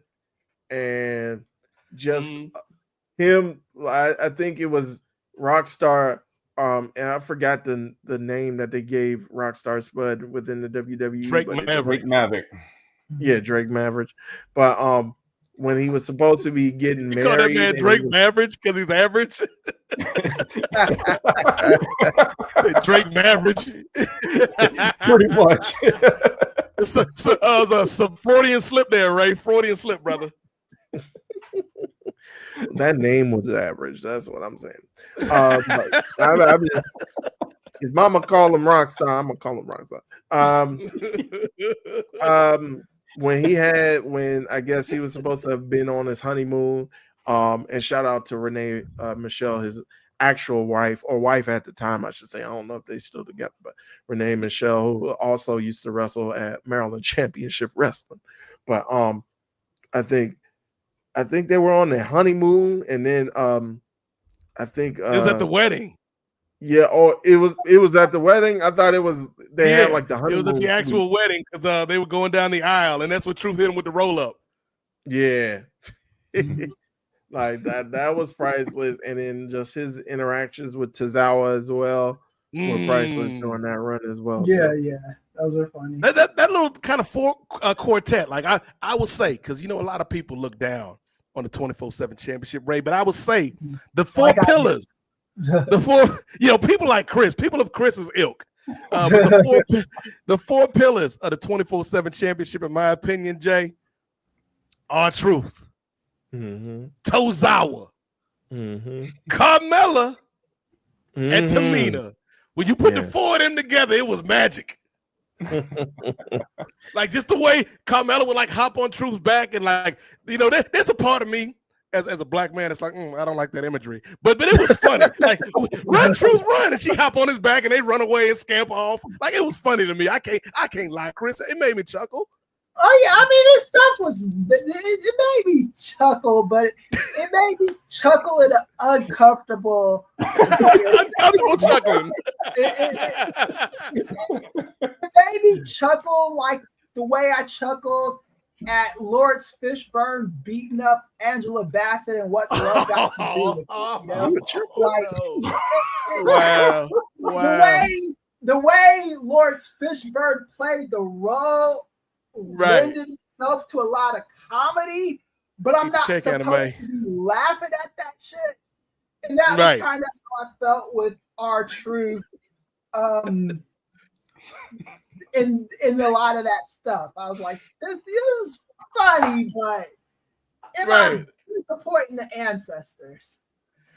and just him, I think it was Rockstar, and I forgot the name that they gave Rockstar Spud within the WWE. Drake Maverick. Yeah, Drake Maverick. But when he was supposed to be getting married, call that man Drake Maverick because he's average. Drake Maverick, pretty much. It's a Freudian slip there, Ray. Freudian slip, brother. That name was average. That's what I'm saying. His mama call him Rockstar. I'm gonna call him Rockstar. When I guess he was supposed to have been on his honeymoon. And shout out to Renee Michelle, his actual wife, or wife at the time, I should say. I don't know if they're still together, but Renee Michelle, who also used to wrestle at Maryland Championship Wrestling. But I think they were on their honeymoon, and then I think it was at the wedding. Yeah, or it was at the wedding. I thought it was had like the honeymoon. It was at the actual wedding, because they were going down the aisle, and that's what Truth hit him with the roll up. Yeah. Like that was priceless. And then just his interactions with Tozawa as well were priceless during that run as well. Yeah, those are funny. That little kind of quartet, like I would say, because a lot of people look down on the 24/7 championship, Ray, but I would say the four pillars, the four, people like Chris, people of Chris's ilk, but the four pillars of the 24/7 championship, in my opinion, Jay, are Truth, Tozawa, Carmella, and Tamina. When you put the four of them together, it was magic. Like just the way Carmella would like hop on Truth's back, and like there's a part of me as a black man, it's like I don't like that imagery, but it was funny. Like run Truth, run, and she hop on his back and they run away and scamper off. Like it was funny to me. I can't lie, Chris. It made me chuckle. Oh yeah, I mean this stuff it made me chuckle, but it made me chuckle in an uncomfortable chuckling. It made me chuckle like the way I chuckled at Lawrence Fishburne beating up Angela Bassett and what's love got to do with it, you know? Wow. The way Lawrence Fishburne played the role lended itself to a lot of comedy, but I'm not supposed to be laughing at that shit. And that was kind of how I felt with R-Truth in a lot of that stuff. I was like, this is funny, but am I supporting the ancestors?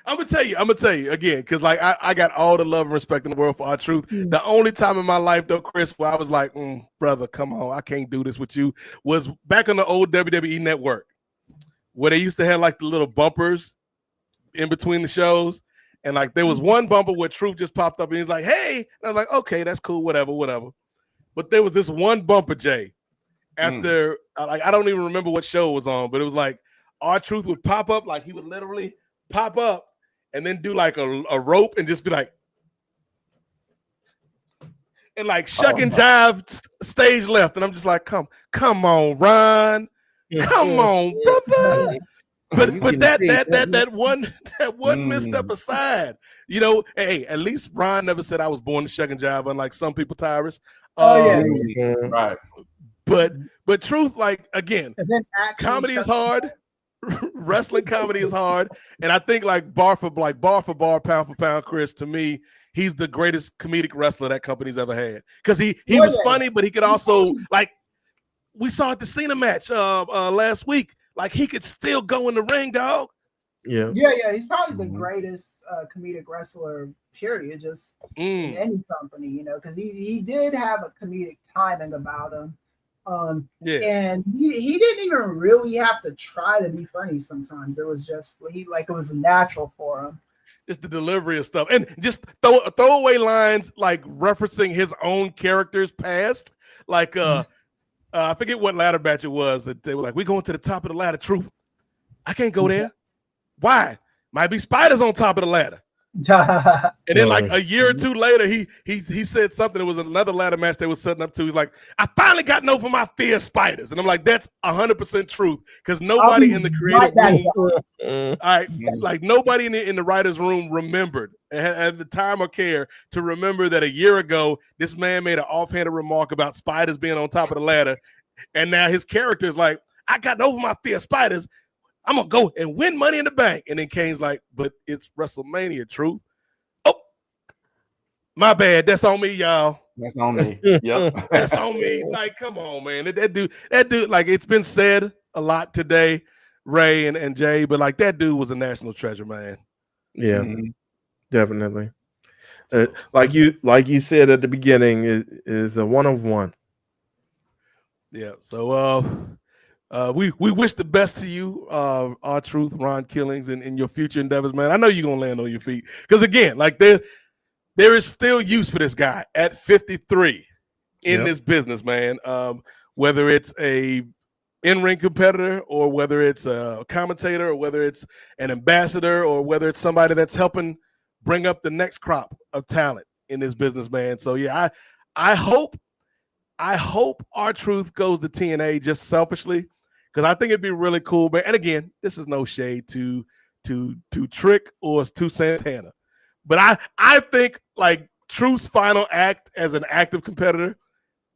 I'm gonna tell you again, because like I got all the love and respect in the world for R-Truth. The only time in my life though, Chris, where I was like, brother, come on, I can't do this with you, was back on the old WWE network, where they used to have like the little bumpers in between the shows. And like there was one bumper where Truth just popped up and he's like, hey, and I was like, okay, that's cool, whatever. But there was this one bumper, Jay, after like I don't even remember what show it was on, but it was like R-Truth would pop up, like he would literally pop up and then do like a rope and just be like, and like shuck and jive stage left. And I'm just like, come on, Ron. Come on, brother. But that one misstep aside, you know, hey, at least Ron never said I was born to shuck and jive, unlike some people, Tyrus. Right. But Truth, like again, comedy is hard. Wrestling comedy is hard, and I think like bar for bar, pound for pound, Chris, to me, he's the greatest comedic wrestler that company's ever had, because he was funny, but he could also, like we saw at the Cena match last week, like he could still go in the ring, dog. Yeah. He's probably the greatest comedic wrestler, period, just in any company, you know, because he did have a comedic timing about him. And he didn't even really have to try to be funny sometimes. It was just it was natural for him. Just the delivery of stuff, and just throwaway lines like referencing his own character's past. Like I forget what ladder match it was that they were like, "We going to the top of the ladder, Truth. I can't go there. Why? Might be spiders on top of the ladder." And then like a year or two later, he said something. It was another ladder match they were setting up to. He's like, I finally gotten over my fear of spiders. And I'm like, that's 100% truth, because nobody in the creative room, all right, like nobody in the writer's room remembered at the time or care to remember that a year ago, this man made an offhanded remark about spiders being on top of the ladder. And now his character is like, I got over my fear of spiders. I'm going to go and win Money in the Bank. And then Kane's like, but it's WrestleMania, Truth. Oh, my bad. That's on me, y'all. That's on me. Yep. That's on me. Like, come on, man. That dude, like, it's been said a lot today, Ray and Jay, but like that dude was a national treasure, man. Yeah, definitely. Like you said at the beginning, is a one of one. Yeah. So we wish the best to you, R-Truth, Ron Killings, in your future endeavors, man. I know you're gonna land on your feet, because again, like there is still use for this guy at 53 in this business, man. Whether it's a in-ring competitor, or whether it's a commentator, or whether it's an ambassador, or whether it's somebody that's helping bring up the next crop of talent in this business, man. So yeah, I hope R-Truth goes to TNA, just selfishly, because I think it'd be really cool, man. And again, this is no shade to Trick or to Santana, but I think like Truth's final act as an active competitor,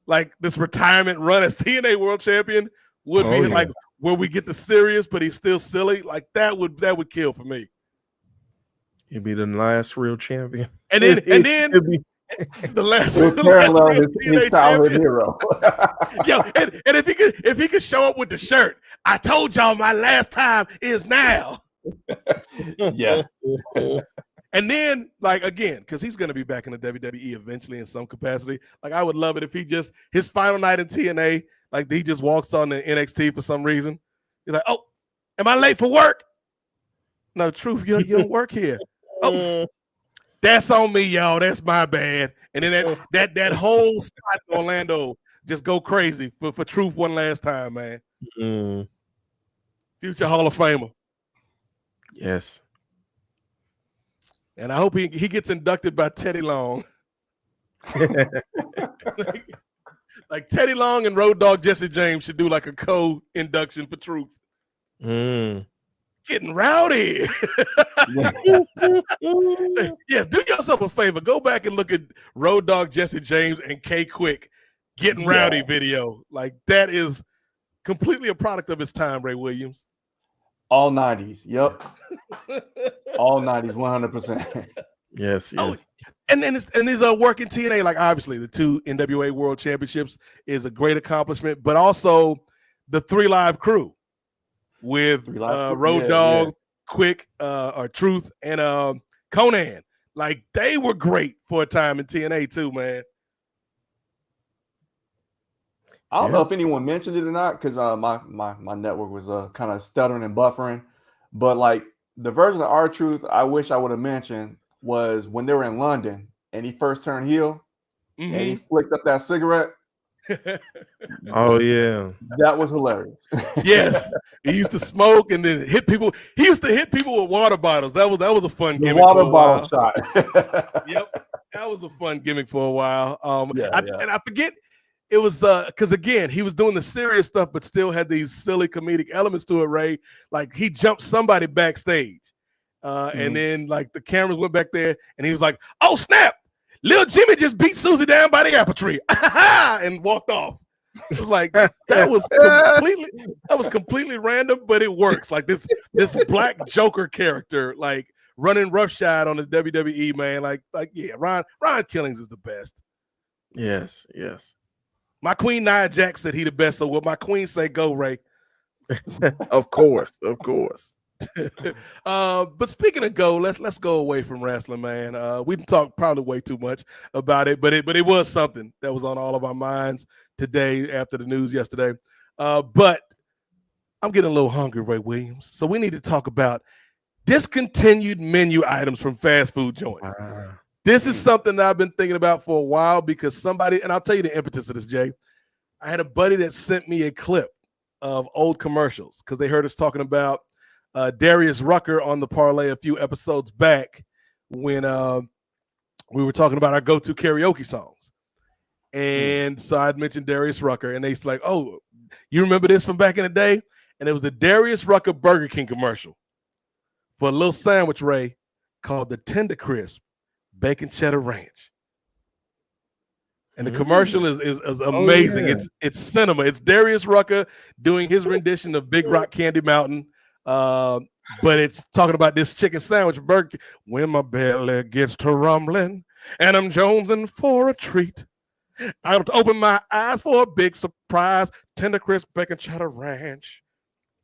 like this retirement run as TNA World Champion, would be like where we get the serious, but he's still silly. Like that would kill for me. He'd be the last real champion, and then the last parallel his childhood hero. Yo, and if he could show up with the shirt, I told y'all my last time is now. Yeah. And then, like, again, because he's going to be back in the WWE eventually in some capacity. Like, I would love it if his final night in TNA, like, he just walks on the NXT for some reason. He's like, oh, am I late for work? No, Truth, you don't work here. Oh, that's on me, y'all. That's my bad. And then that whole spot in Orlando just go crazy for Truth one last time, man. Future Hall of Famer. Yes. And I hope he gets inducted by Teddy Long. Like Teddy Long and Road Dogg Jesse James should do like a co-induction for Truth. Getting rowdy. Yeah, do yourself a favor. Go back and look at Road Dogg Jesse James and K Quick getting rowdy video. Like that is completely a product of its time, Ray Williams. All 90s. Yep. All 90s, 100%. Yes. Oh, and these are working TNA. Like obviously the 2 NWA World Championships is a great accomplishment, but also the 3 Live Crew with Road Dogg, Quick, or Truth, and Conan. Like they were great for a time in TNA too, man. I don't know if anyone mentioned it or not because my network was kind of stuttering and buffering. But like the version of R-Truth I wish I would have mentioned was when they were in London and he first turned heel and he flicked up that cigarette. Oh yeah, that was hilarious. Yes, he used to smoke and then hit people. He used to hit people with water bottles. That was a fun gimmick. Water bottle shot. Yep, that was a fun gimmick for a while. And I forget it was because again he was doing the serious stuff, but still had these silly comedic elements to it. Ray, like he jumped somebody backstage, and then like the cameras went back there, and he was like, "Oh snap! Lil Jimmy just beat Susie down by the apple tree," and walked off. It was like that was completely random, but it works. Like this black Joker character, like running roughshod on the WWE, man. Like yeah, Ron Killings is the best. Yes. My queen Nia Jax said he the best. So what my queen say, go Ray. Of course. But speaking of go, let's go away from wrestling, man. We talked probably way too much about it, but it was something that was on all of our minds today after the news yesterday. But I'm getting a little hungry, Ray Williams. So we need to talk about discontinued menu items from fast food joints. This is something that I've been thinking about for a while because somebody, and I'll tell you the impetus of this, Jay. I had a buddy that sent me a clip of old commercials because they heard us talking about Darius Rucker on the Parley a few episodes back when we were talking about our go-to karaoke songs. And so I'd mentioned Darius Rucker, and they's like, "Oh, you remember this from back in the day?" And it was a Darius Rucker Burger King commercial for a little sandwich, Ray, called the Tender Crisp Bacon Cheddar Ranch. And the commercial is amazing. Oh, yeah. It's cinema. It's Darius Rucker doing his rendition of Big Rock Candy Mountain. But it's talking about this chicken sandwich burger. When my belly gets to rumbling and I'm jonesing for a treat, I have to open my eyes for a big surprise. Tender Crisp Bacon Cheddar Ranch.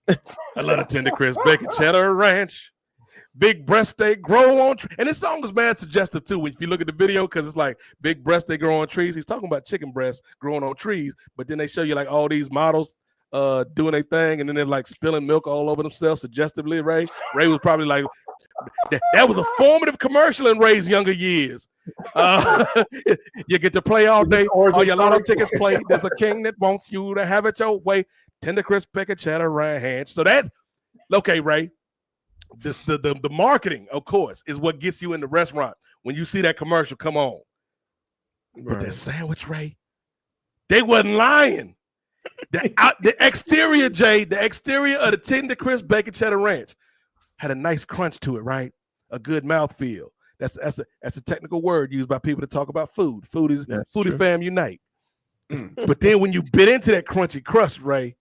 I love the Tender Crisp Bacon Cheddar Ranch. Big breast they grow on trees. And this song is mad suggestive too if you look at the video, because it's like big breast they grow on trees. He's talking about chicken breasts growing on trees, but then they show you like all these models doing their thing, and then they're like spilling milk all over themselves suggestively. Ray was probably like, that was a formative commercial in Ray's younger years. You get to play all day, all your lotto tickets played. There's a king that wants you to have it your way. Tender Crisp Bacon Cheddar Ranch. So that's okay, Ray. The marketing, of course, is what gets you in the restaurant. When you see that commercial, come on. But that sandwich, Ray, they wasn't lying. The exterior, Jay, the exterior of the Tender Crisp Bacon Cheddar Ranch had a nice crunch to it, right? A good mouthfeel. That's a technical word used by people to talk about food. Foodie fam unite. But then when you bit into that crunchy crust, Ray,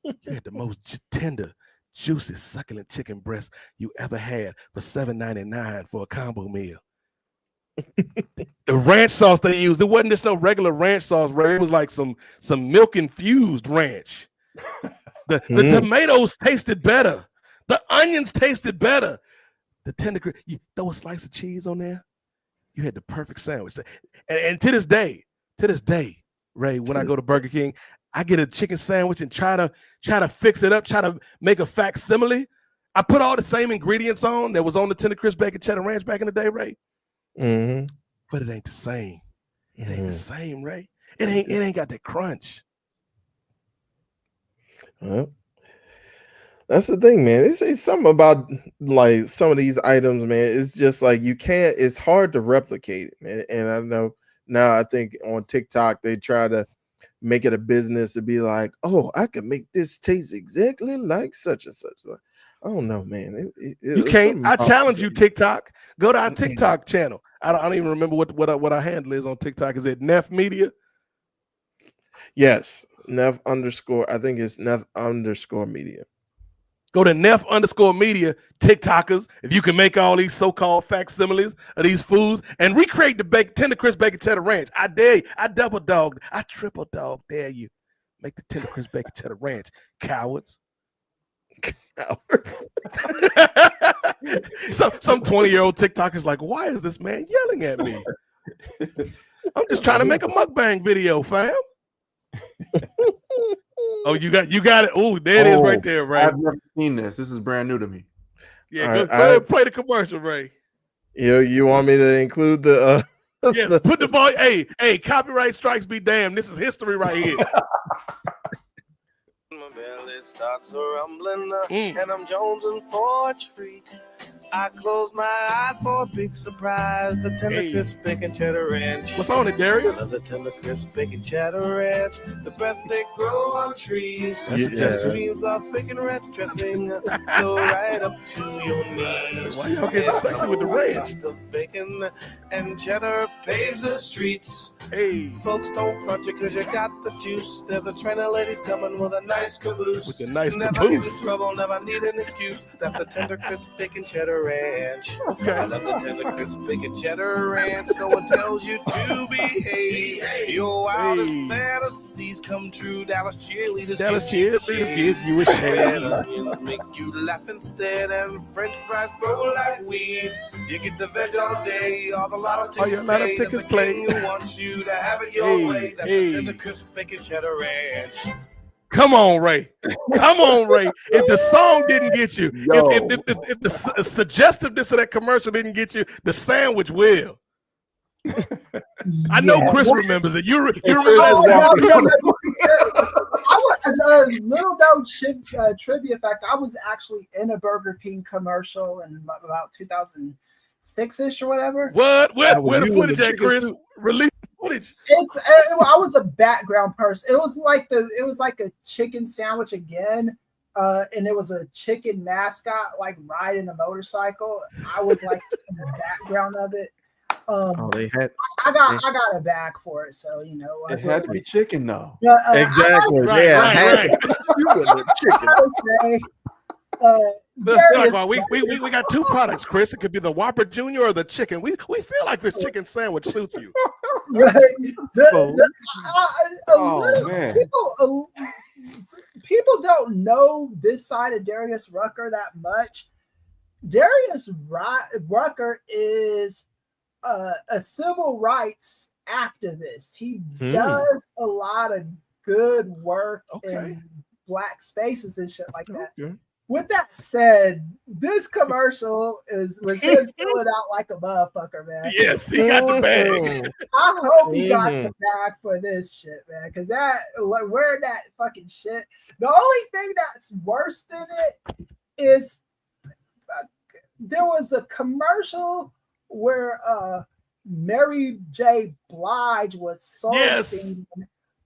you had the most tender, juicy, succulent chicken breast you ever had for $7.99 for a combo meal. The ranch sauce they used, it wasn't just no regular ranch sauce, Ray. It was like some milk infused ranch. The tomatoes tasted better. The onions tasted better. The tender, you throw a slice of cheese on there, you had the perfect sandwich. And to this day, Ray, when I go to Burger King, I get a chicken sandwich and try to fix it up, try to make a facsimile. I put all the same ingredients on that was on the Tender Crisp Bacon Cheddar Ranch back in the day, Ray. But it ain't the same. It ain't the same, Ray. It ain't got that crunch. Well, that's the thing, man. It's something about like some of these items, man. It's just like it's hard to replicate it, man. And I know now I think on TikTok they try to make it a business to be like, oh, I can make this taste exactly like such and such. I don't know, man. You can't. I challenge you, TikTok. Go to our TikTok channel. I don't even remember what our handle is on TikTok. Is it Nef Media? Yes, Nef _ I think it's Nef _ media. Go to Nef_media, TikTokers. If you can make all these so-called facsimiles of these foods and recreate the tender crisp bacon cheddar ranch, I dare you. I triple dog dare you. Make the tender crisp bacon cheddar ranch, cowards. Some 20-year-old TikTokers like, why is this man yelling at me? I'm just trying to make a mukbang video, fam. Oh, you got it. Oh, there it is right there, Ray. I've never seen this. This is brand new to me. Yeah, go ahead, play the commercial, Ray. You want me to include the yes, put the volume. Hey, copyright strikes be damned. This is history right here. My belly starts rumbling, and I'm jonesing for a treat. I close my eyes for a big surprise. The tender crisp bacon cheddar ranch. What's on it, Darius? Another tender crisp bacon cheddar ranch. The best they grow on trees. Streams of bacon ranch dressing go right up to your knees. Why y'all getting sexy with the ranch? Of bacon and cheddar paves the streets. Hey, folks, don't front you because you got the juice. There's a train of ladies coming with a nice caboose. With a nice never caboose. Get in trouble, never need an excuse. That's the tender crisp bacon cheddar ranch. Okay. I love the tender crisp bacon cheddar ranch. No one tells you to behave. Your wildest fantasies come true. Dallas cheerleaders give you a shade. Onions make you laugh instead, and French fries grow like weeds. You get the veg all day, all the lotto tickets play. Who wants you to have it your way? That's the tender crisp bacon cheddar ranch. Come on, Ray. Come on, Ray. If the song didn't get you, if the suggestiveness of that commercial didn't get you, the sandwich will. I know Chris remembers it. You remember that? I was a little known trivia fact. I was actually in a Burger King commercial in about 2006-ish or whatever. Where the footage at, Chris? Release footage. I was a background person. It was like a chicken sandwich again. And it was a chicken mascot like riding a motorcycle. I was like in the background of it. I got a bag for it, so you know. It had to be chicken, though. Exactly. Right. You were the chicken. We got two products, Chris. It could be the Whopper Jr. or the chicken. We feel like this chicken sandwich suits you. Right. People don't know this side of Darius Rucker that much. Darius Rucker is a civil rights activist. He does a lot of good work in black spaces and shit like that. Okay. With that said, this commercial was him selling out like a motherfucker, man. Yes, he got the bag. I hope he got the bag for this shit, man. Because wearing that fucking shit. The only thing that's worse than it is there was a commercial where Mary J. Blige was sourcing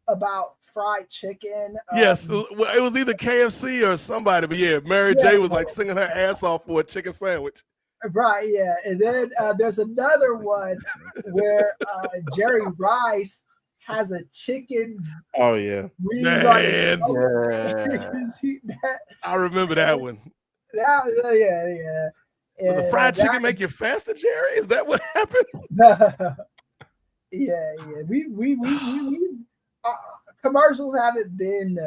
about fried chicken. Yes, it was either KFC or somebody, but yeah, Mary J. was like singing her ass off for a chicken sandwich. Right, yeah. And then there's another one where Jerry Rice has a chicken. Oh, yeah. Man. I remember that one. Yeah. Will the fried chicken make you faster, Jerry? Is that what happened? Yeah. We commercials haven't been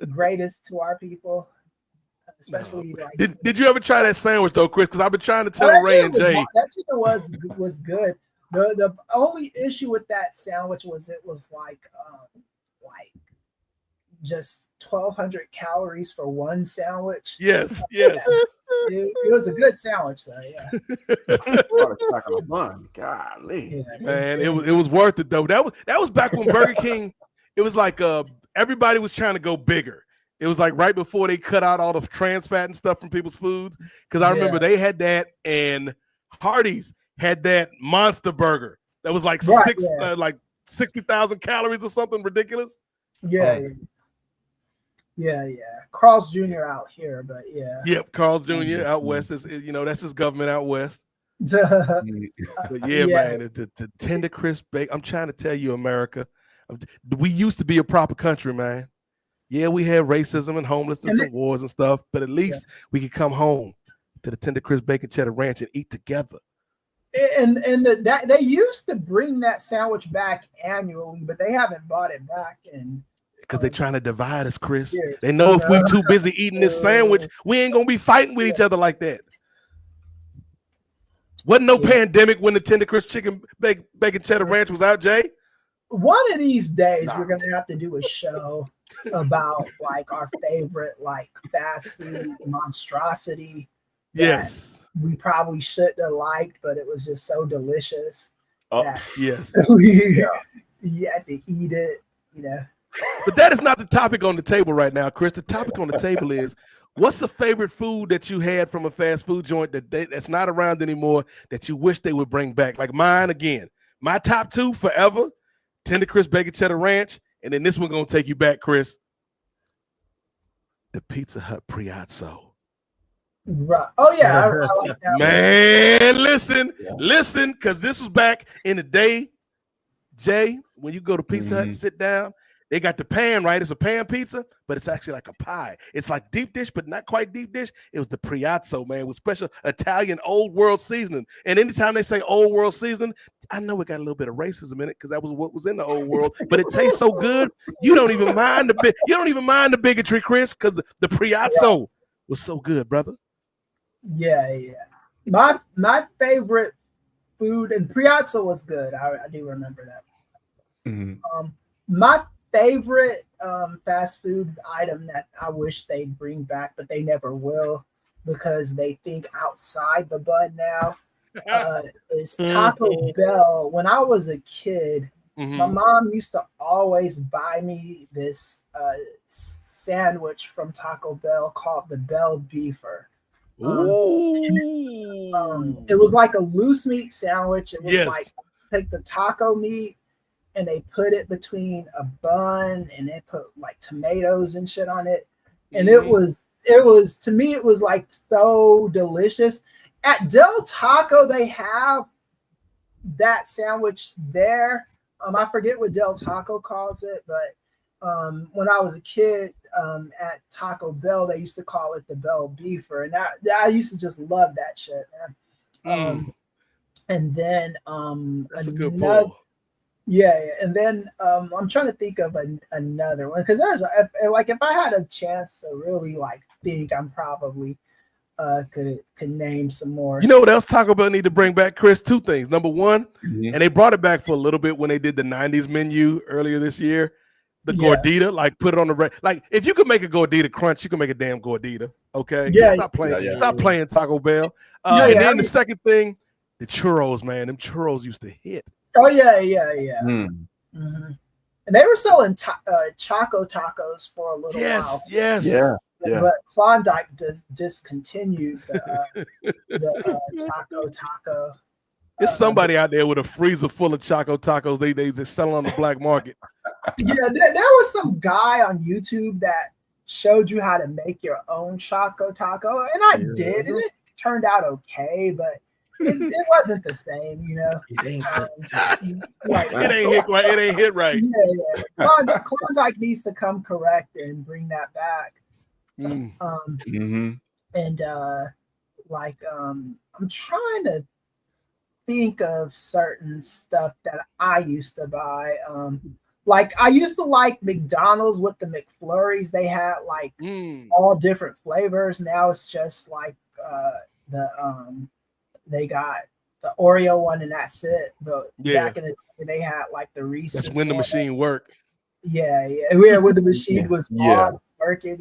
greatest to our people, especially. No. Like, did you ever try that sandwich though, Chris? Because I've been trying to tell Ray and Jay. That chicken was good. The only issue with that sandwich was it was like just 1,200 calories for one sandwich. Yes. It was a good sandwich, though. Yeah. Golly, man, it was worth it though. That was back when Burger King. It was like everybody was trying to go bigger. It was like right before they cut out all the trans fat and stuff from people's foods. Because I remember they had that, and Hardee's had that monster burger that was like 60,000 calories or something ridiculous. Yeah. Carl's Jr. out here, but yeah. Yep, Carl Jr. out west is that's his government out west. Yeah. But man, the tender crisp bacon. I'm trying to tell you, America, we used to be a proper country, man. Yeah, we had racism and homelessness and wars and stuff, but at least we could come home to the tender crisp bacon cheddar ranch and eat together. And that they used to bring that sandwich back annually, but they haven't brought it back because they're trying to divide us, Chris. They know if we're too busy eating this sandwich, we ain't gonna be fighting with each other like that. Wasn't no pandemic when the tender crisp chicken bacon cheddar ranch was out, Jay. One of these days, we're gonna have to do a show about like our favorite like fast food monstrosity. Yes, we probably shouldn't have liked, but it was just so delicious. Yes, you had to eat it, But that is not the topic on the table right now, Chris. The topic on the table is, what's the favorite food that you had from a fast food joint that's not around anymore that you wish they would bring back? Like mine again. My top two forever: tender crisp bacon cheddar ranch, and then this one gonna take you back, Chris. The Pizza Hut Priazzo. Right. Oh yeah, I like that. Man, listen, because this was back in the day, Jay. When you go to Pizza Hut and sit down, they got the pan, right? It's a pan pizza, but it's actually like a pie. It's like deep dish, but not quite deep dish. It was the Priazzo, man, with special Italian old world seasoning. And anytime they say old world seasoning, I know it got a little bit of racism in it because that was what was in the old world. But it tastes so good, you don't even mind the bigotry, Chris, because the Priazzo was so good, brother. Yeah. My favorite food, and Priazzo was good. I do remember that. My favorite fast food item that I wish they'd bring back, but they never will because they think outside the bun now, is Taco Bell. When I was a kid, my mom used to always buy me this sandwich from Taco Bell called the Bell Beefer. It was like a loose meat sandwich. It was like take the taco meat and they put it between a bun and they put like tomatoes and shit on it. And it was to me, it was like so delicious. At Del Taco, they have that sandwich there. I forget what Del Taco calls it, but when I was a kid at Taco Bell, they used to call it the Bell Beefer, and that I used to just love that shit, man. And then that's a good pull. Yeah, and then I'm trying to think of another one because there's if I had a chance to really like think, I'm probably could name some more. You know what else Taco Bell need to bring back, Chris? Two things. Number one, and they brought it back for a little bit when they did the 90s menu earlier this year. The gordita, like put it on the like. If you could make a gordita crunch, you can make a damn gordita. Okay, stop playing Taco Bell. And then the second thing, the churros, man. Them churros used to hit. Oh yeah. And they were selling Choco Tacos for a little while. But Klondike discontinued the Choco Taco. There's somebody out there with a freezer full of Choco Tacos. They just selling on the black market. Yeah, there was some guy on YouTube that showed you how to make your own Choco Taco, and I did, and it turned out okay, but it wasn't the same, It ain't it ain't hit right. Yeah. Klondike needs to come correct and bring that back. And I'm trying to think of certain stuff that I used to buy. Like I used to like McDonald's with the McFlurries. They had like all different flavors. Now it's just like they got the Oreo one and that's it. But back in the day, they had like the Reese's. That's when the machine worked. Yeah. When the machine was working.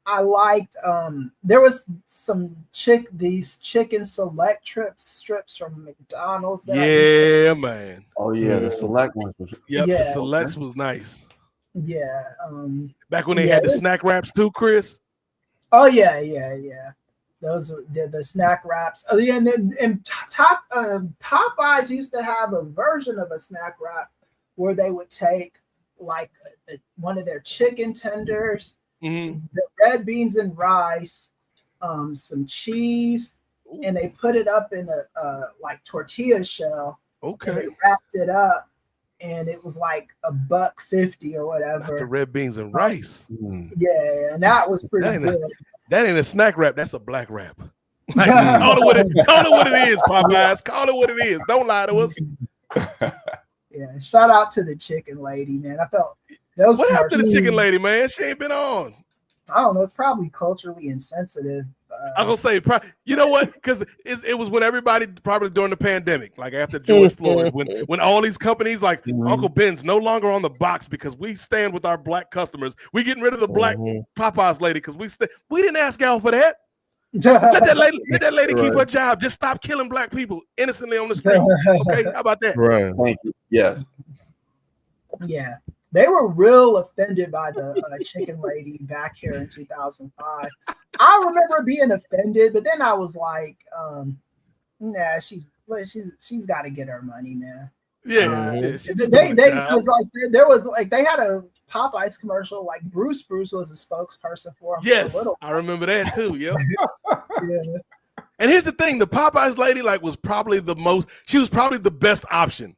I liked there was some these chicken select strips from McDonald's. Man. Oh yeah, the select ones was the selects was nice. Yeah. Back when they had the snack wraps too, Chris. Oh yeah. Those were the snack wraps. Oh, yeah, and Popeyes used to have a version of a snack wrap where they would take like one of their chicken tenders, the red beans and rice, some cheese, and they put it up in a like tortilla shell. Okay. And they wrapped it up, and it was like $1.50 or whatever. Not the red beans and rice. Yeah, and that was pretty good. That ain't a snack wrap. That's a black wrap. Like, just call it what it is, Popeyes. Call it what it is. Don't lie to us. Yeah, shout out to the chicken lady, man. I felt those. What happened to the chicken lady, man? She ain't been on. I don't know. It's probably culturally insensitive. I'm gonna say, you know what? Because it was when everybody probably during the pandemic, like after George Floyd, when all these companies like Uncle Ben's no longer on the box because we stand with our black customers. We getting rid of the black Popeyes lady because we didn't ask y'all for that. Let that lady keep her job. Just stop killing black people innocently on the street. Okay, how about that? Right. Thank you. Yes. Yeah. They were real offended by the chicken lady back here in 2005. I remember being offended, but then I was like, nah, she's got to get her money, man. Yeah. They because like there was like they had a Popeyes commercial, like Bruce was a spokesperson for them. Yes, for a little I remember that too. Yep. yeah. And here's the thing: the Popeyes lady was probably the best option.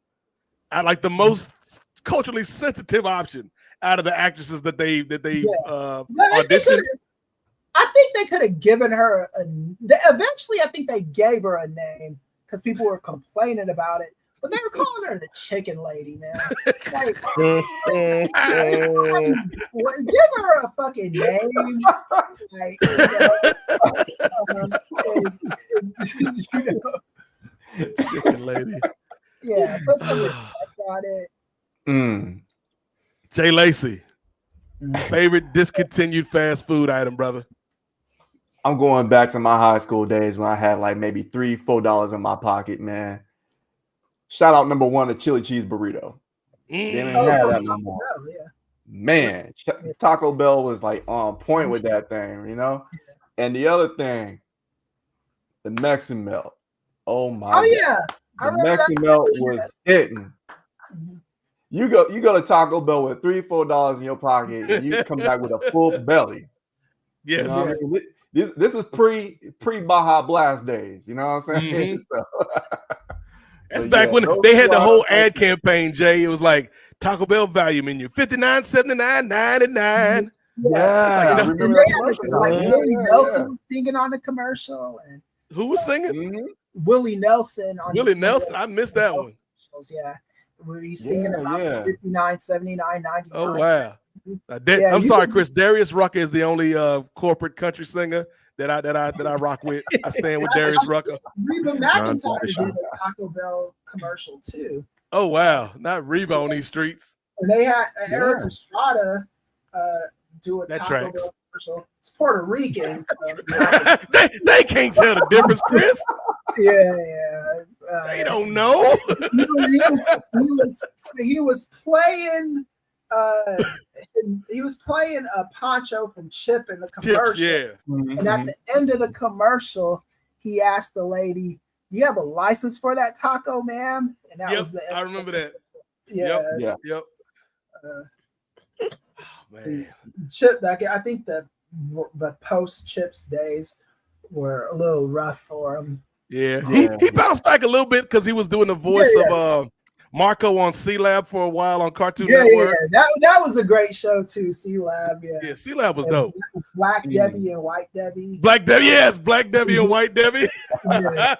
I like the most culturally sensitive option out of the actresses that they auditioned. I think they could have given her eventually I think they gave her a name because people were complaining about it, but they were calling her the chicken lady, man. Like, give her a fucking name. Like, chicken lady. Yeah, put some respect on it. Jay Lacey, favorite discontinued fast food item, brother? I'm going back to my high school days when I had like maybe $3-4 in my pocket, man. Shout out number one, the chili cheese burrito. They didn't have that no more. Yeah. Man, Taco Bell was like on point with that thing, you know? And the other thing, the Mexican melt. Oh my God. Yeah. The Mexican melt was hitting. You go to Taco Bell with $3-4 in your pocket, and you come back with a full belly. Yes. You know what I mean? This is pre Baja Blast days. You know what I'm saying? That's back when they had the whole ad campaign, Jay. It was like Taco Bell value menu, $59.79.99. Yeah, I remember that commercial. Like Willie Nelson was singing on the commercial, and who was singing? Willie Nelson. I missed that one. Yeah, where he's singing about $59.79.99. Oh wow! I'm sorry, Chris. Darius Rucker is the only corporate country singer that I rock with. I stand with Darius Rucker. Reba McEntire did a Taco Bell commercial too. Oh wow! Not Reba on these streets. And they had Eric Estrada do a Taco Bell commercial. It's Puerto Rican. they can't tell the difference, Chris. Yeah. They don't know. He was playing. He was playing a Poncho from Chip in the commercial. Chips, yeah. And at the end of the commercial, he asked the lady, "Do you have a license for that taco, ma'am?" And that was the end. I remember that. Yes. Yep. Oh, man. Chip, I think the post Chips days were a little rough for him. Yeah. He bounced back a little bit because he was doing the voice of Marco on C-Lab for a while on Cartoon Network. Yeah. That was a great show too, C-Lab. Yeah, C-Lab was dope. Black Debbie and White Debbie. Black Debbie, yes, Black Debbie and White Debbie. Yeah,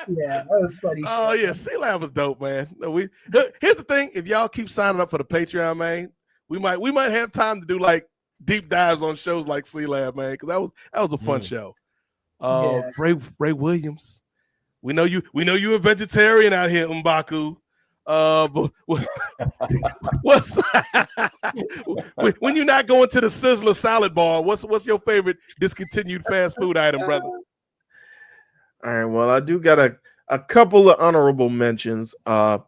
that was funny. Oh yeah, C-Lab was dope, man. Here's the thing: if y'all keep signing up for the Patreon, man, we might have time to do like deep dives on shows like C-Lab, man, because that was a fun show. Ray Williams, we know you a vegetarian out here, M'Baku. But what's when you're not going to the Sizzler salad bar? What's your favorite discontinued fast food item, brother? All right, well, I do got a couple of honorable mentions. And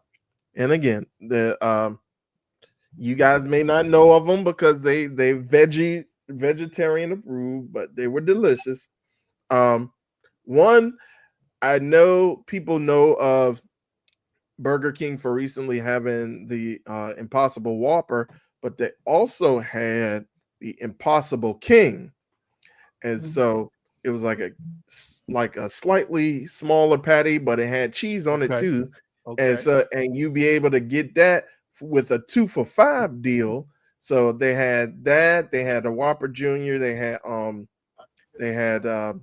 again, you guys may not know of them because they vegetarian approved, but they were delicious. One, I know people know of Burger King for recently having the Impossible Whopper, but they also had the Impossible King, and so it was like a slightly smaller patty, but it had cheese on it too. And so you'd be able to get that with a 2 for $5 deal. So they had that. They had a Whopper Junior. They had the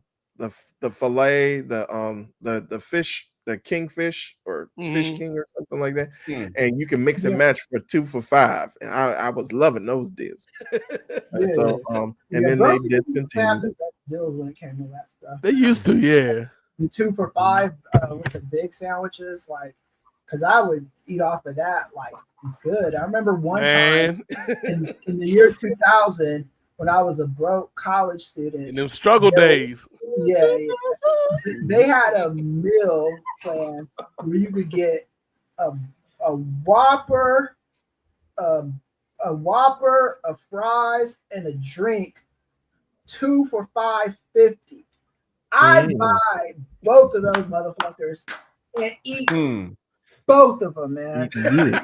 fillet, the fish, the kingfish or fish king or something like that. And you can mix and match for 2 for $5. And I was loving those deals. And so and then they discontinued the best deals when it came to that stuff. They used to, yeah. The 2 for $5 with the big sandwiches, like, because I would eat off of that like good. I remember one time in the year 2000 when I was a broke college student. In them struggle days. Yeah. They had a meal plan where you could get a Whopper, a fries, and a drink, 2 for $5.50. I'd buy both of those motherfuckers and eat both of them, man. The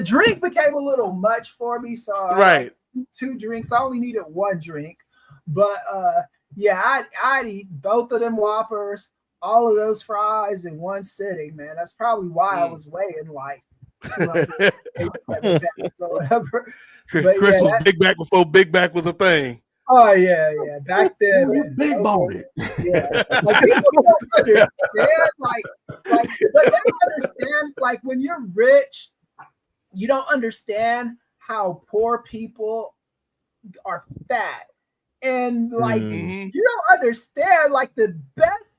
drink became a little much for me, so I 2 drinks. I only needed 1 drink, but I'd eat both of them Whoppers, all of those fries in one sitting, man. That's probably why I was weighing like 287 pounds or whatever. Chris was big back before Big Back was a thing. Oh yeah. Back then, man, big boned. Yeah, like people don't understand, but they don't understand. Like when you're rich, you don't understand how poor people are fat, and like you don't understand. Like the best,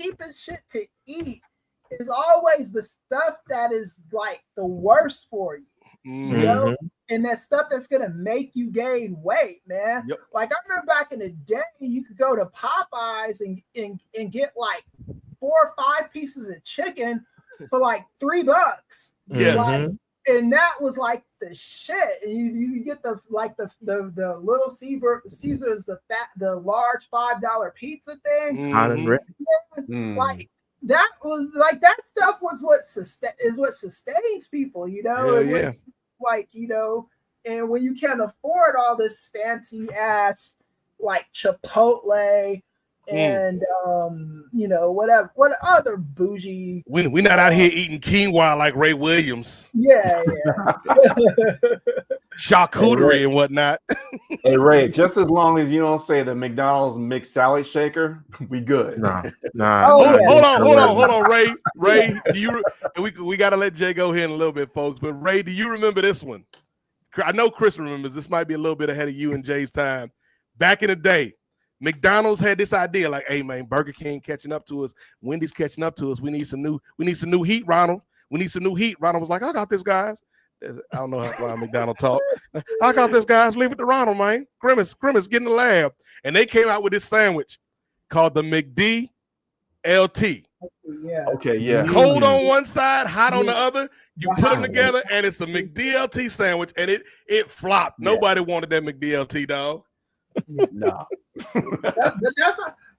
cheapest shit to eat is always the stuff that is like the worst for you. You know, and that stuff that's gonna make you gain weight, man. Yep. Like I remember back in the day, you could go to Popeyes and get like 4 or 5 pieces of chicken for like $3. Yes. Like, and that was like the shit. And you get the little Caesars, the large $5 pizza thing. Like that was like that stuff was what sustains people, you know. Like, you know, and when you can't afford all this fancy ass like Chipotle and you know, what other bougie, we not out here eating quinoa like Ray Williams. Charcuterie and whatnot. Hey Ray, just as long as you don't say the McDonald's mixed salad shaker, we good. Nah. Hold on, Ray. Do you? We got to let Jay go here in a little bit, folks. But Ray, do you remember this one? I know Chris remembers. This might be a little bit ahead of you and Jay's time. Back in the day, McDonald's had this idea, like, "Hey man, Burger King catching up to us, Wendy's catching up to us. We need some new heat, Ronald. We need some new heat." Ronald was like, "I got this, guys." I don't know how McDonald talk. "I got this, guys. Leave it to Ronald, man. Grimace, get in the lab." And they came out with this sandwich called the McD LT. Okay, yeah. Cold on one side, hot on the other. You put them together, and it's a McDLT sandwich, and it flopped. Nobody wanted that McDLT, dog. No.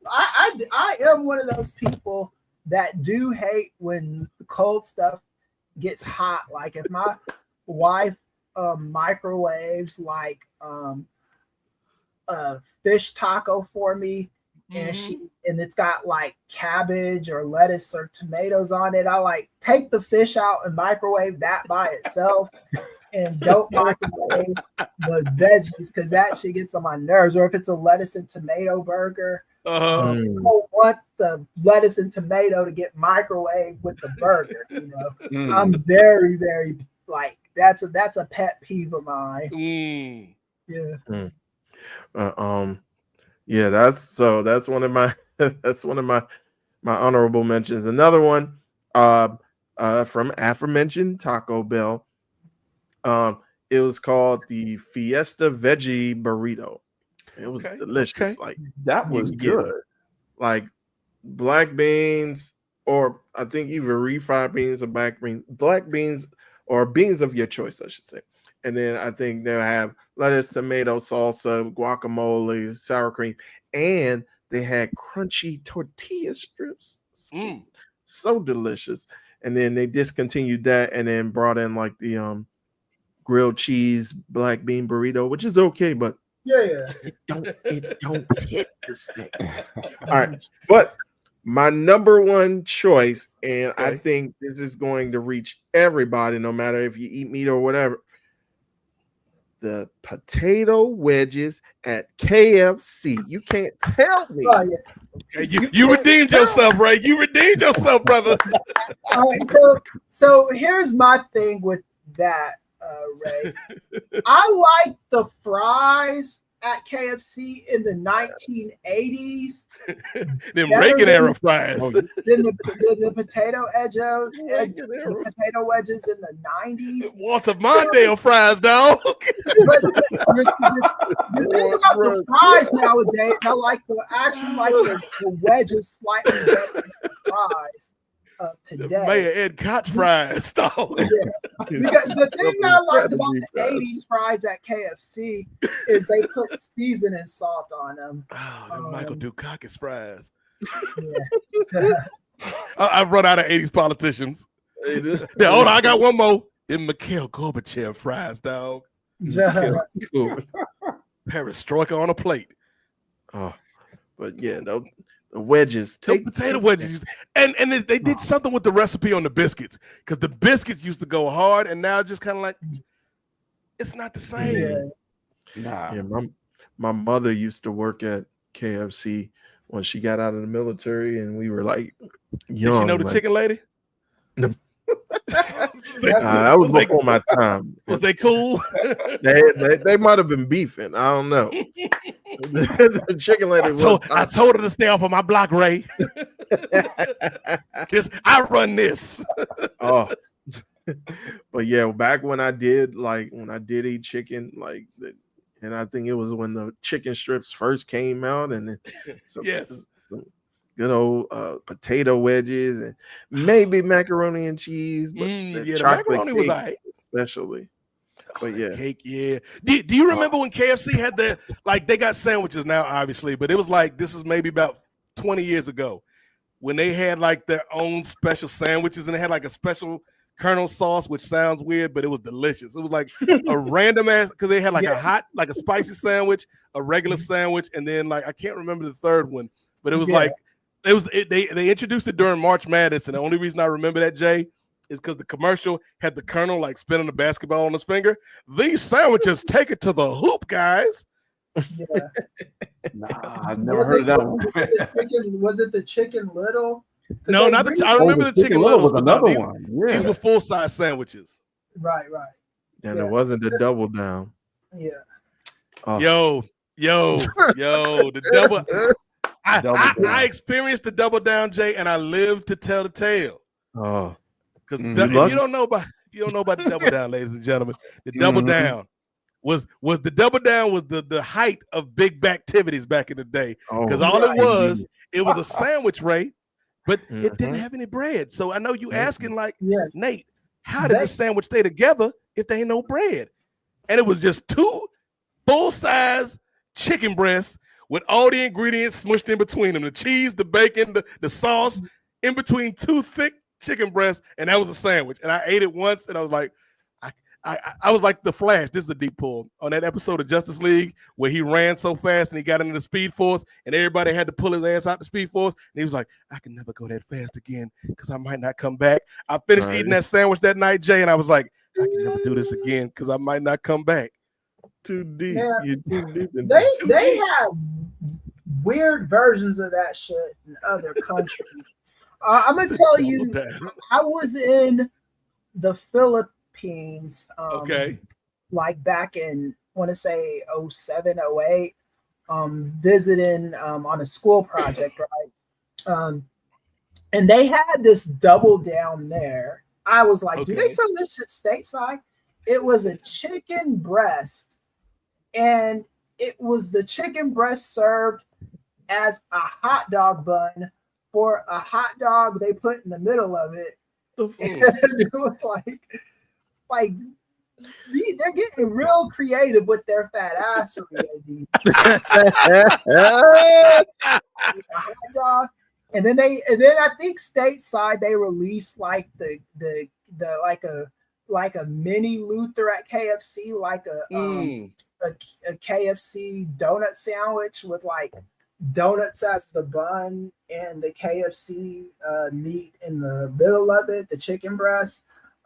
I am one of those people that do hate when cold stuff gets hot. Like if my wife microwaves like a fish taco for me, and it's got like cabbage or lettuce or tomatoes on it, I like take the fish out and microwave that by itself and don't microwave the veggies because that shit gets on my nerves. Or if it's a lettuce and tomato burger, I don't want the lettuce and tomato to get microwaved with the burger. You know, I'm very, very like that's a pet peeve of mine. Yeah, that's one of my my honorable mentions. Another one from aforementioned Taco Bell. It was called the Fiesta Veggie Burrito. It was delicious. Like that was good. Like black beans, or I think either refried beans or black beans or beans of your choice, I should say. And then I think they'll have lettuce, tomato, salsa, guacamole, sour cream, and they had crunchy tortilla strips. So delicious. And then they discontinued that and then brought in like the grilled cheese black bean burrito, which is okay, but it don't hit the same. All right, but my number one choice, and I think this is going to reach everybody, no matter if you eat meat or whatever. The potato wedges at KFC. You can't tell me. Oh, yeah. Okay, you redeemed yourself, Ray. You redeemed yourself, brother. All right, so here's my thing with that, Ray. I like the fries at KFC in the 1980s. Them Reagan era fries. Then the potato potato wedges in the 90s. Walter Mondale fries, dog. But the thing about the fries nowadays, I actually like the wedges slightly better than the fries of today. Mayor Ed Koch fries, dog. Yeah. Because the thing I liked about the 80s fries at KFC is they put seasoning salt on them. Oh, Michael Dukakis fries. Yeah. I've run out of 80s politicians. Yeah, hold on, I got one more. Them Mikhail Gorbachev fries, dog. Perestroika on a plate. Oh, but yeah, the wedges. Take potato wedges. And they did something with the recipe on the biscuits, because the biscuits used to go hard, and now just kind of like, it's not the same. Yeah, my mother used to work at KFC when she got out of the military, and we were like young. Did she know the chicken lady? No. That was before my time. Was they cool? They might have been beefing. I don't know. The chicken lady I told her to stay off of my block, Ray. I run this. Oh, but yeah, back when I did eat chicken, and I think it was when the chicken strips first came out, and then some good old potato wedges and maybe macaroni and cheese, but the macaroni was all right, especially. But yeah, cake. Yeah. Do you remember when KFC had they got sandwiches now, obviously, but it was like, this is maybe about 20 years ago, when they had like their own special sandwiches, and they had like a special Colonel sauce, which sounds weird, but it was delicious. It was like a random ass, because they had like a hot, like a spicy sandwich, a regular sandwich, and then like I can't remember the third one, but it was like they introduced it during March Madness, and the only reason I remember that, Jay, is because the commercial had the Colonel like spinning a basketball on his finger. These sandwiches take it to the hoop, guys. Yeah. Nah, I've never heard of that one. Was it the Chicken Little? No, not the. I remember the Chicken Little was another one. Yeah. These were full-size sandwiches. Right. And it wasn't the double down. Yeah. Oh. Yo, the double. I experienced the double down, Jay, and I lived to tell the tale. Oh, because if you don't know about the double down, ladies and gentlemen, the double down was the height of big activities back in the day. Because it was a sandwich, Ray, but it didn't have any bread. So I know you asking like, Nate, how did the sandwich stay together if there ain't no bread? And it was just 2 full-size chicken breasts with all the ingredients smushed in between them, the cheese, the bacon, the sauce, in between 2 thick chicken breasts, and that was a sandwich. And I ate it once, and I was like, I was like the Flash. This is a deep pull on that episode of Justice League where he ran so fast and he got into the Speed Force, and everybody had to pull his ass out the Speed Force. And he was like, I can never go that fast again because I might not come back. I finished eating that sandwich that night, Jay, and I was like, I can never do this again because I might not come back. Too deep. Yeah. You're too deep. They have weird versions of that shit in other countries. I'm gonna tell you, I was in the Philippines. Like back in, I want to say 07, 08, visiting on a school project, right? And they had this double down there. I was like, do they sell this shit stateside? It was a chicken breast, and it was the chicken breast served as a hot dog bun for a hot dog they put in the middle of it. And it was like They're getting real creative with their fat assery. Hot dog. And then I think stateside they released like the like a mini Luther at KFC, like a KFC donut sandwich with like donuts as the bun and the KFC meat in the middle of it, the chicken breast,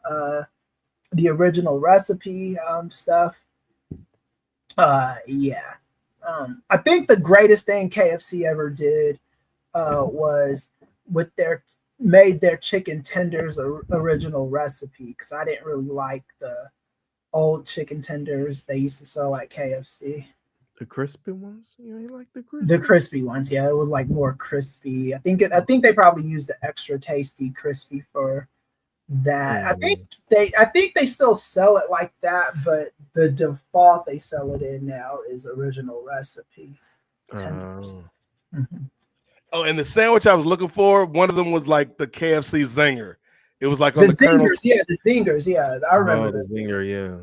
the original recipe stuff. Yeah. I think the greatest thing KFC ever did was with made their chicken tenders original recipe, because I didn't really like the old chicken tenders they used to sell at KFC. The crispy ones? You like the crispy? The crispy ones, yeah, it was like more crispy. I think they probably used the extra tasty crispy for that. I think they still sell it like that, but the default they sell it in now is original recipe tenders. Oh, and the sandwich I was looking for, one of them was like the KFC zinger. It was like on the zingers, the zingers, yeah. I remember the zinger, yeah.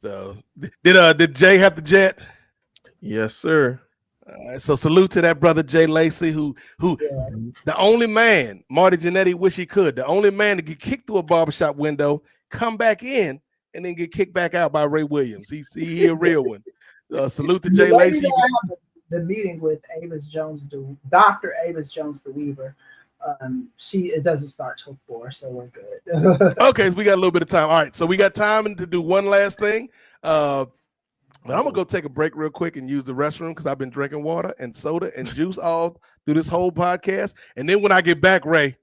So did Jay have the jet? Yes, sir. So salute to that brother Jay Lacey, who the only man, Marty Jannetty wish he could, the only man to get kicked through a barbershop window, come back in, and then get kicked back out by Ray Williams. He a real one. Salute to Jay Lacey. The meeting with Dr. Avis Jones DeWeaver. It doesn't start till 4, so we're good. Okay, so we got a little bit of time. All right, so we got time to do one last thing. But I'm gonna go take a break real quick and use the restroom because I've been drinking water and soda and juice all through this whole podcast. And then when I get back, Ray,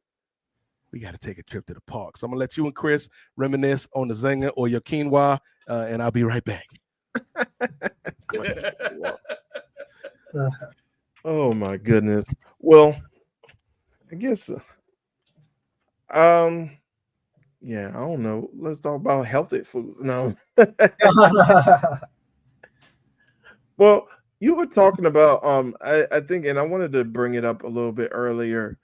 we got to take a trip to the park. So I'm gonna let you and Chris reminisce on the zinger or your quinoa, and I'll be right back. Oh my goodness. Well, I guess yeah, I don't know. Let's talk about healthy foods now. Well, you were talking about I think, and I wanted to bring it up a little bit earlier,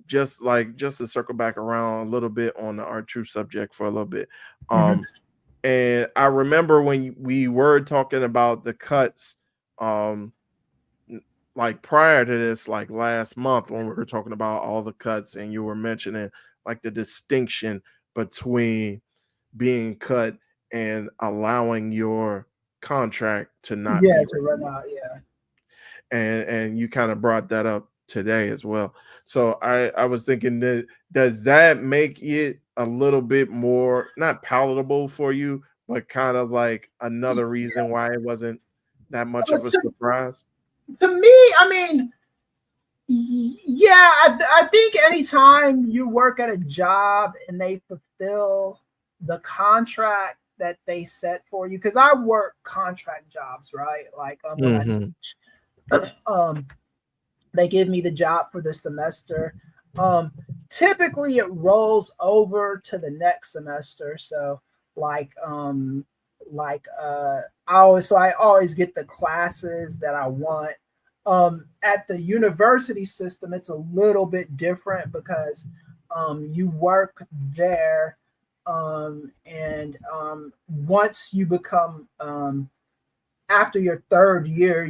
just to circle back around a little bit on our true subject for a little bit. And I remember when we were talking about the cuts, like prior to this, like last month when we were talking about all the cuts, and you were mentioning like the distinction between being cut and allowing your contract to not to run out, and you kind of brought that up today as well. So I was thinking, that does that make it a little bit more not palatable for you, but kind of like another reason why it wasn't that much of a surprise? To me, I mean, yeah, I think anytime you work at a job and they fulfill the contract that they set for you, because I work contract jobs, right? Like when I teach, they give me the job for the semester. Typically it rolls over to the next semester. So I always get the classes that I want. At the university system, it's a little bit different because you work there. And once you become after your third year,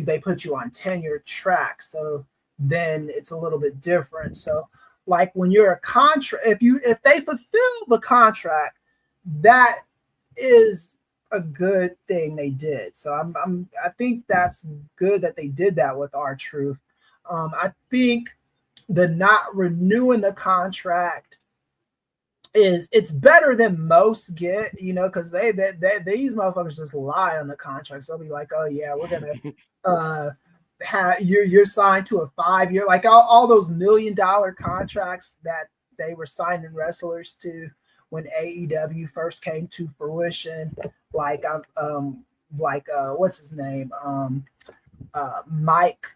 they put you on tenure track. So then it's a little bit different. So like when you're a contract, if they fulfill the contract, that is a good thing they did. So I think that's good that they did that with R-Truth. I think the not renewing the contract it's better than most get, because these motherfuckers just lie on the contracts. They'll be like, oh yeah, we're gonna you're signed to a 5-year, like all those $1 million contracts that they were signing wrestlers to when AEW first came to fruition. What's his name? Mike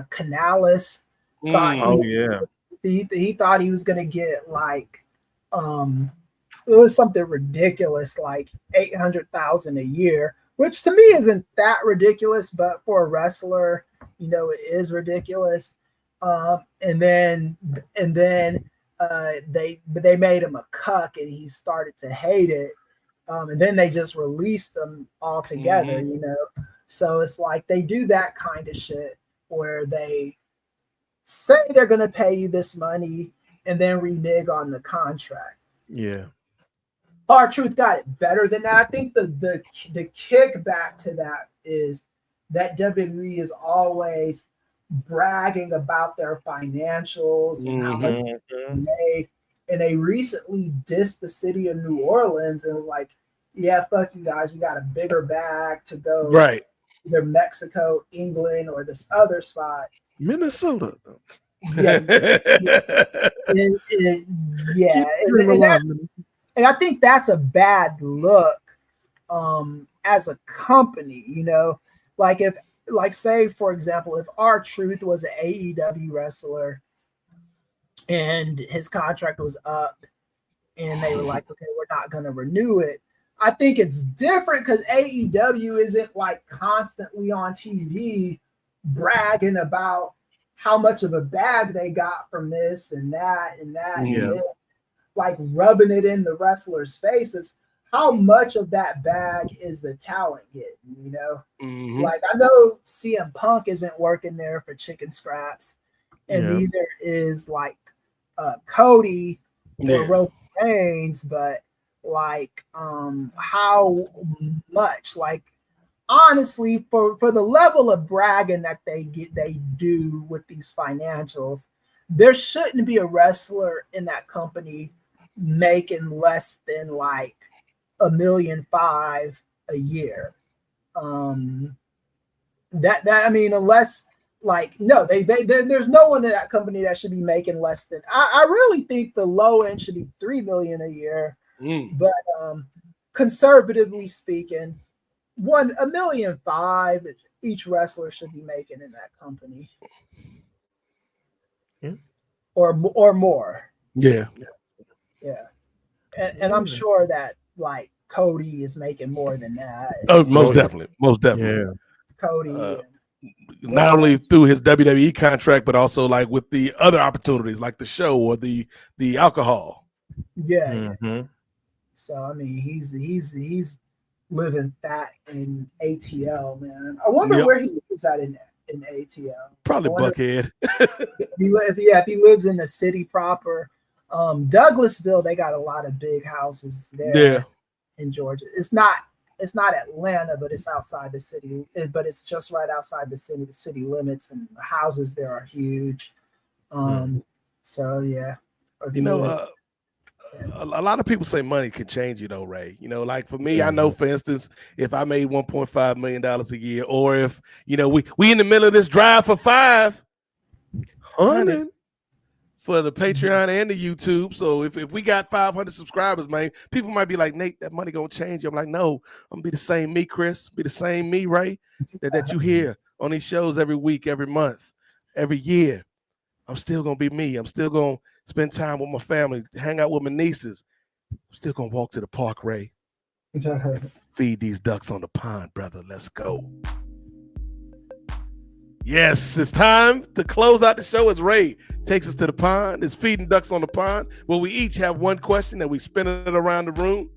Canales thought he thought he was gonna get like it was something ridiculous like $800,000 a year, which to me isn't that ridiculous, but for a wrestler, it is ridiculous. And then they made him a cuck and he started to hate it. and then they just released them all together, you know. So it's like they do that kind of shit where they say they're going to pay you this money and then renege on the contract. Yeah. R-Truth got it better than that. I think the kickback to that is that WWE is always bragging about their financials and how much they made. And they recently dissed the city of New Orleans and was like, yeah, fuck you guys. We got a bigger bag to go. Right. Either Mexico, England, or this other spot. Minnesota. Yeah. And I think that's a bad look as a company, you know. Like if, like say, for example, if R-Truth was an AEW wrestler and his contract was up and they were like, okay, we're not going to renew it. I think it's different because AEW isn't like constantly on TV bragging about how much of a bag they got from this and that and that. And this, like rubbing it in the wrestlers' faces. How much of that bag is the talent getting, you know? Like I know CM Punk isn't working there for chicken scraps, and neither is like Cody or Roman Reigns, but like how much? Like honestly, for the level of bragging that they do with these financials, there shouldn't be a wrestler in that company making less than like $1.5 million a year. That I mean, unless like no, they there's no one in that company that should be making less than. I really think the low end should be $3 million a year. But conservatively speaking, $1.5 million each wrestler should be making in that company, or more. Yeah. And I'm sure that like Cody is making more than that. Oh, most definitely. Yeah. Cody. Not only through his WWE contract, but also like with the other opportunities, like the show or the alcohol. Yeah. So I mean, he's living fat in ATL, man. I wonder where he lives at in ATL. Probably Buckhead. If he lives in the city proper. Douglasville, they got a lot of big houses there in Georgia. It's not Atlanta, but it's outside the city. But it's just right outside the city limits, and the houses there are huge. So yeah. You know, a lot of people say money can change you though, Ray. You know, like for me, I know, for instance, if I made $1.5 million a year, or if, you know, we in the middle of this drive for 500 for the Patreon and the YouTube. So if we got 500 subscribers, man, people might be like, Nate, that money gonna change you. I'm like, no, I'm gonna be the same me, Chris, be the same me, Ray, that you hear on these shows every week, every month, every year. I'm still gonna be me. I'm still gonna spend time with my family, hang out with my nieces. I'm still gonna walk to the park, Ray, and feed these ducks on the pond, brother. Let's go. Yes, it's time to close out the show as Ray takes us to the pond. It's feeding ducks on the pond, where we each have one question that we spin it around the room.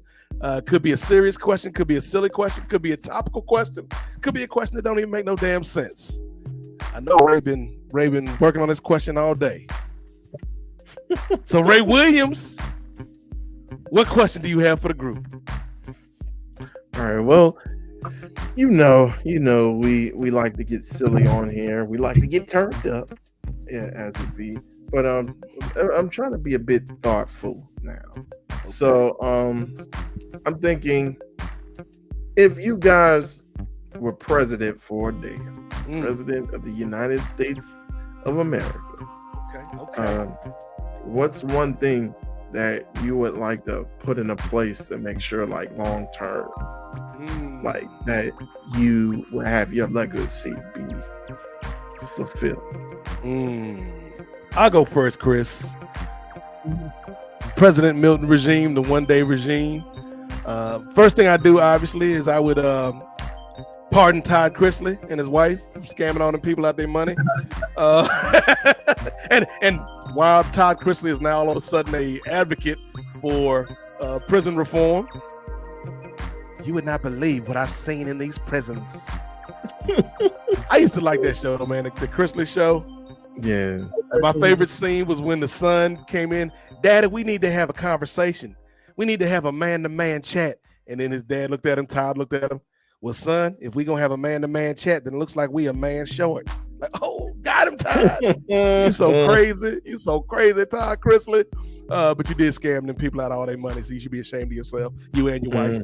Could be a serious question, could be a silly question, could be a topical question, could be a question that don't even make no damn sense. I know Ray been working on this question all day. So Ray Williams, what question do you have for the group? All right, well, you know, we like to get silly on here. We like to get turned up, as it be. But I'm trying to be a bit thoughtful now. Okay. So I'm thinking, if you guys were president for a day, president of the United States of America, okay. What's one thing that you would like to put in a place to make sure, like, long term, like that you will have your legacy be fulfilled? I'll go first, Chris. President Milton regime, the one-day regime. First thing I do, obviously, is I would pardon Todd Chrisley and his wife scamming all them people out their money. And while Todd Chrisley is now all of a sudden a advocate for prison reform, You would not believe what I've seen in these prisons. I used to like that show, man. The Chrisley show. Yeah. My favorite scene was when the son came in. Daddy, we need to have a conversation. We need to have a man-to-man chat. And then his dad looked at him. Todd looked at him. Well, son, if we gonna have a man-to-man chat, then it looks like we a man short. Like, oh, got him, Todd. You so crazy. You so crazy, Todd Chrisley. But you did scam them people out of all their money, so you should be ashamed of yourself, you and your wife,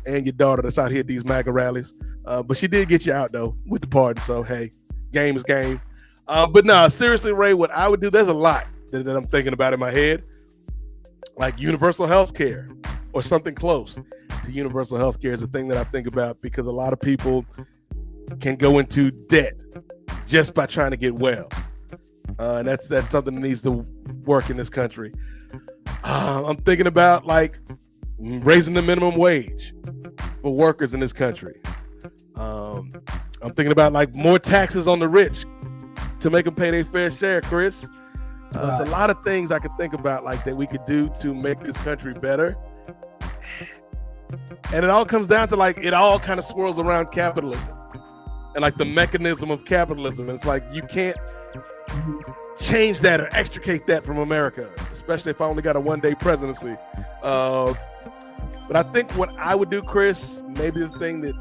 and your daughter that's out here at these MAGA rallies. But she did get you out, though, with the pardon. So, hey, game is game. But no, seriously, Ray, what I would do, there's a lot that I'm thinking about in my head, like universal health care or something close to universal health care is a thing that I think about because a lot of people can go into debt just by trying to get well. And that's something that needs to work in this country. I'm thinking about like raising the minimum wage for workers in this country. I'm thinking about like more taxes on the rich to make them pay their fair share, Chris. There's a lot of things I could think about like that we could do to make this country better. And it all comes down to like, it all kind of swirls around capitalism and like the mechanism of capitalism. And it's like, you can't change that or extricate that from America, especially if I only got a one-day presidency. But I think what I would do, Chris, maybe the thing that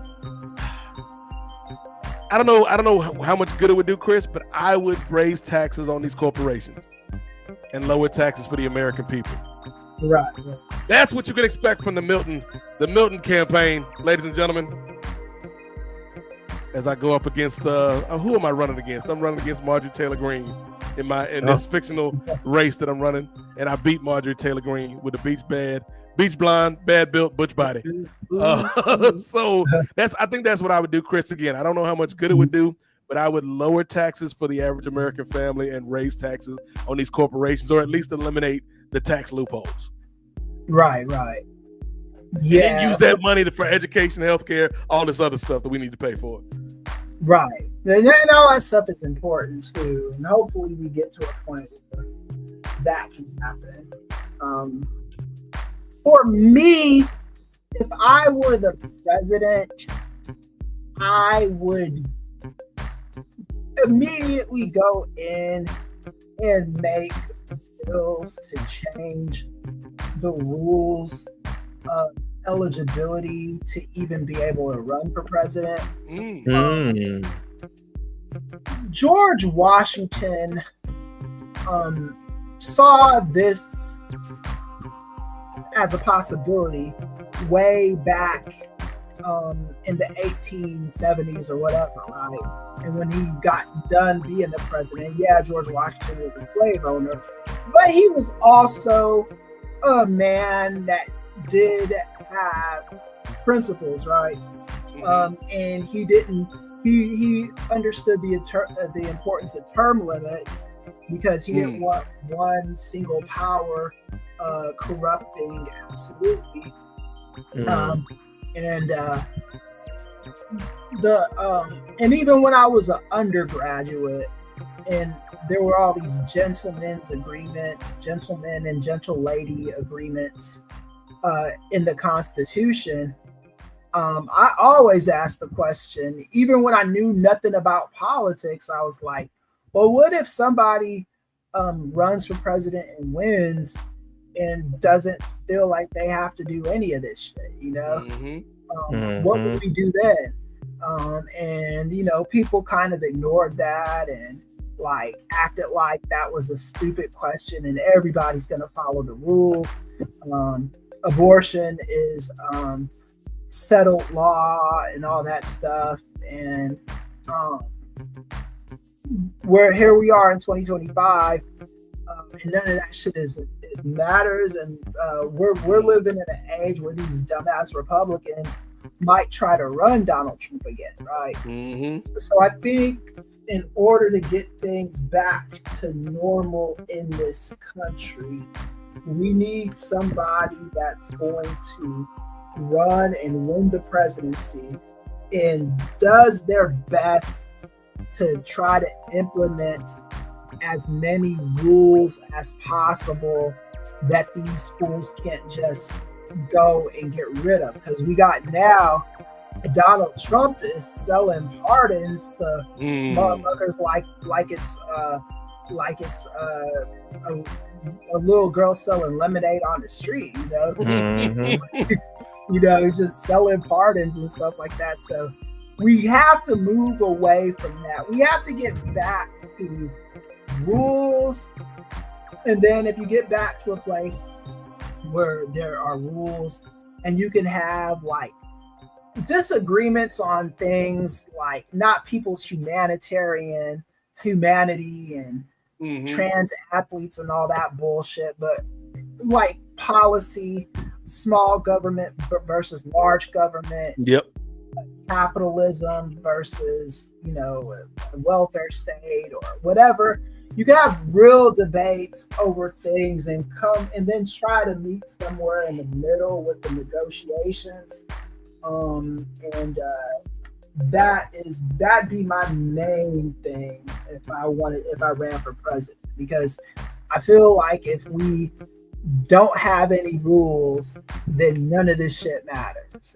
I don't know how much good it would do, Chris, but I would raise taxes on these corporations and lower taxes for the American people. Right. That's what you can expect from the Milton campaign, ladies and gentlemen. As I go up against who am I running against? I'm running against Marjorie Taylor Greene in this fictional race that I'm running, and I beat Marjorie Taylor Greene with a beach blonde, bad built, butch body. So I think that's what I would do, Chris. Again, I don't know how much good it would do, but I would lower taxes for the average American family and raise taxes on these corporations, or at least eliminate the tax loopholes. Right. Yeah. And use that money for education, healthcare, all this other stuff that we need to pay for. Right. And all that stuff is important too. And hopefully we get to a point where that can happen. For me, if I were the president, I would immediately go in and make bills to change the rules of eligibility to even be able to run for president. George Washington saw this as a possibility way back in the 1870s or whatever, right? And when he got done being the president, George Washington was a slave owner, but he was also a man that did have principles, right? And he understood the importance of term limits because he didn't want one single power corrupting absolutely. And even when I was an undergraduate, and there were all these gentlemen and gentle lady agreements in the Constitution, I always asked the question, even when I knew nothing about politics, I was like, well, what if somebody runs for president and wins and doesn't feel like they have to do any of this shit, you know? What would we do then? And, you know, people kind of ignored that and like acted like that was a stupid question and everybody's going to follow the rules. Abortion is settled law and all that stuff. And here we are in 2025, and none of that shit matters. And we're living in an age where these dumbass Republicans might try to run Donald Trump again, right? So I think in order to get things back to normal in this country, we need somebody that's going to run and win the presidency and does their best to try to implement as many rules as possible that these fools can't just go and get rid of, because we got now Donald Trump is selling pardons to motherfuckers like it's a little girl selling lemonade on the street, you know. You know, just selling pardons and stuff like that. So we have to move away from that. We have to get back to rules. And then if you get back to a place where there are rules and you can have like disagreements on things like not people's humanity and trans athletes and all that bullshit, but like policy, small government versus large government. Yep. Capitalism versus, you know, a welfare state or whatever. You can have real debates over things and then try to meet somewhere in the middle with the negotiations. That'd be my main thing if I ran for president, because I feel like if we don't have any rules, then none of this shit matters.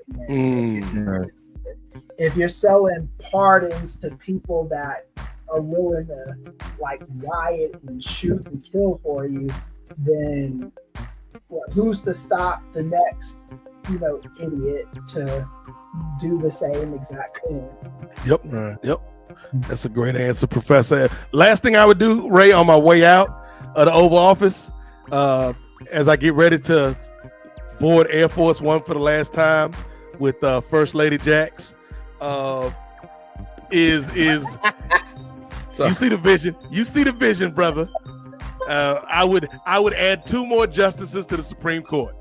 If you're selling pardons to people that are willing to like riot and shoot and kill for you, then who's to stop the next, you know, idiot to do the same exact thing? Yep. That's a great answer, Professor. Last thing I would do, Ray, on my way out of the Oval Office, as I get ready to board Air Force One for the last time with First Lady Jax, is you see the vision? You see the vision, brother. I would add 2 more justices to the Supreme Court.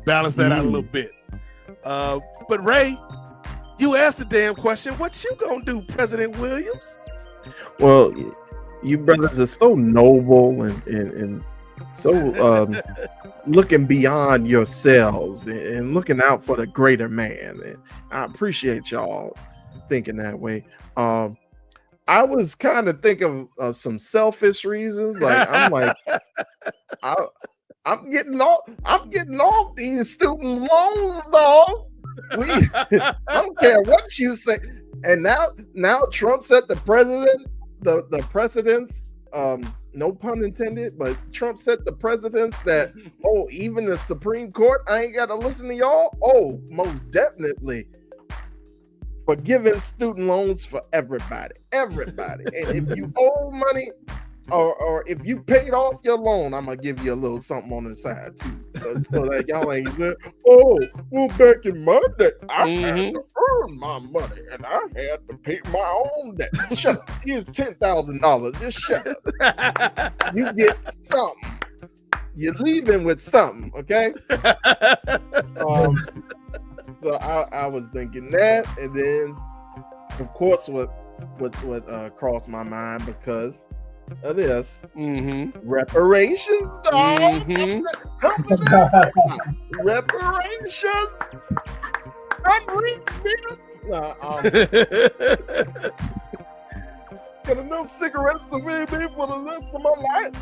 Balance that out a little bit. But Ray, you asked the damn question. What you gonna do, President Williams? Well, you brothers are so noble and so looking beyond yourselves and looking out for the greater man. And I appreciate y'all thinking that way. I was kind of thinking of some selfish reasons. Like I'm getting off these student loans, dog. I don't care what you say. And now Trump set the precedents. No pun intended, but Trump set the precedents that even the Supreme Court, I ain't got to listen to y'all. Most definitely. Forgiving student loans for everybody. And if you owe money or if you paid off your loan, I'm gonna give you a little something on the side too, so that y'all ain't saying, back in my day, I had to earn my money and I had to pay my own debt. Shut up. Here's $10,000. Just shut up. You get something. You're leaving with something, okay? So I was thinking that, and then of course what crossed my mind because of this reparations, dog. Reparations. Got enough cigarettes to feed me for the rest of my life.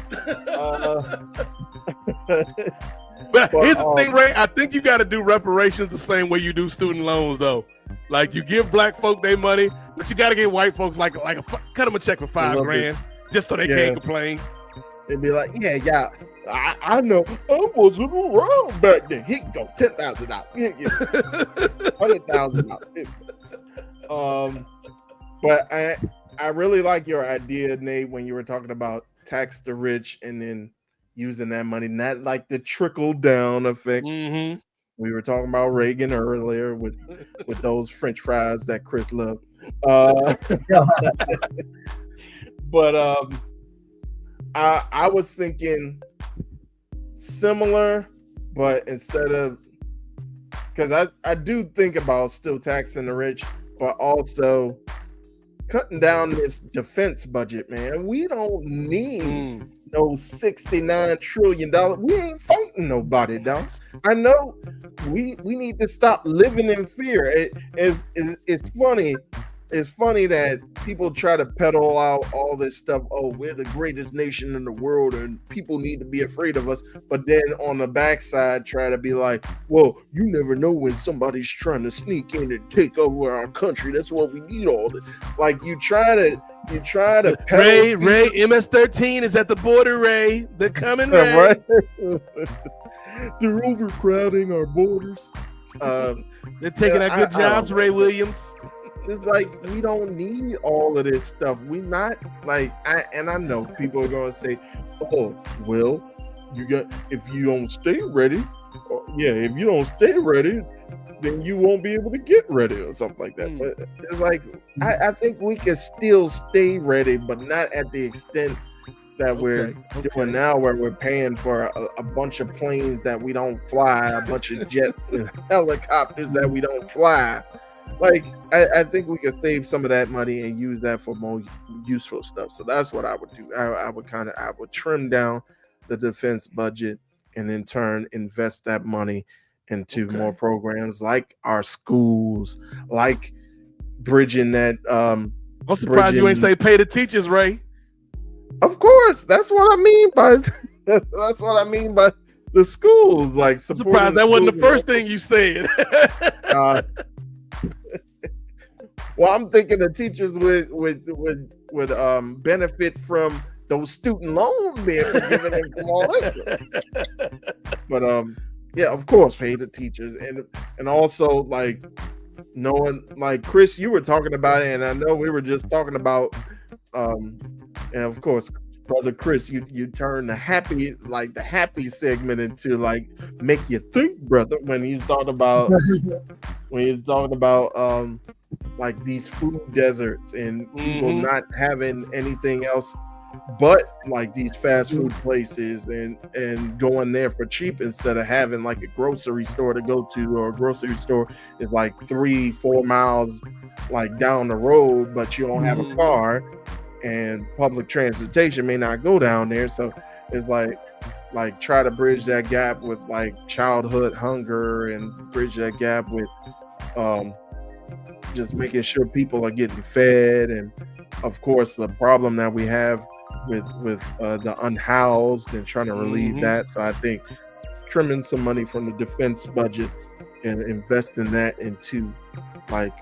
But here's the thing, Ray. I think you got to do reparations the same way you do student loans, though. Like you give black folk their money, but you got to give white folks like cut them a check for $5,000 just so they can't complain. They'd be like, yeah, I know. I wasn't around back then. Here you go, $10,000. $100,000. But I really like your idea, Nate, when you were talking about tax the rich and then using that money, not like the trickle down effect. We were talking about Reagan earlier with those French fries that Chris loved. But I was thinking similar, but instead of, because I do think about still taxing the rich, but also cutting down this defense budget, man. We don't need no $69 trillion. We ain't fighting nobody, dog. I know we need to stop living in fear. It's funny. it's funny that people try to peddle out all this stuff. Oh, we're the greatest nation in the world and people need to be afraid of us. But then on the backside, try to be like, well, you never know when somebody's trying to sneak in and take over our country. That's why we need all this. Like you try to peddle. Ray, MS-13 is at the border, Ray. They're coming, Ray. Right? They're overcrowding our borders. They're taking our good jobs, Ray Williams. It's like we don't need all of this stuff. We not like I know people are gonna say, oh well, if you don't stay ready, if you don't stay ready, then you won't be able to get ready or something like that. But it's like I think we can still stay ready, but not at the extent that we're doing now, where we're paying for a bunch of planes that we don't fly, a bunch of jets and helicopters that we don't fly. Like I think we could save some of that money and use that for more useful stuff. So that's what I would do. I would trim down the defense budget and in turn invest that money into more programs like our schools, like bridging that. I'm surprised you ain't say pay the teachers, Ray. Of course, that's what I mean by the schools. Like, I'm surprised that wasn't the first thing you said. Well, I'm thinking the teachers would benefit from those student loans being forgiven and from all that. But yeah, of course, pay the teachers and also like knowing, like Chris, you were talking about it, and I know we were just talking about and of course, brother Chris, you turn the happy segment into like make you think, brother, when he's talking about like these food deserts and people not having anything else but like these fast food places and going there for cheap instead of having like a grocery store to go to, or a grocery store is like 3-4 miles like down the road, but you don't have a car and public transportation may not go down there. So it's like try to bridge that gap with like childhood hunger and bridge that gap with just making sure people are getting fed. And of course the problem that we have with the unhoused and trying to relieve that. So I think trimming some money from the defense budget and investing that into like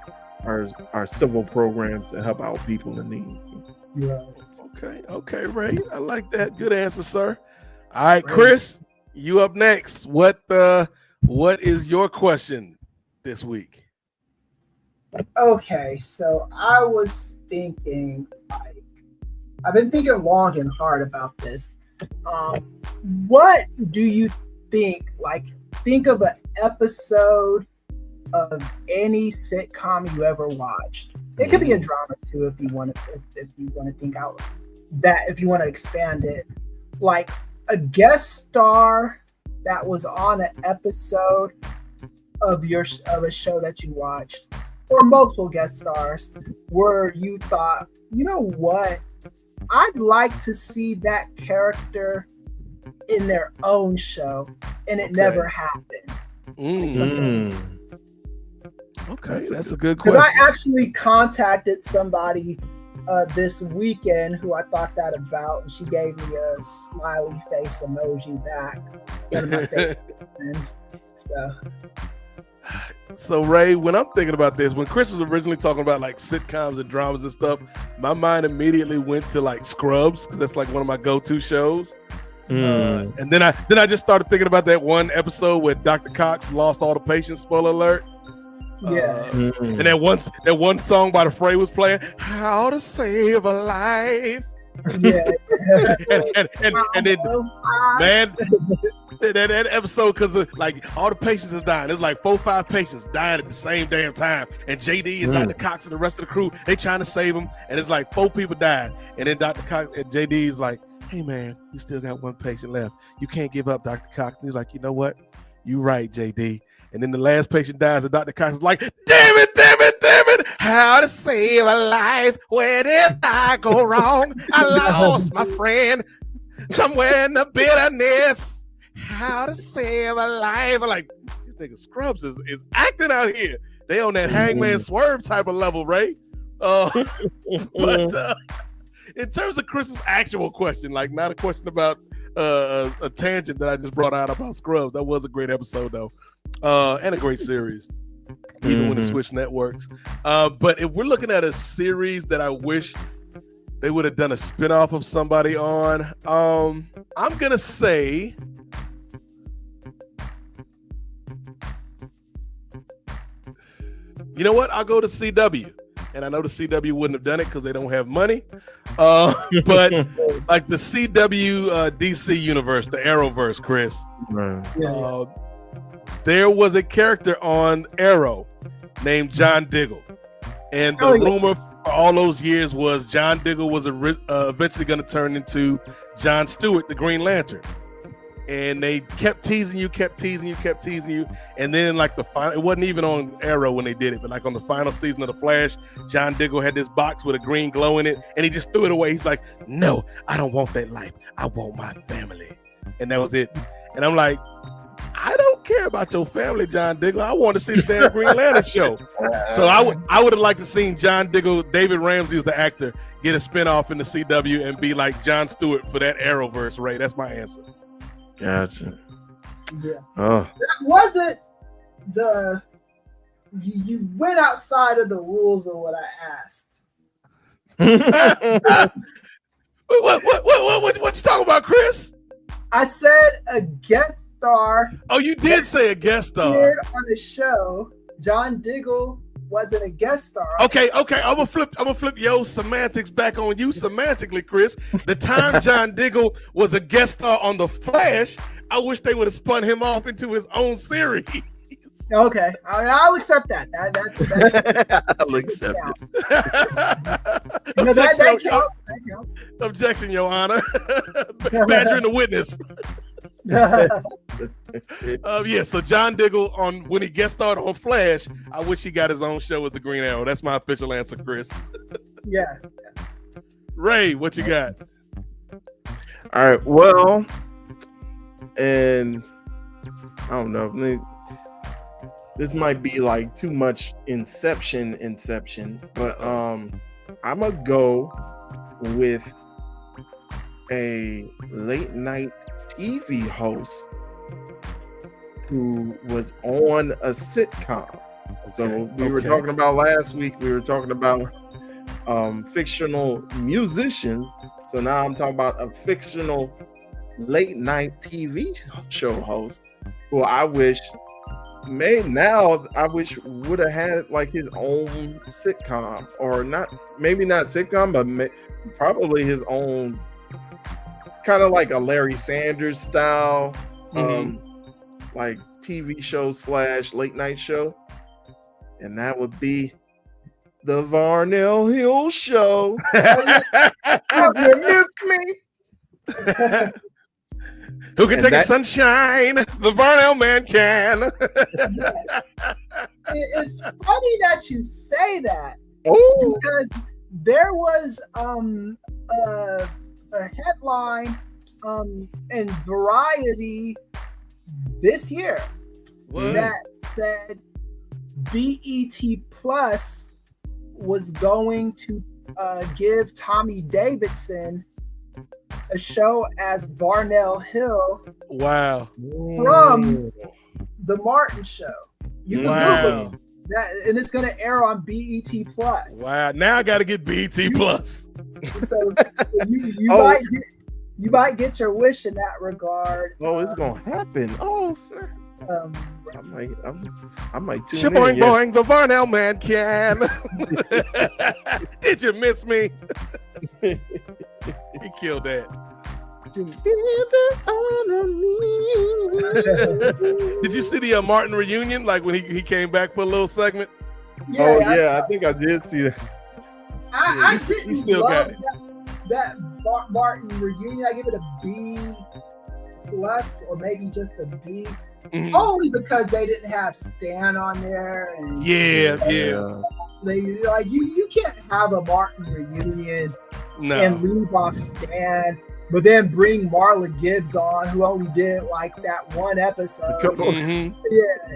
our civil programs to help out people in need. Yeah. Okay, Ray. I like that. Good answer, sir. All right, Chris, you up next. What is your question this week? Okay, so I was thinking, like, I've been thinking long and hard about this. What do you think? Like, think of an episode of any sitcom you ever watched. It could be a drama too, if you want to think out that, if you want to expand it. Like a guest star that was on an episode of a show that you watched, or multiple guest stars where you thought, you know what, I'd like to see that character in their own show, and it never happened. Okay, that's a good question. Because I actually contacted somebody this weekend who I thought that about, and she gave me a smiley face emoji back. One of my Facebook friends. So Ray, when I'm thinking about this, when Chris was originally talking about like sitcoms and dramas and stuff, my mind immediately went to like Scrubs, because that's like one of my go-to shows. And then I just started thinking about that one episode where Dr. Cox lost all the patients. Spoiler alert. And that one song by the Fray was playing, "How to Save a Life." Yeah. and then, man, that episode, because like all the patients is dying. There's like 4-5 patients dying at the same damn time, and JD and Dr. Cox and the rest of the crew, they trying to save them, and it's like 4 people died, and then Dr. Cox and JD is like, "Hey man, we still got 1 patient left. You can't give up, Dr. Cox." And he's like, "You know what? You right, JD." And then the last patient dies, and Dr. Cox is like, damn it, how to save a life? Where did I go wrong? I lost my friend somewhere in the bitterness. How to save a life? I'm like, this nigga Scrubs is acting out here. They on that Hangman Swerve type of level, Ray. But in terms of Chris's actual question, like not a question about a tangent that I just brought out about Scrubs. That was a great episode though, and a great series, even when it switched networks. But if we're looking at a series that I wish they would have done a spinoff of somebody on, I'm gonna say. You know what? I'll go to CW. And I know the CW wouldn't have done it because they don't have money. But like the CW DC universe, the Arrowverse, Chris. There was a character on Arrow named John Diggle. And the rumor for all those years was John Diggle was eventually going to turn into John Stewart, the Green Lantern. And they kept teasing you. And then like the final, it wasn't even on Arrow when they did it, but like on the final season of The Flash, John Diggle had this box with a green glow in it and he just threw it away. He's like, no, I don't want that life. I want my family. And that was it. And I'm like, I don't care about your family, John Diggle. I want to see the damn Green Lantern show. So I would have liked to seen John Diggle, David Ramsey was the actor, get a spinoff in the CW and be like John Stewart for that Arrowverse, Ray. That's my answer. Gotcha. Yeah. Oh. That wasn't the. You went outside of the rules of what I asked. What you talking about, Chris? I said a guest star. Oh, you did say a guest star. Appeared on the show. John Diggle wasn't a guest star. Okay. I'm gonna flip your semantics back on you semantically, Chris. The time John Diggle was a guest star on The Flash, I wish they would have spun him off into his own series. Okay, I'll accept that. I'll accept it. No, that counts. That counts. Objection, Your Honor. Badgering the witness. So John Diggle when he guest starred on Flash, I wish he got his own show with the Green Arrow. That's my official answer, Chris. Yeah. Ray, what you got? All right. Well, and I don't know. This might be like too much Inception, but I'm gonna go with a late night TV host who was on a sitcom. So we were talking about last week, we were talking about fictional musicians. So now I'm talking about a fictional late night TV show host who I wish would have had like his own sitcom, or maybe not sitcom, but probably his own kind of like a Larry Sanders style, like TV show / late night show. And that would be the Varnell Hill Show. You miss me? Who can take a sunshine? The Varnell man can. It's funny that you say that. Because there was a headline in Variety this year that said BET Plus was going to give Tommy Davidson a show as Varnell Hill. Wow. From the Martin Show. You can Google that, and it's going to air on BET Plus. Wow. Now I got to get BET Plus. So you might get your wish in that regard. Oh, it's gonna happen. Oh, sir. I might tune in. Boing, boing, the Varnell man can. Did you miss me? He killed that. Did you see the Martin reunion? Like when he came back for a little segment? I think I did see that. He still got it. That Martin reunion, I give it a B plus, or maybe just a B. Mm-hmm. Only because they didn't have Stan on there. And, They like you can't have a Martin reunion and leave off Stan. but then bring Marla Gibbs on, who only did like that one episode. Yeah,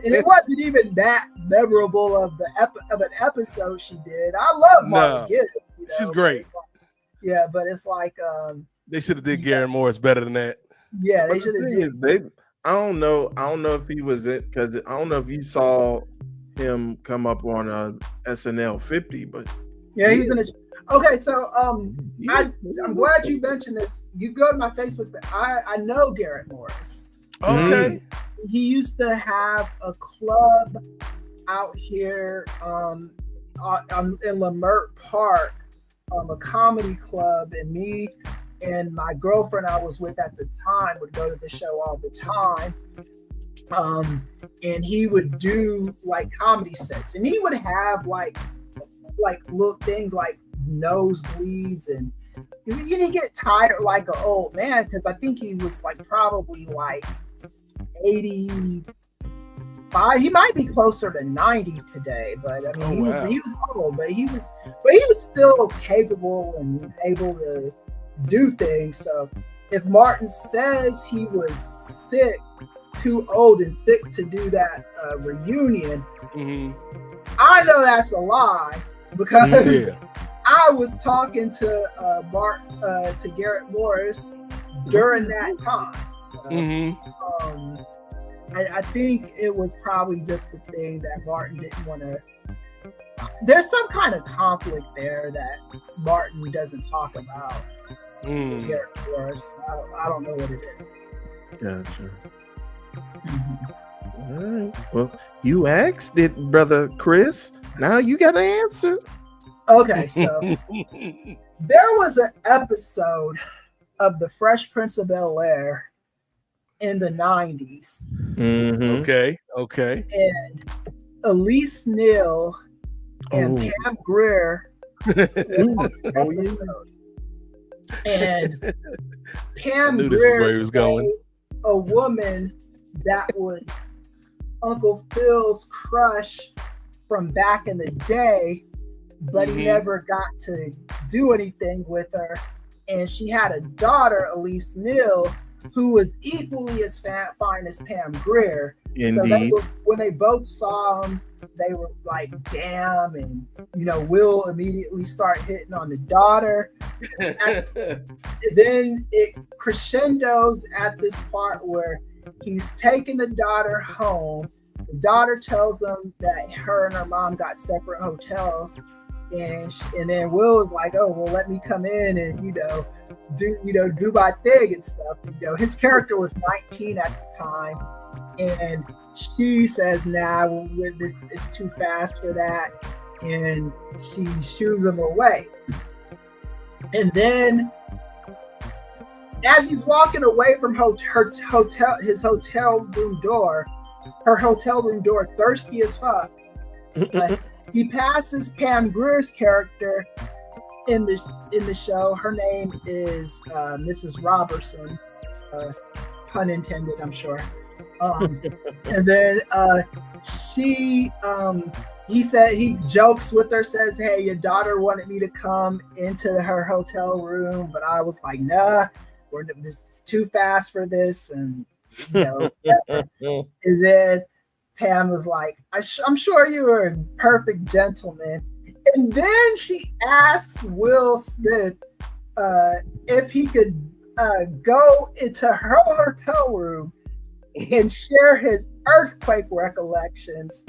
and it wasn't even that memorable of an episode she did. I love Marla Gibbs. You know, she's great. But it's like they should have did Garrett Morris better than that. Yeah, they should have did. I don't know if he was it, because I don't know if you saw him come up on SNL 50, but yeah, he was in a. Okay, so I'm glad you mentioned this. You go to my Facebook. I know Garrett Morris. Okay. He used to have a club out here in Lamert Park, a comedy club, and me and my girlfriend I was with at the time would go to the show all the time. And he would do like comedy sets, and he would have like little things like nosebleeds, and you didn't get tired like an old man, because I think he was like probably like 85. He might be closer to 90 today, but I mean he was old, but he was still capable and able to do things. So if Martin says he was sick, too old and sick to do that reunion, I know that's a lie, because I was talking to Garrett Morris during that time. So, I think it was probably just the thing that Martin didn't want to. There's some kind of conflict there that Martin doesn't talk about. Garrett Morris. I don't know what it is. Gotcha. All right. Well, you asked it, brother Chris. Now you got an answer. Okay, so there was an episode of The Fresh Prince of Bel-Air in the 90s. Okay. And Elise Neal and Pam Grier and Pam Grier was going a woman that was Uncle Phil's crush from back in the day, but he never got to do anything with her. And she had a daughter, Elise Neal, who was equally as fine as Pam Grier. Indeed. So when they both saw him, they were like, damn. And, Will immediately start hitting on the daughter. Then it crescendos at this part where he's taking the daughter home. The daughter tells him that her and her mom got separate hotels. And then Will is like, oh, well, let me come in and, do my thing and stuff. His character was 19 at the time. And she says, nah, this is too fast for that. And she shoos him away. And then as he's walking away from his hotel room door, thirsty as fuck, he passes Pam Grier's character in the show. Her name is Mrs. Robertson, pun intended, I'm sure. And then he jokes with her, says, "Hey, your daughter wanted me to come into her hotel room, but I was like, nah, this is too fast for this." And and then Pam was like, I'm sure you were a perfect gentleman. And then she asks Will Smith if he could go into her hotel room and share his earthquake recollections.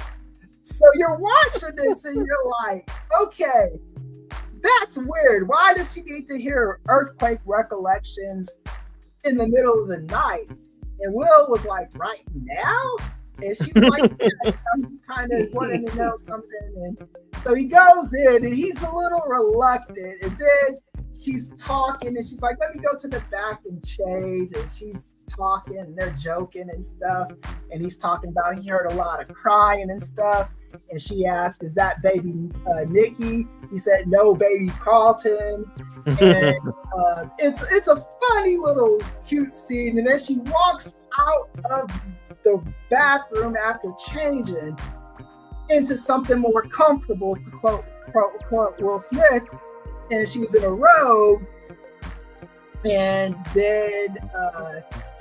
So you're watching this and you're like, okay, that's weird. Why does she need to hear earthquake recollections in the middle of the night? And Will was like, right now? And she was like, yeah, I'm kind of wanting to know something. And so he goes in and he's a little reluctant. And then she's talking and she's like, let me go to the back and change. And she's talking and they're joking and stuff. And he's talking about he heard a lot of crying and stuff. And she asked, is that baby Nikki? He said, no, baby Carlton. And it's a funny little cute scene. And then she walks out of the bathroom after changing into something more comfortable, to quote Will Smith, and she was in a robe. And then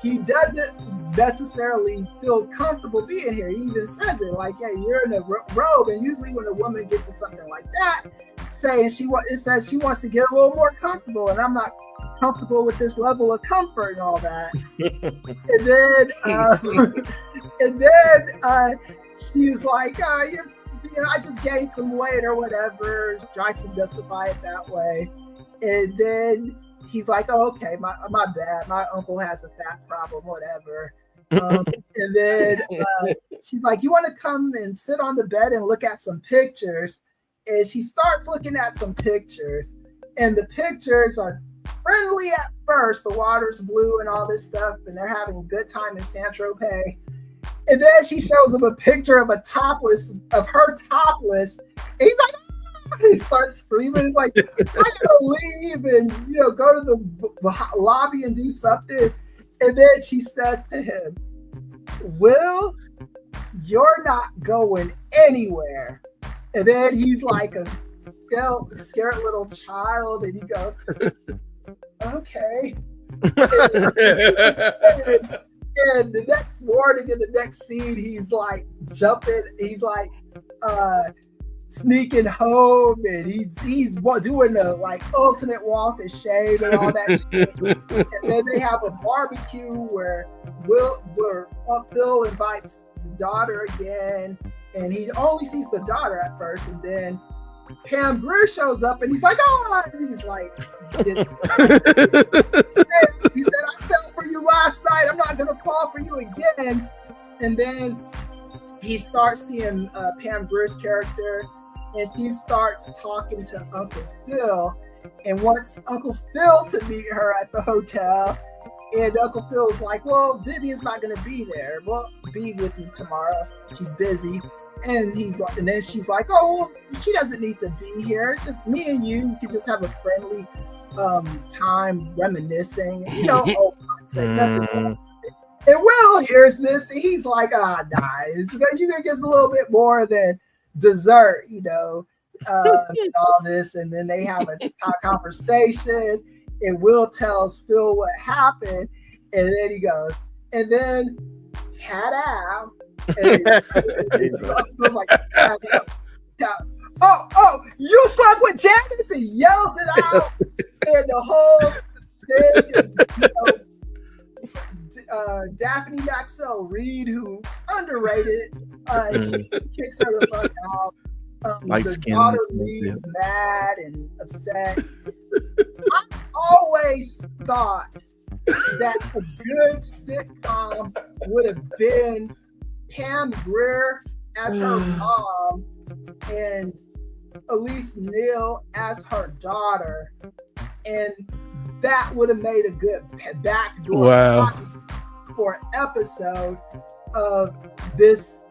he doesn't necessarily feel comfortable being here. He even says it like, "Yeah, you're in a robe." And usually when a woman gets to something like that, it says she wants to get a little more comfortable, and I'm not comfortable with this level of comfort and all that. And then she's like, I just gained some weight or whatever, tries to justify it that way. And then he's like, "Oh, okay, my bad. My uncle has a fat problem, whatever." And then she's like, "You want to come and sit on the bed and look at some pictures?" And she starts looking at some pictures, and the pictures are friendly at first. The water's blue and all this stuff, and they're having a good time in Saint-Tropez. And then she shows him a picture of her topless. And he's like, "Ah!" He starts screaming. He's like, "I gotta leave and go to the lobby and do something." And then she says to him, "Will, you're not going anywhere." And then he's like a scared little child, and he goes, "Okay." And the next morning, in the next scene, he's like jumping. He's like sneaking home, and he's doing the like ultimate walk of shame and all that shit. And then they have a barbecue where Phil invites the daughter again, and he only sees the daughter at first, and then Pam Grier shows up, and he's like, "Oh," and he's like, he said, "I fell for you last night. I'm not gonna fall for you again." And then he starts seeing Pam Grier's character, and she starts talking to Uncle Phil, and wants Uncle Phil to meet her at the hotel. And Uncle Phil's like, "Well, Vivian's not gonna be there. Well, be with me tomorrow. She's busy." And then she's like, "Oh, well, she doesn't need to be here. It's just me and you. We can just have a friendly time reminiscing. Old nothing." And Will hears this, and he's like, "Ah, nice. You're gonna get a little bit more than dessert, and all this." And then they have a conversation, and Will tells Phil what happened, and then he goes, and then ta-da. And Phil's like, oh, you slept with Janice?" and yells it out, and the whole thing, Daphne Maxwell Reid, who's underrated, she kicks her the fuck out. The daughter leaves mad and upset. I always thought that a good sitcom would have been Pam Grier as her mom and Elise Neal as her daughter, and that would have made a good backdoor for an episode of this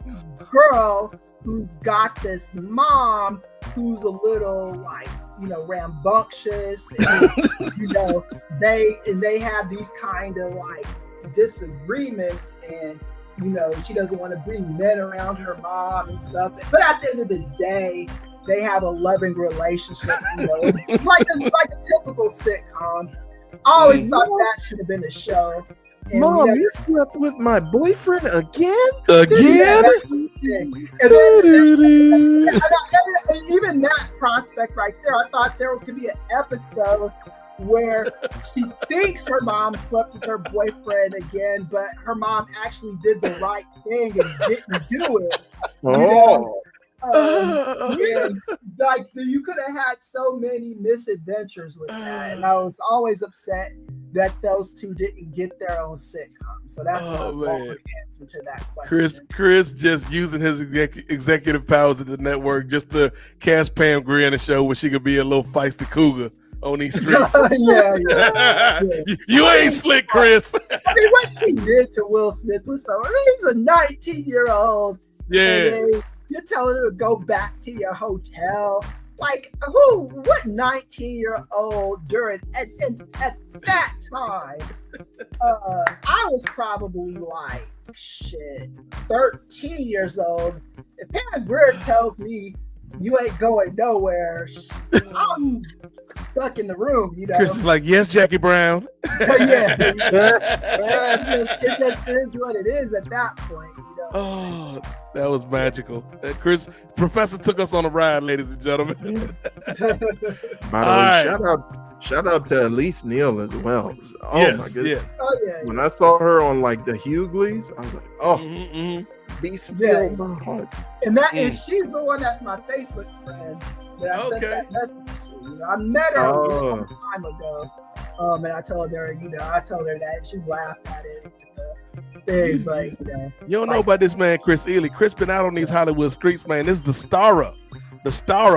girl who's got this mom who's a little like rambunctious, and they have these kind of like disagreements, and she doesn't want to bring men around her mom and stuff. But at the end of the day, they have a loving relationship, like a typical sitcom. I always thought that should have been the show. And Mom, you slept with my boyfriend again? Yeah, and then, even that prospect right there, I thought there could be an episode where she thinks her mom slept with her boyfriend again, but her mom actually did the right thing and didn't do it. And like you could have had so many misadventures with that, and I was always upset that those two didn't get their own sitcom. So that's my answer to that question. Chris just using his executive powers at the network just to cast Pam Grier in a show where she could be a little feisty cougar on these streets. yeah. You ain't slick, Chris. I mean, what she did to Will Smith was so. He's a 19-year-old. Yeah. You're telling her to go back to your hotel. Like, what 19-year-old at that time? I was probably like, 13 years old. If Pam Grier tells me you ain't going nowhere. I'm stuck in the room, you know. Chris is like, yes, Jackie Brown. Yeah. It just is what it is at that point, you know. Oh, that was magical. Chris, Professor took us on a ride, ladies and gentlemen. By the way, shout out to Elise Neal as well. Oh yes, my goodness. Yeah. Oh yeah. When I saw her on like the Hughleys, I was like, oh, be still my heart. And that is she's the one that's my Facebook friend that I sent that message to. You know, I met her a long time ago. And I told her, that she laughed at it. Thing, like, you know. You don't know about this man, Chris Ely. Chris been out on these Hollywood streets, man. This is the star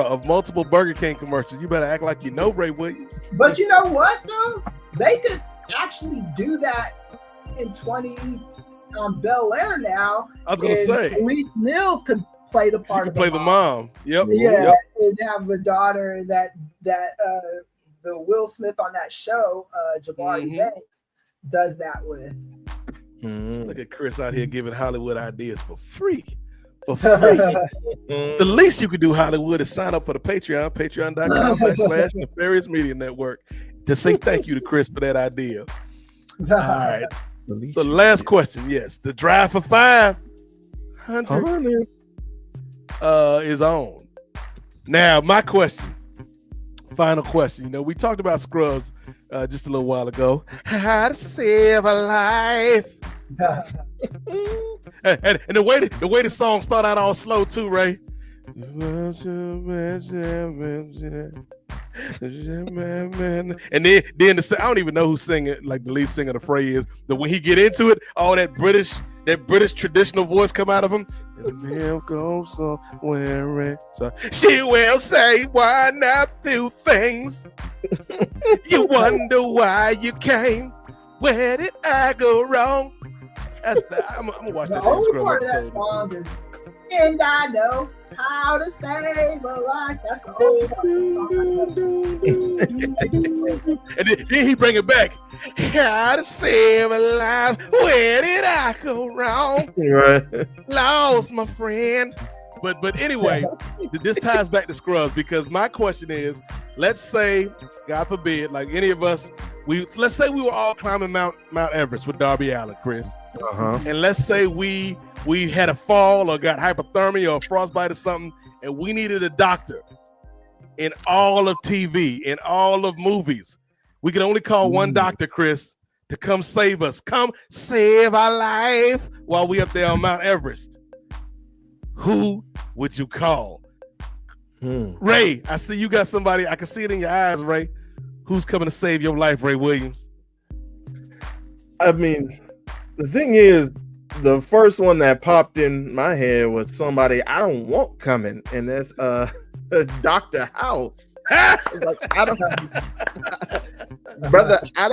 of multiple Burger King commercials. You better act like you know Ray Williams. But you know what though? They could actually do that in 20 on Bel Air now. I was gonna say Elise Neal could play the part of the mom. Yep. Yeah, yep. And have a daughter that the Will Smith on that show, Jabari Banks, does that with. Look at Chris out here giving Hollywood ideas for free. For free. The least you could do, Hollywood, is sign up for the Patreon, patreon.com/Nefarious Media Network, to say thank you to Chris for that idea. All right. So the last question, yes. The drive for 500 is on. Now, my question, final question. You know, we talked about Scrubs just a little while ago. How to save a life. and the way the song start out all slow too, Ray. And then I don't even know who's singing, like the lead singer of the phrase is, but when he get into it, all that British traditional voice come out of him. And then goes somewhere. So she will say, why not do things? You wonder why you came. Where did I go wrong? I'm gonna watch that. The only part of that song is, and I know how to save a life. That's the only part of the song. And then he bring it back. How to save a life. Where did I go wrong? Right. Lost my friend. But anyway, this ties back to Scrubs, because my question is, let's say, God forbid, like any of us, let's say we were all climbing Mount Everest with Darby Allin, Chris. And let's say we had a fall or got hypothermia or frostbite or something, and we needed a doctor in all of TV, in all of movies. We could only call one doctor, Chris, to come save us. Come save our life while we up there on Mount Everest. Who would you call? Ray, I see you got somebody. I can see it in your eyes, Ray. Who's coming to save your life, Ray Williams? I mean, the thing is, the first one that popped in my head was somebody I don't want coming, and that's Dr. House. Like, brother, I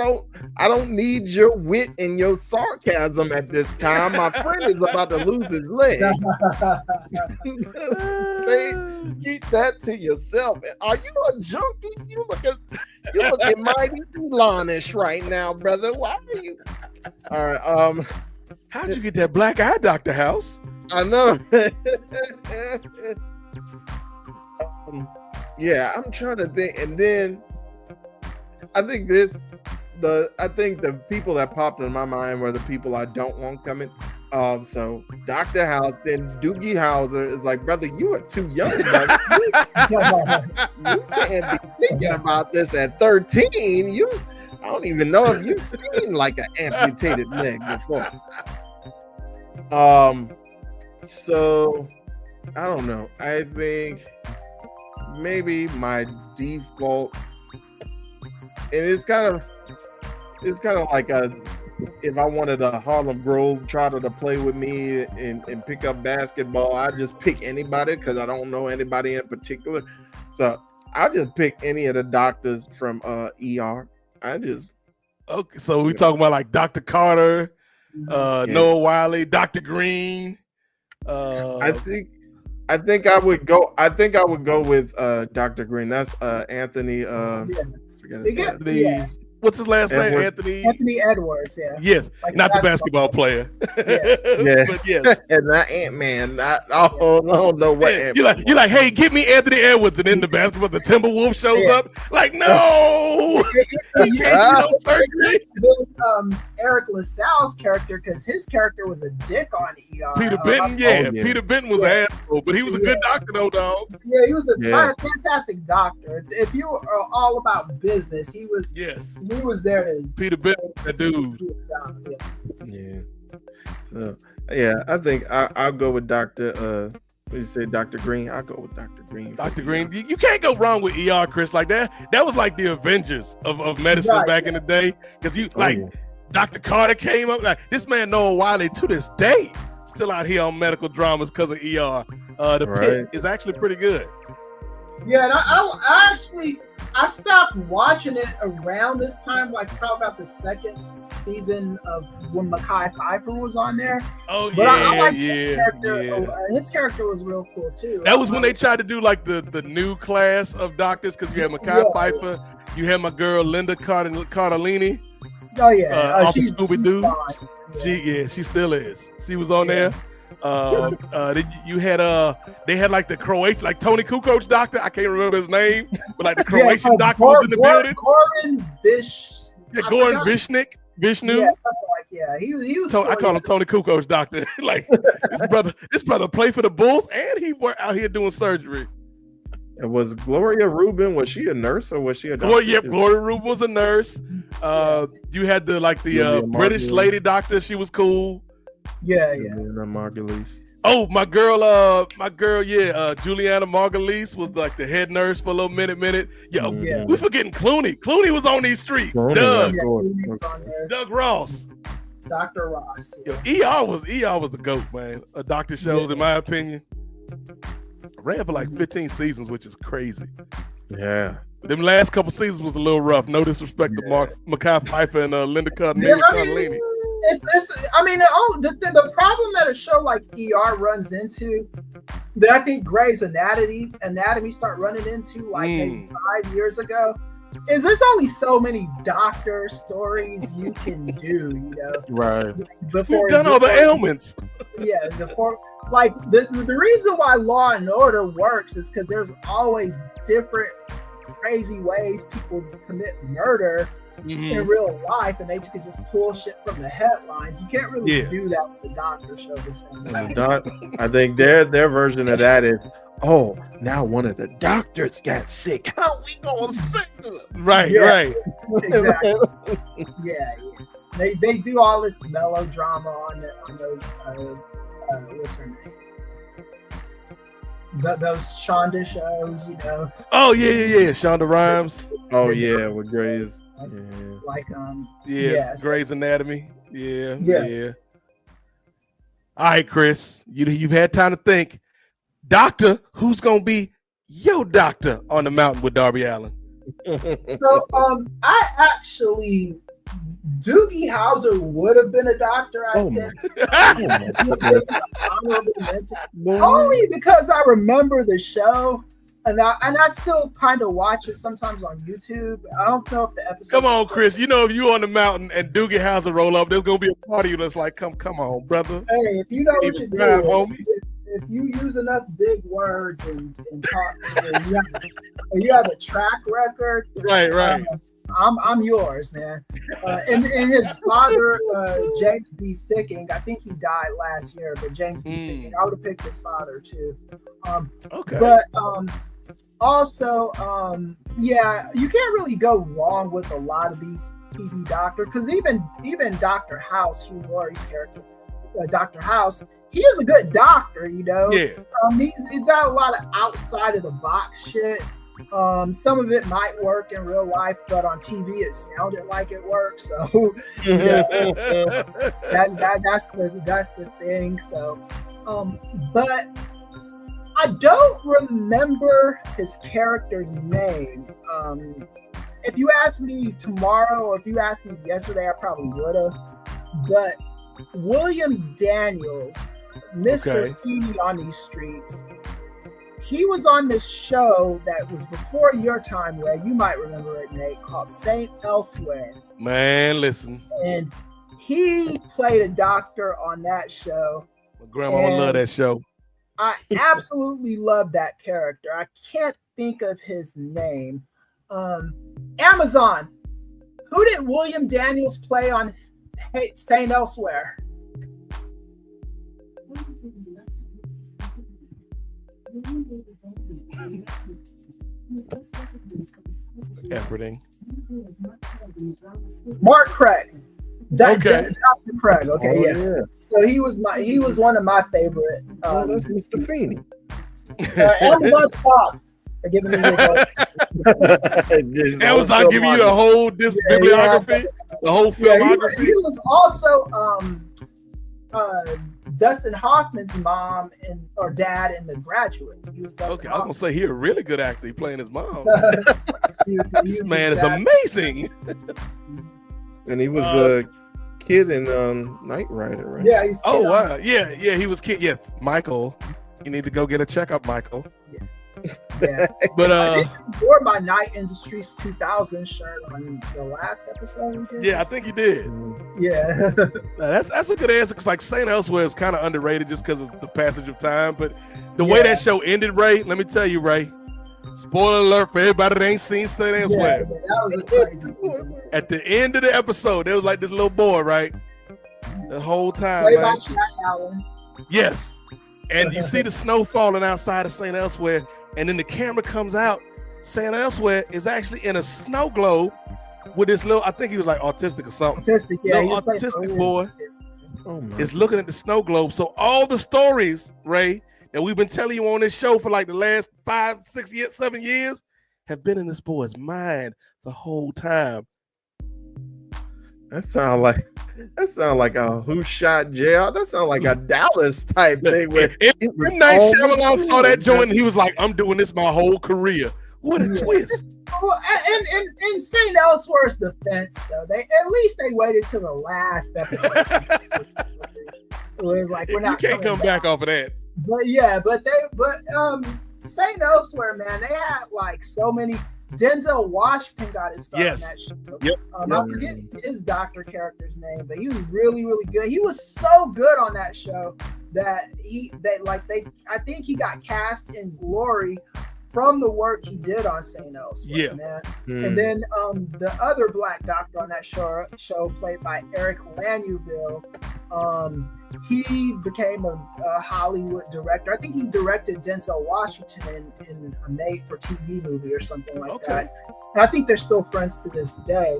don't need your wit and your sarcasm at this time. My friend is about to lose his leg. Keep that to yourself. Are you a junkie? You looking mighty Elonish right now, brother. Why are you? All right. How'd you get that black eye, Dr. House? I know. Yeah, I'm trying to think, and then I think the people that popped in my mind were the people I don't want coming. So Dr. House, then Doogie Howser is like, brother, you are too young, brother. You can't be thinking about this at 13. I don't even know if you've seen like an amputated leg before. So I don't know. I think maybe my default, and it's kind of like if I wanted a Harlem Globetrotter to play with me and pick up basketball, I just pick anybody because I don't know anybody in particular. So I just pick any of the doctors from ER. Okay. So we talking about like Dr. Carter, Noah Wiley, Dr. Green. I think I would go with Dr. Green. That's Anthony. Forget his name. What's his last name? Anthony Edwards. Yeah. Yes, like not the basketball player. Yeah. But yes, and not Ant-Man. I don't know what. Yeah. You're like, hey, give me Anthony Edwards, and then the basketball, the Timberwolf shows up. Like, no, he can't do no surgery. Eric LaSalle's character, because his character was a dick on ER. Peter Benton, Peter Benton was an asshole, but he was a good doctor, though, dog. Yeah, he was a fantastic doctor. If you are all about business, he was. Yes, he was there to. Peter Benton, that dude. Yeah. So I think I'll go with Dr. What you say, Dr. Green? I'll go with Dr. Green. Dr. Green, you can't go wrong with ER, Chris. Like that was like the Avengers of medicine back in the day. Because Dr. Carter came up. Like this man Noah Wiley to this day still out here on medical dramas because of ER. The Pit is actually pretty good. Yeah, and I stopped watching it around this time, like probably about the second season of when Mekhi Phifer was on there. Oh, but I like his character. Yeah. His character was real cool too. That was when they tried to do like the new class of doctors, because you had Mekhi Phifer, you had my girl Linda Cardellini. Oh yeah, off of Scooby Doo. She still is. She was on there. You had they had like the Croatian, like Tony Kukoc doctor. I can't remember his name, but like the Croatian doctor was in the building. Goran Vishnu. Yeah, he was. I call him Tony Kukoc doctor. Like this brother played for the Bulls, and he worked out here doing surgery. And was Gloria Rubin? Was she a nurse or was she a doctor? Gloria Rubin was a nurse. You had the British lady doctor. She was cool. Yeah. Margulies. Oh, my girl, Juliana Margulies was like the head nurse for a little minute. We forgetting Clooney. Clooney was on these streets. Doug Ross. Dr. Ross. Yeah. ER was the GOAT, man. A doctor shows, in my opinion. Ran for like 15 seasons, which is crazy. Yeah. Them last couple seasons was a little rough. No disrespect to Mekhi Phifer and Linda Cardellini. The problem that a show like ER runs into, that I think Grey's Anatomy started running into like maybe 5 years ago, is there's only so many doctor stories you can do, Right. Before you've done all the ailments. Yeah, the reason why Law and Order works is because there's always different crazy ways people commit murder in real life, and they could just pull shit from the headlines. You can't really do that with the doctor show the same way. I think their version of that is, now one of the doctors got sick. How we gonna save them? Right. Exactly. Yeah. They do all this melodrama on those what's her name? Those Shonda shows, Oh yeah, Shonda Rhimes. Oh yeah, with Grey's. Grey's Anatomy. Yeah. All right, Chris, you've had time to think. Doctor, who's gonna be your doctor on the mountain with Darby Allin? So, I actually, Doogie Howser would have been a doctor. I think. Only because I remember the show. And I still kind of watch it sometimes on YouTube. I don't know if the episode. Come on, Chris. If you on the mountain and Doogie Howser roll up, there's gonna be a party that's like, come on, brother. Hey, if you know what you're doing, if you use enough big words and talk, and you have a track record, right. I'm yours, man. And his father, James B. Sicking, I think he died last year, but James B. Sicking, I would have picked his father too. Okay. But also, you can't really go wrong with a lot of these TV doctors, because even Dr. House, Hugh Laurie's character, Dr. House, he is a good doctor, Yeah. He's got a lot of outside of the box shit. Some of it might work in real life, but on TV it sounded like it worked. So that's the thing. So, but I don't remember his character's name. If you asked me tomorrow, or if you asked me yesterday, I probably would have. But William Daniels, Mr. Feeny on these streets, he was on this show that was before your time, Ray. You might remember it, Nate, called Saint Elsewhere. Man, listen. And he played a doctor on that show. My grandma would love that show. I absolutely love that character. I can't think of his name. Amazon. Who did William Daniels play on Saint Elsewhere? Everything. Mark Craig. Okay. Dr. Craig. Okay, yeah. So he was one of my favorite. That's Mr. Feeney. Amazon, stop. They're giving me Amazon giving you the whole bibliography, the whole filmography. He was also Dustin Hoffman's mom or dad in The Graduate. He was Dustin I was gonna say he's a really good actor. He playing his mom. This man is amazing. And he was a kid in Knight Rider, right? Yeah. He's wow. Yeah. He was kid. Yes, Michael. You need to go get a checkup, Michael. Yeah. But I wore my Night Industries 2000 shirt on the last episode we did. Yeah, I think you did. Yeah. That's a good answer, because like Saint Elsewhere is kind of underrated just because of the passage of time. But the way that show ended, Ray, let me tell you, Ray. Spoiler alert for everybody that ain't seen Saint Elsewhere. Yeah, that was a crazy movie. At the end of the episode, there was like this little boy, right? The whole time. Played by Jack Allen. Yes. And you see the snow falling outside of Saint Elsewhere, and then the camera comes out. Saint Elsewhere is actually in a snow globe with this little, I think he was like autistic or something. Autistic, yeah. Little autistic boy is looking at the snow globe. So all the stories, Ray, that we've been telling you on this show for like the last 5, 6 years, 7 years, have been in this boy's mind the whole time. That sound like a Who Shot Jail. That sounds like a Dallas type thing. Where M. Night Shyamalan saw that joint and he was like, I'm doing this my whole career. What a twist. Well, and in St. Elsewhere's defense, though, they waited till the last episode. It was like, we're not. You can't come back off of that. But St. Elsewhere, man, they had like so many. Denzel Washington got his start on that show. Yep. I forget his doctor character's name, but he was really, really good. He was so good on that show that I think he got cast in Glory from the work he did on St. Elsewhere. Man. And then the other black doctor on that show played by Eric Lanueville, he became a Hollywood director. I think he directed Denzel Washington in a made-for-TV movie or something like that. And I think they're still friends to this day.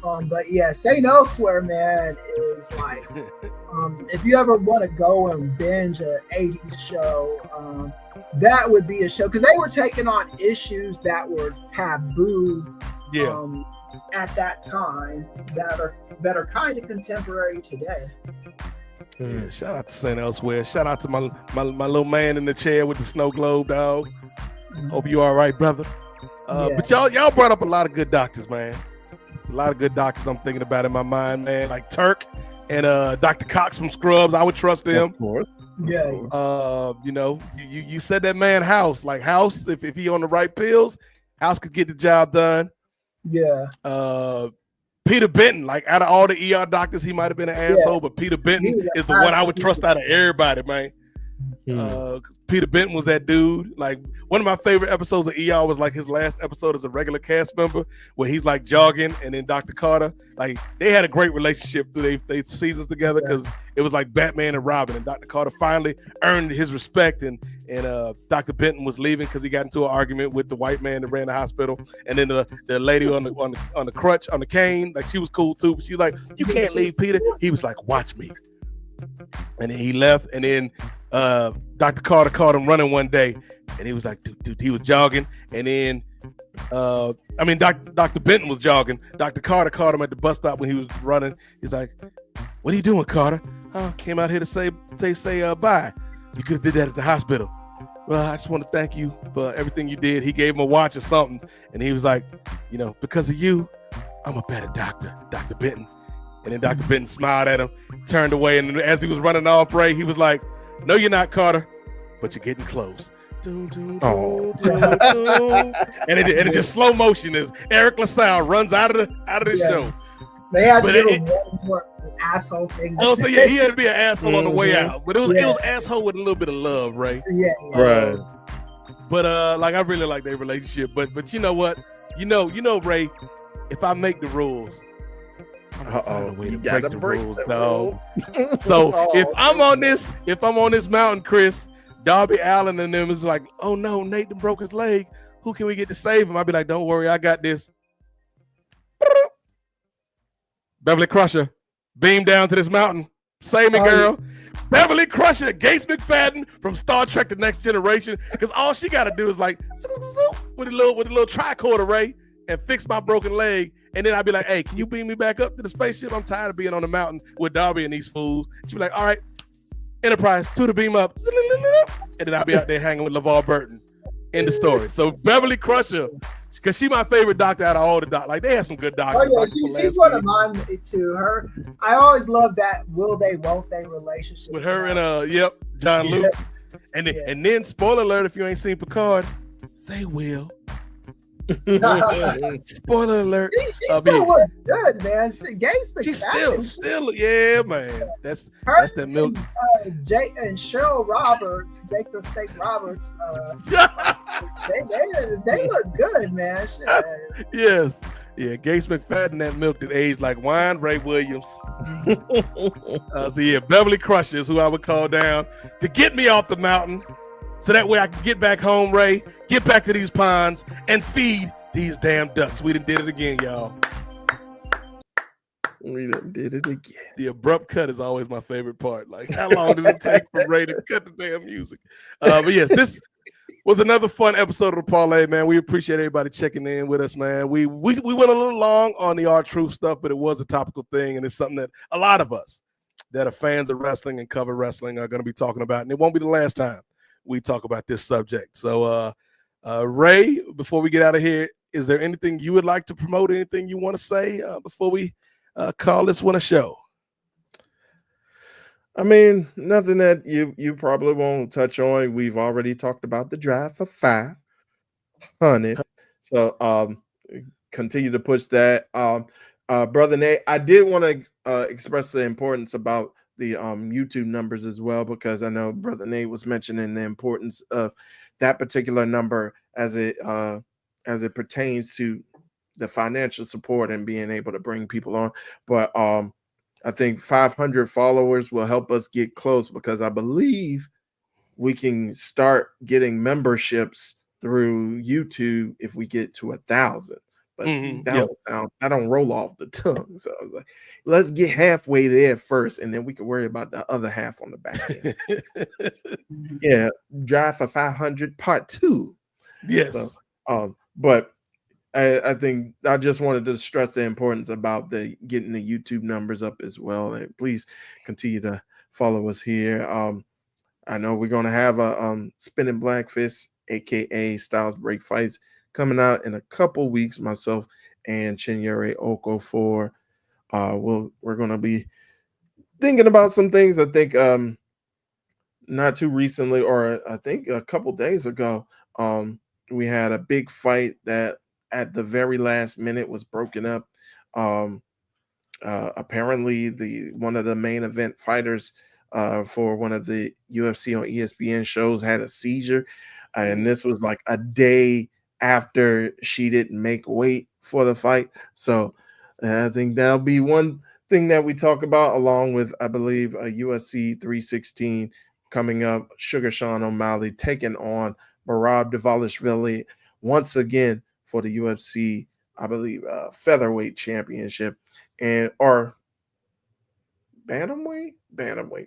But yeah, St. Elsewhere, man, is like, if you ever want to go and binge an 80s show, that would be a show, because they were taking on issues that were taboo at that time that are kind of contemporary today. Yeah, shout out to St. Elsewhere. Shout out to my little man in the chair with the snow globe, dog. Hope you all right, brother. But y'all brought up a lot of good doctors, man. A lot of good doctors I'm thinking about in my mind, man. Like Turk and Dr. Cox from Scrubs. I would trust them. Of course. Yeah. You said that man House. Like House, if he on the right pills, House could get the job done. Yeah. Peter Benton, like out of all the ER doctors, he might have been an asshole, but Peter Benton is the one I would trust out of everybody, man. Peter Benton was that dude. Like one of my favorite episodes of ER was like his last episode as a regular cast member, where he's like jogging, and then Dr. Carter, like they had a great relationship through their seasons together, because it was like Batman and Robin, and Dr. Carter finally earned his respect, and Dr. Benton was leaving because he got into an argument with the white man that ran the hospital, and then the lady on the crutch, on the cane, like she was cool too, but she was like, you can't leave, Peter. He was like, watch me. And then he left, and then Dr. Carter caught him running one day, and he was like, dude, he was jogging, and then Dr. Benton was jogging. Dr. Carter caught him at the bus stop when he was running. He's like, what are you doing, Carter? Oh, came out here to say bye. You could have did that at the hospital. Well, I just want to thank you for everything you did. He gave him a watch or something, and he was like, because of you, I'm a better doctor, Dr. Benton. And then Dr. Benton smiled at him, turned away, and as he was running off, Ray, he was like, no, you're not, Carter, but you're getting close. Oh. and it just slow motion as Eric LaSalle runs out of the show. They had to But give him one more asshole thing. Oh, so yeah, he had to be an asshole on the way out, but it was Yeah. asshole with a little bit of love, Ray. Yeah. Right. But like I really like their relationship. But you know what? You know, Ray, if I make the rules, I'm gonna find a way to break the rules, dog. So if I'm on this mountain, Chris, Darby Allin and them is like, oh no, Nathan broke his leg. Who can we get to save him? I'd be like, don't worry, I got this. Beverly Crusher, beam down to this mountain. Save me, girl. Beverly Crusher, Gates McFadden from Star Trek: The Next Generation, because all she got to do is like with a little tricorder, Ray, and fix my broken leg, and then I'd be like, "Hey, can you beam me back up to the spaceship? I'm tired of being on the mountain with Darby and these fools." She'd be like, "All right, Enterprise, to the beam up," and then I'd be out there hanging with LeVar Burton. End the story. So Beverly Crusher, because she's my favorite doctor out of all the doctors. Like they have some good doctors. Oh yeah, she's one of mine too. Her, I always love that will they, won't they relationship with her and John Luke. And then spoiler alert, if you ain't seen Picard, they will. Spoiler alert. She still looks good, man. She's still, yeah, man. That's that milk. Jake and Cheryl Roberts, Jake the Snake Roberts. They look good, man. Yes. Yeah, Gates McFadden, that milk that aged like wine, Ray Williams. So yeah, Beverly Crusher is who I would call down to get me off the mountain. So that way I can get back home, Ray, get back to these ponds, and feed these damn ducks. We done did it again, y'all. We done did it again. The abrupt cut is always my favorite part. Like, how long does it take for Ray to cut the damn music? But yes, this was another fun episode of the Parlay, man. We appreciate everybody checking in with us, man. We went a little long on the R-Truth stuff, but it was a topical thing, and it's something that a lot of us that are fans of wrestling and cover wrestling are going to be talking about, and it won't be the last time we talk about this subject. So, Ray, before we get out of here, is there anything you would like to promote? Anything you want to say before we call this one a show? I mean, nothing that you probably won't touch on. We've already talked about the drive for 500. So continue to push that. Brother Nate, I did want to express the importance about the YouTube numbers as well, because I know Brother Nate was mentioning the importance of that particular number as it pertains to the financial support and being able to bring people on. But I think 500 followers will help us get close, because I believe we can start getting memberships through YouTube if we get to 1,000. But that don't roll off the tongue. So I was like, let's get halfway there first, and then we can worry about the other half on the back end. Yeah, Drive for 500 Part 2. Yes. So, but I think I just wanted to stress the importance about getting the YouTube numbers up as well. And please continue to follow us here. I know we're going to have a Spinning Black Fist, aka Styles Break Fights, coming out in a couple weeks. Myself and Chinyere Okofor, we're going to be thinking about some things. I think not too recently, or I think a couple days ago, we had a big fight that at the very last minute was broken up. Apparently one of the main event fighters for one of the UFC on ESPN shows had a seizure, and this was like a day after she didn't make weight for the fight. So I think that'll be one thing that we talk about, along with, I believe, a UFC 316 coming up. Sugar Sean O'Malley taking on Merab Dvalishvili once again for the UFC, I believe, featherweight championship or bantamweight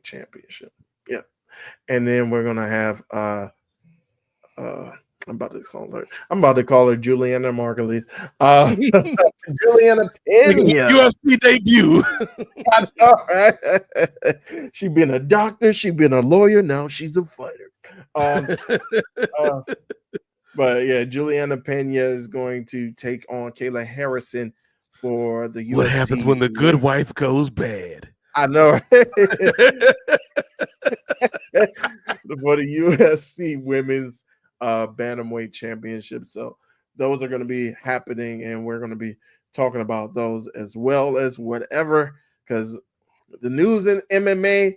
championship. Yeah. And then we're gonna have I'm about to call her Juliana Margulies. Juliana Pena. UFC debut. I know, right? She been a doctor, she been a lawyer, now she's a fighter. But yeah, Juliana Pena is going to take on Kayla Harrison for the UFC. What happens when the good wife goes bad? I know. For the UFC Women's bantamweight championships. So those are going to be happening, and we're going to be talking about those as well as whatever, because the news in MMA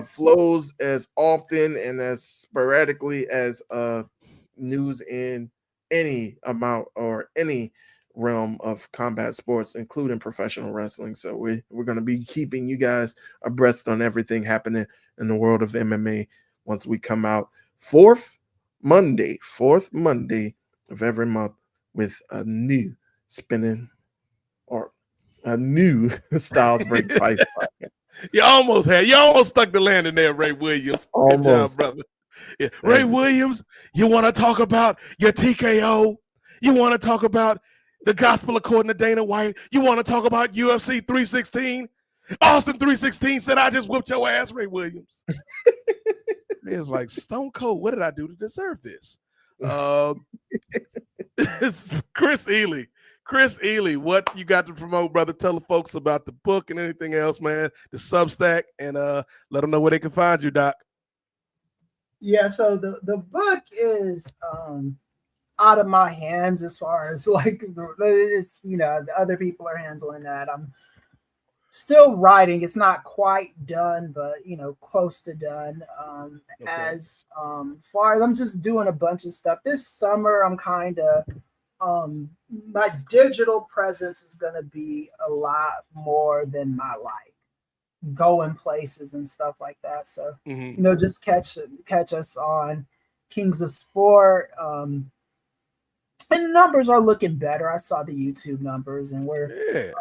flows as often and as sporadically as news in any amount or any realm of combat sports, including professional wrestling. So we're going to be keeping you guys abreast on everything happening in the world of MMA once we come out fourth Monday of every month with a new spinning or a new Styles Break Price. You almost stuck the landing there, Ray Williams. Good job, brother. Yeah. Ray Williams, you want to talk about your TKO? You want to talk about the gospel according to Dana White? You want to talk about UFC 316? Austin 316 said, I just whooped your ass, Ray Williams. It's like, Stone Cold, what did I do to deserve this? It's Chris Ely. Chris Ely, what you got to promote, brother? Tell the folks about the book and anything else, man, the Substack, and let them know where they can find you, Doc. Yeah, so the book is out of my hands as far as like it's, you know, the other people are handling that. I'm still writing. It's not quite done, but you know, close to done. Okay. As far as I'm just doing a bunch of stuff this summer, I'm kind of my digital presence is going to be a lot more than my like going places and stuff like that. So you know, just catch us on Kings of Sport. And numbers are looking better. I saw the YouTube numbers, and we're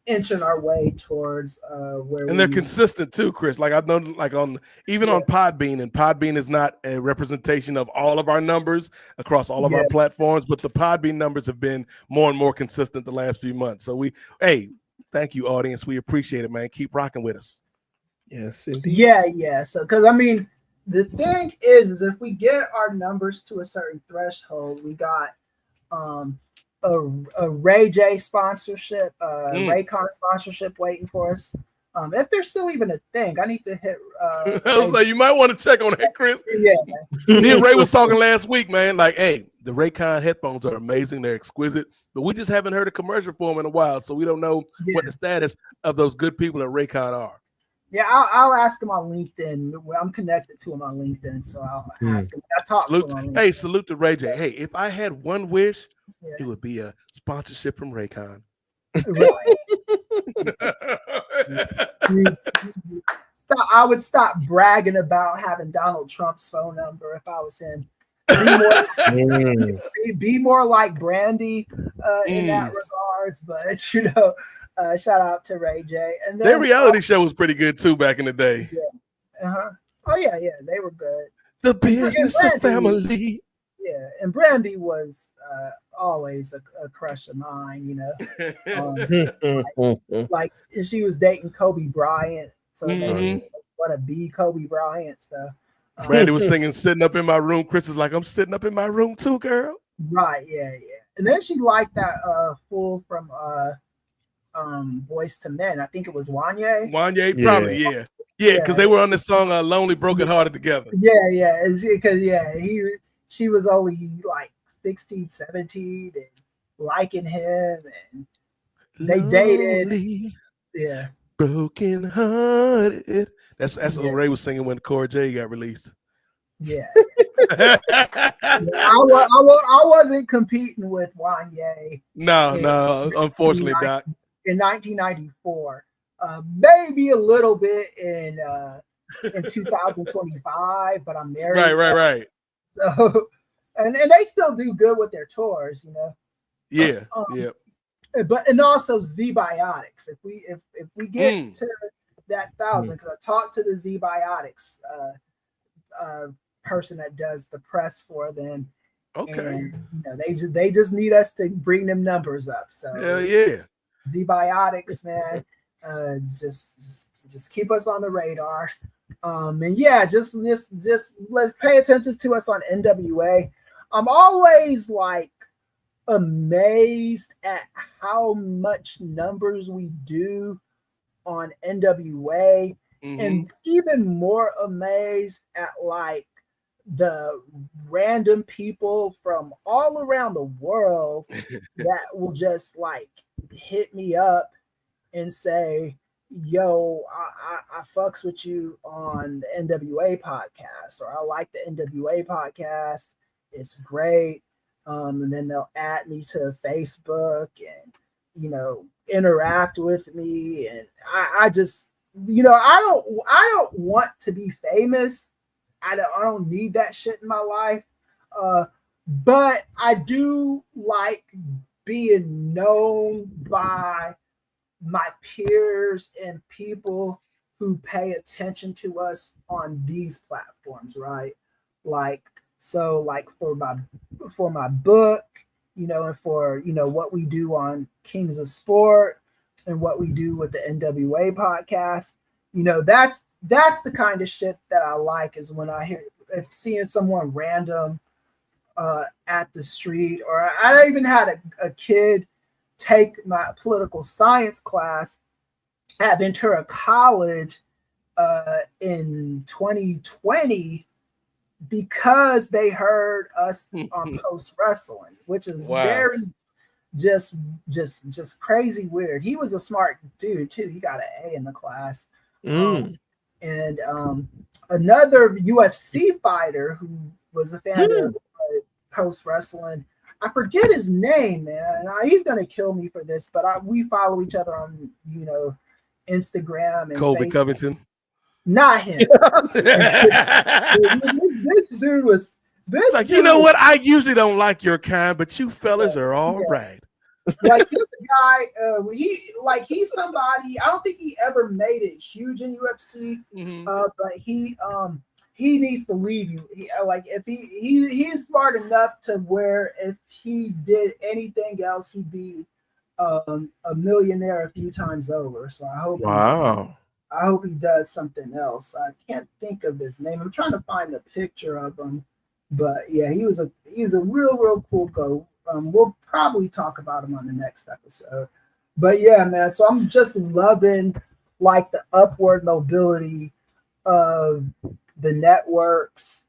inching our way towards where. And they're consistent too, Chris. Like I've known, like on Podbean, and Podbean is not a representation of all of our numbers across all of our platforms, but the Podbean numbers have been more and more consistent the last few months. So thank you, audience. We appreciate it, man. Keep rocking with us. Yes, indeed. Yeah. So, because I mean, the thing is if we get our numbers to a certain threshold, we got a Ray J sponsorship, Raycon sponsorship waiting for us. If there's still even a thing, I need to hit. I was like, you might want to check on that, Chris. Yeah. Me and Ray was talking last week, man. Like, hey, the Raycon headphones are amazing. They're exquisite, but we just haven't heard a commercial for them in a while, so we don't know what the status of those good people at Raycon are. Yeah, I'll ask him on LinkedIn. I'm connected to him on LinkedIn, so I'll ask him. I talked to him on LinkedIn. Hey, salute to Ray J. Hey, if I had one wish, it would be a sponsorship from Raycon. Stop! I would stop bragging about having Donald Trump's phone number if I was him. Be more like Brandy in that regards, but you know. Shout out to Ray J. And then, their reality show was pretty good too back in the day. Yeah. Oh yeah, they were good. The business of family. Yeah, and Brandy was always a crush of mine. You know, like she was dating Kobe Bryant, so they want to be Kobe Bryant. So Brandy was singing "Sitting Up in My Room." Chris is like, "I'm sitting up in my room too, girl." Right. Yeah. And then she liked that fool from Boys to Men. I think it was Wanye. Probably, yeah, because they were on the song "Lonely Broken Hearted" together. Yeah, because she was only like 16, 17 and liking him, and they dated. Yeah, broken hearted. That's what Ray was singing when Cora J got released. Yeah. I wasn't competing with Wanye. No, unfortunately, Doc. In 1994, maybe a little bit in 2025, but I'm married. Right. So, and they still do good with their tours, you know. Yeah. But and also Z-Biotics. If we get to that 1,000, because I talked to the Z-Biotics person that does the press for them. Okay. And, you know, they just need us to bring them numbers up. So Z-Biotics, man, just keep us on the radar. And just let's pay attention to us on NWA. I'm always like amazed at how much numbers we do on NWA, and even more amazed at like the random people from all around the world that will just like hit me up and say, yo, I fucks with you on the NWA podcast, or I like the NWA podcast. It's great. And then they'll add me to Facebook and, you know, interact with me. And I just, you know, I don't want to be famous. I don't need that shit in my life. But I do like being known by my peers and people who pay attention to us on these platforms, right? Like, so like for my book, you know, and for, you know, what we do on Kings of Sport and what we do with the NWA podcast, you know, that's the kind of shit that I like, is when I hear, if seeing someone random at the street, or I even had a kid take my political science class at Ventura College in 2020 because they heard us on Post Wrestling, which is very just crazy weird. He was a smart dude too. He got an A in the class. And another UFC fighter who was a fan of Post Wrestling, I forget his name, man. He's gonna kill me for this, but we follow each other on, you know, Instagram and Colby Facebook. Covington. Not him. This dude was this. Like, you know what? I usually don't like your kind, but you fellas are all right. Like this guy, he's somebody. I don't think he ever made it huge in UFC, but he needs to leave you. If he is smart enough to where if he did anything else, he'd be a millionaire a few times over. So I hope. I hope he does something else. I can't think of his name. I'm trying to find a picture of him, but yeah, he was a real cool guy. We'll probably talk about him on the next episode. But yeah, man. So I'm just loving like the upward mobility of the networks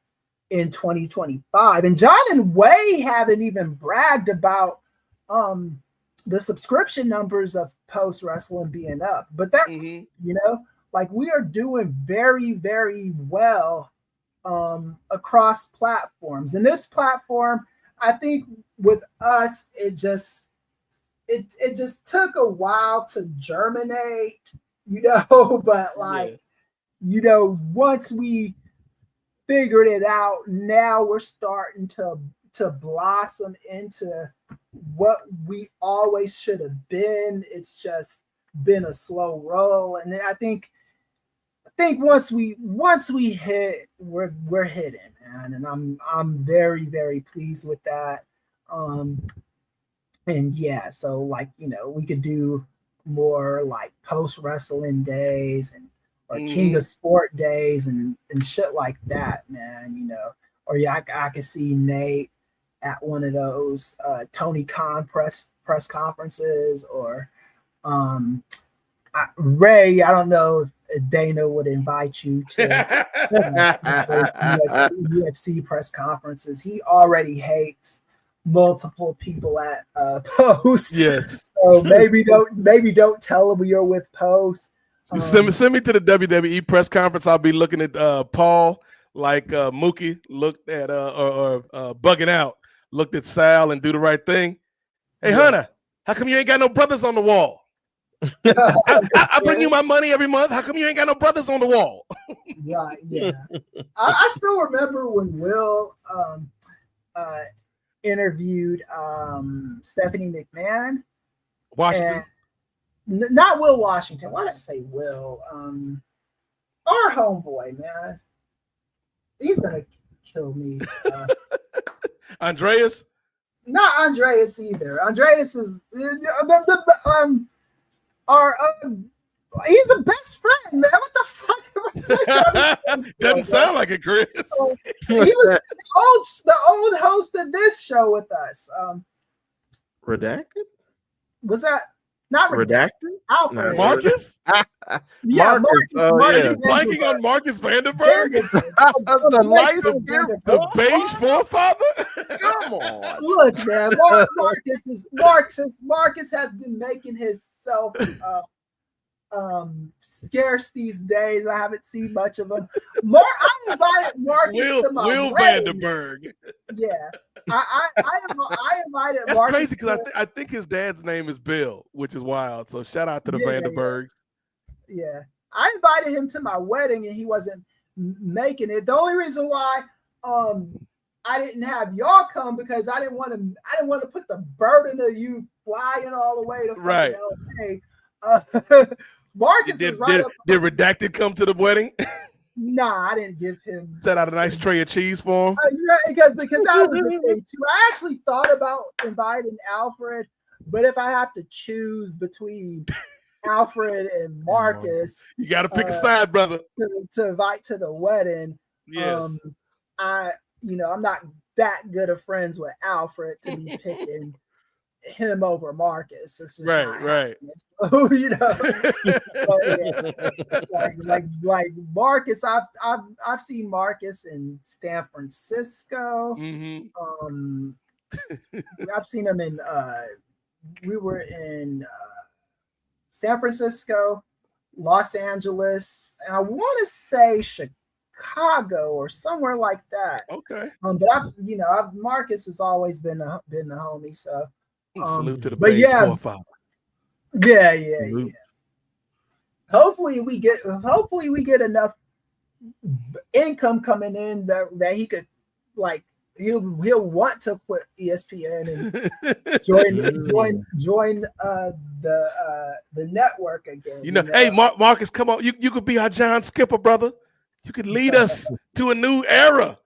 in 2025. And John and Way haven't even bragged about the subscription numbers of Post Wrestling being up. But that, you know, like we are doing very, very well across platforms. And this platform, I think with us, it just took a while to germinate, you know, but like, you know, once we figured it out, now we're starting to blossom into what we always should have been. It's just been a slow roll. And I think once we hit, we're hitting, man. And I'm very, very pleased with that. And yeah, so like, you know, we could do more like Post Wrestling days or King of Sport days and shit like that, man, you know. Or yeah, I could see Nate at one of those Tony Khan press conferences, or Ray, I don't know if Dana would invite you to UFC press conferences. He already hates multiple people at Post. Yes. So maybe don't tell him you're with Post. Send me to the WWE press conference. I'll be looking at Paul like Mookie looked at or bugging out, looked at Sal and do the right thing. Hey, Hunter, how come you ain't got no brothers on the wall? I bring you my money every month. How come you ain't got no brothers on the wall? Right, yeah. I still remember when Will interviewed Stephanie McMahon. Washington. Not Will Washington. Why did I say Will? Our homeboy, man. He's gonna kill me. Andreas? Not Andreas either. Andreas is he's a best friend, man. What the fuck? Doesn't sound like it, Chris. He was the old host of this show with us. Redacted? Was that Not redacted. Alfred. Marcus? Yeah, Marcus. Marcus Are you blanking on Marcus Vandenberg? The light skinned The beige forefather? Come on. Look, man, Marcus has been making himself scarce these days. I haven't seen much of him. I invited Marcus to my Will wedding. Vandenberg. Yeah, I invited. That's Marcus crazy because I think his dad's name is Bill, which is wild. So shout out to the Vandenbergs. Yeah, I invited him to my wedding and he wasn't making it. The only reason why I didn't have y'all come because I didn't want to put the burden of you flying all the way to right. LA. Marcus did Redacted come to the wedding? Nah, I didn't give him. Set out a nice tray of cheese for him. Yeah, because that was the thing too. I actually thought about inviting Alfred, but if I have to choose between Alfred and Marcus, you got to pick a side, brother. To invite to the wedding. Yes. I'm not that good of friends with Alfred to be picking him over Marcus. It's just right. So, like Marcus, I've seen Marcus in San Francisco. Mm-hmm. I've seen him in. We were in San Francisco, Los Angeles, and I want to say Chicago or somewhere like that. Okay. But Marcus has always been the homie. So salute to the beige forefather. Yeah. Hopefully we get enough income coming in that he could he'll want to quit ESPN and join the network again. Hey Marcus, come on, you could be our John Skipper, brother. You could lead us to a new era.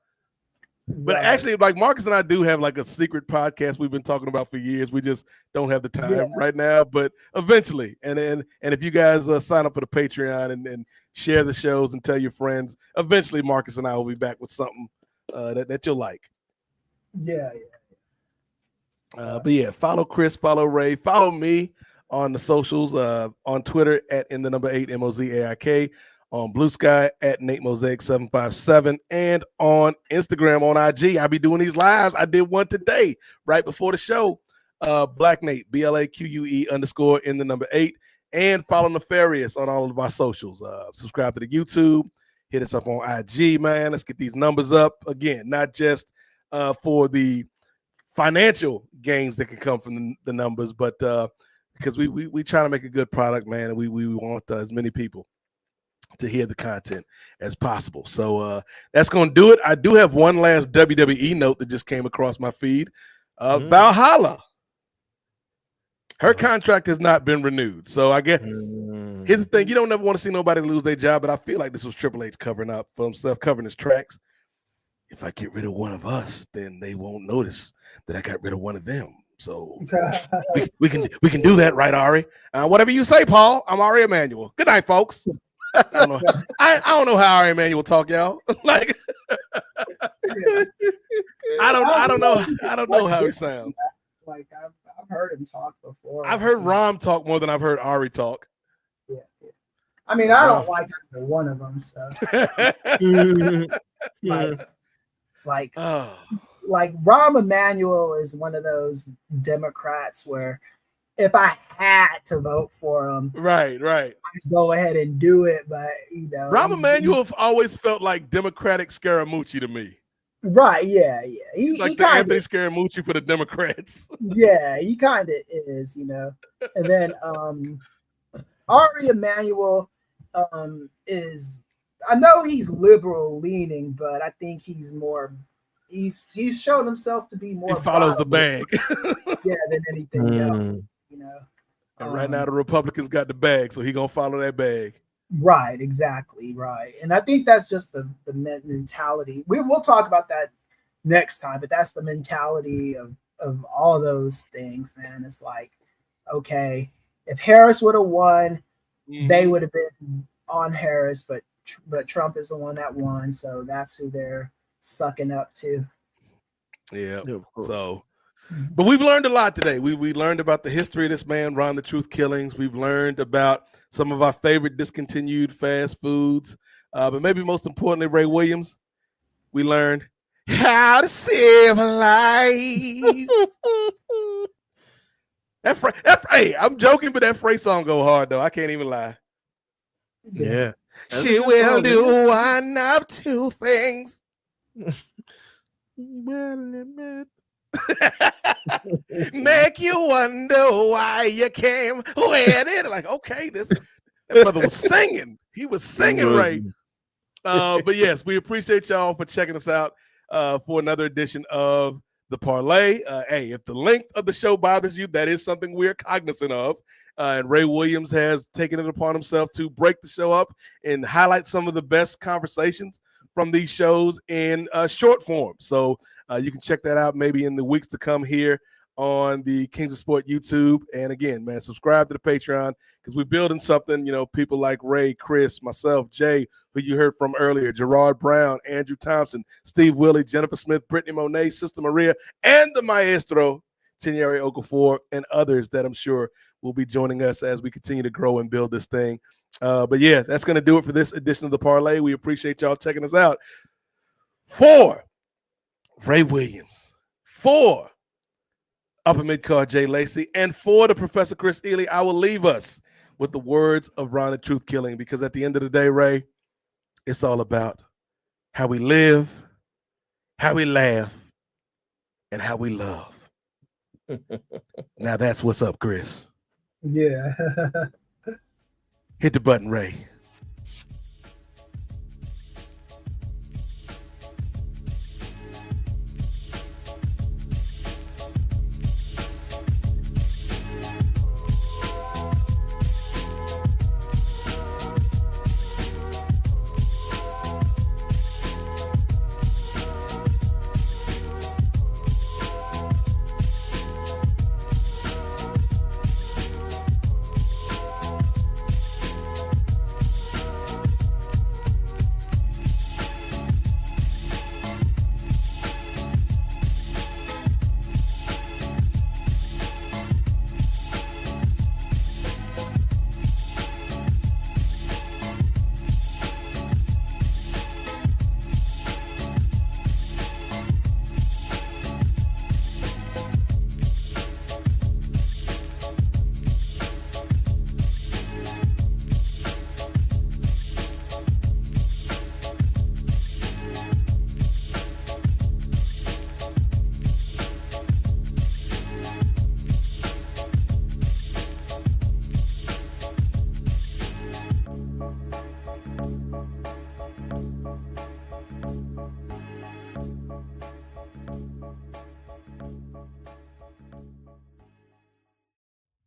But actually, like Marcus and I do have like a secret podcast we've been talking about for years. We just don't have the time right now, but eventually. And if you guys sign up for the Patreon and share the shows and tell your friends, eventually Marcus and I will be back with something that you'll like. Yeah. But yeah, follow Chris, follow Ray, follow me on the socials, on Twitter at @8 MOZAIK. On Blue Sky at Nate Mosaic 757 and on Instagram on IG. I'll be doing these lives. I did one today right before the show. Black Nate, BLAQUE_8, and follow Nefarious on all of my socials. Subscribe to the YouTube. Hit us up on IG, man. Let's get these numbers up again. Not just for the financial gains that can come from the numbers, but because we try to make a good product, man. And we want as many people to hear the content as possible. So that's going to do it. I do have one last WWE note that just came across my feed. Valhalla. Her contract has not been renewed. So I guess here's the thing. You don't ever want to see nobody lose their job, but I feel like this was Triple H covering up for himself, covering his tracks. If I get rid of one of us, then they won't notice that I got rid of one of them. So we can do that, right, Ari? Whatever you say, Paul. I'm Ari Emanuel. Good night, folks. I don't know. I don't know how Ari Emanuel talk, y'all. Like, I don't know how he sounds. Like I've heard him talk before. I've heard Rom talk more than I've heard Ari talk. Yeah. I mean, I don't like either one of them. So, like Rahm Emanuel is one of those Democrats where if I had to vote for him, right, I'd go ahead and do it. But Rahm Emanuel always felt like Democratic Scaramucci to me. Right, yeah. He's like the Anthony Scaramucci for the Democrats. Yeah, he kind of is, And then Ari Emanuel is, I know he's liberal leaning, but I think he's more. He's shown himself to be more. He follows the bag. Than anything else, And right now the Republicans got the bag, so he gonna follow that bag. Right, exactly, right. And I think that's just the mentality. We'll talk about that next time, but that's the mentality of all of those things, man. It's like, okay, if Harris would have won, they would have been on Harris, but Trump is the one that won, so that's who they're sucking up to. Yeah. So But we've learned a lot today. We learned about the history of this man, Ron the Truth Killings. We've learned about some of our favorite discontinued fast foods. But maybe most importantly, Ray Williams, we learned how to save a life. Hey, I'm joking, but that phrase song go hard, though. I can't even lie. Yeah. She will do one of two things. Make you wonder why you came with it. Like, okay, that brother was singing. He was singing right. But yes, we appreciate y'all for checking us out for another edition of the Parlay. Hey, if the length of the show bothers you, that is something we're cognizant of. And Ray Williams has taken it upon himself to break the show up and highlight some of the best conversations from these shows in short form. So you can check that out maybe in the weeks to come here on the Kings of Sport YouTube. And again, man, subscribe to the Patreon because we're building something, you know, people like Ray, Chris, myself, Jay, who you heard from earlier, Gerard Brown, Andrew Thompson, Steve Willie, Jennifer Smith, Brittany Monet, Sister Maria, and the maestro, Chinyere Okafor, and others that I'm sure will be joining us as we continue to grow and build this thing. But yeah, that's going to do it for this edition of the Parlay. We appreciate y'all checking us out. For Ray Williams, for Upper Midcard Jay Lacey, and for the Professor Chris Ely, I will leave us with the words of Ron the Truth Killing, because at the end of the day, Ray, it's all about how we live, how we laugh, and how we love. Now that's what's up, Chris. Yeah. Hit the button, Ray.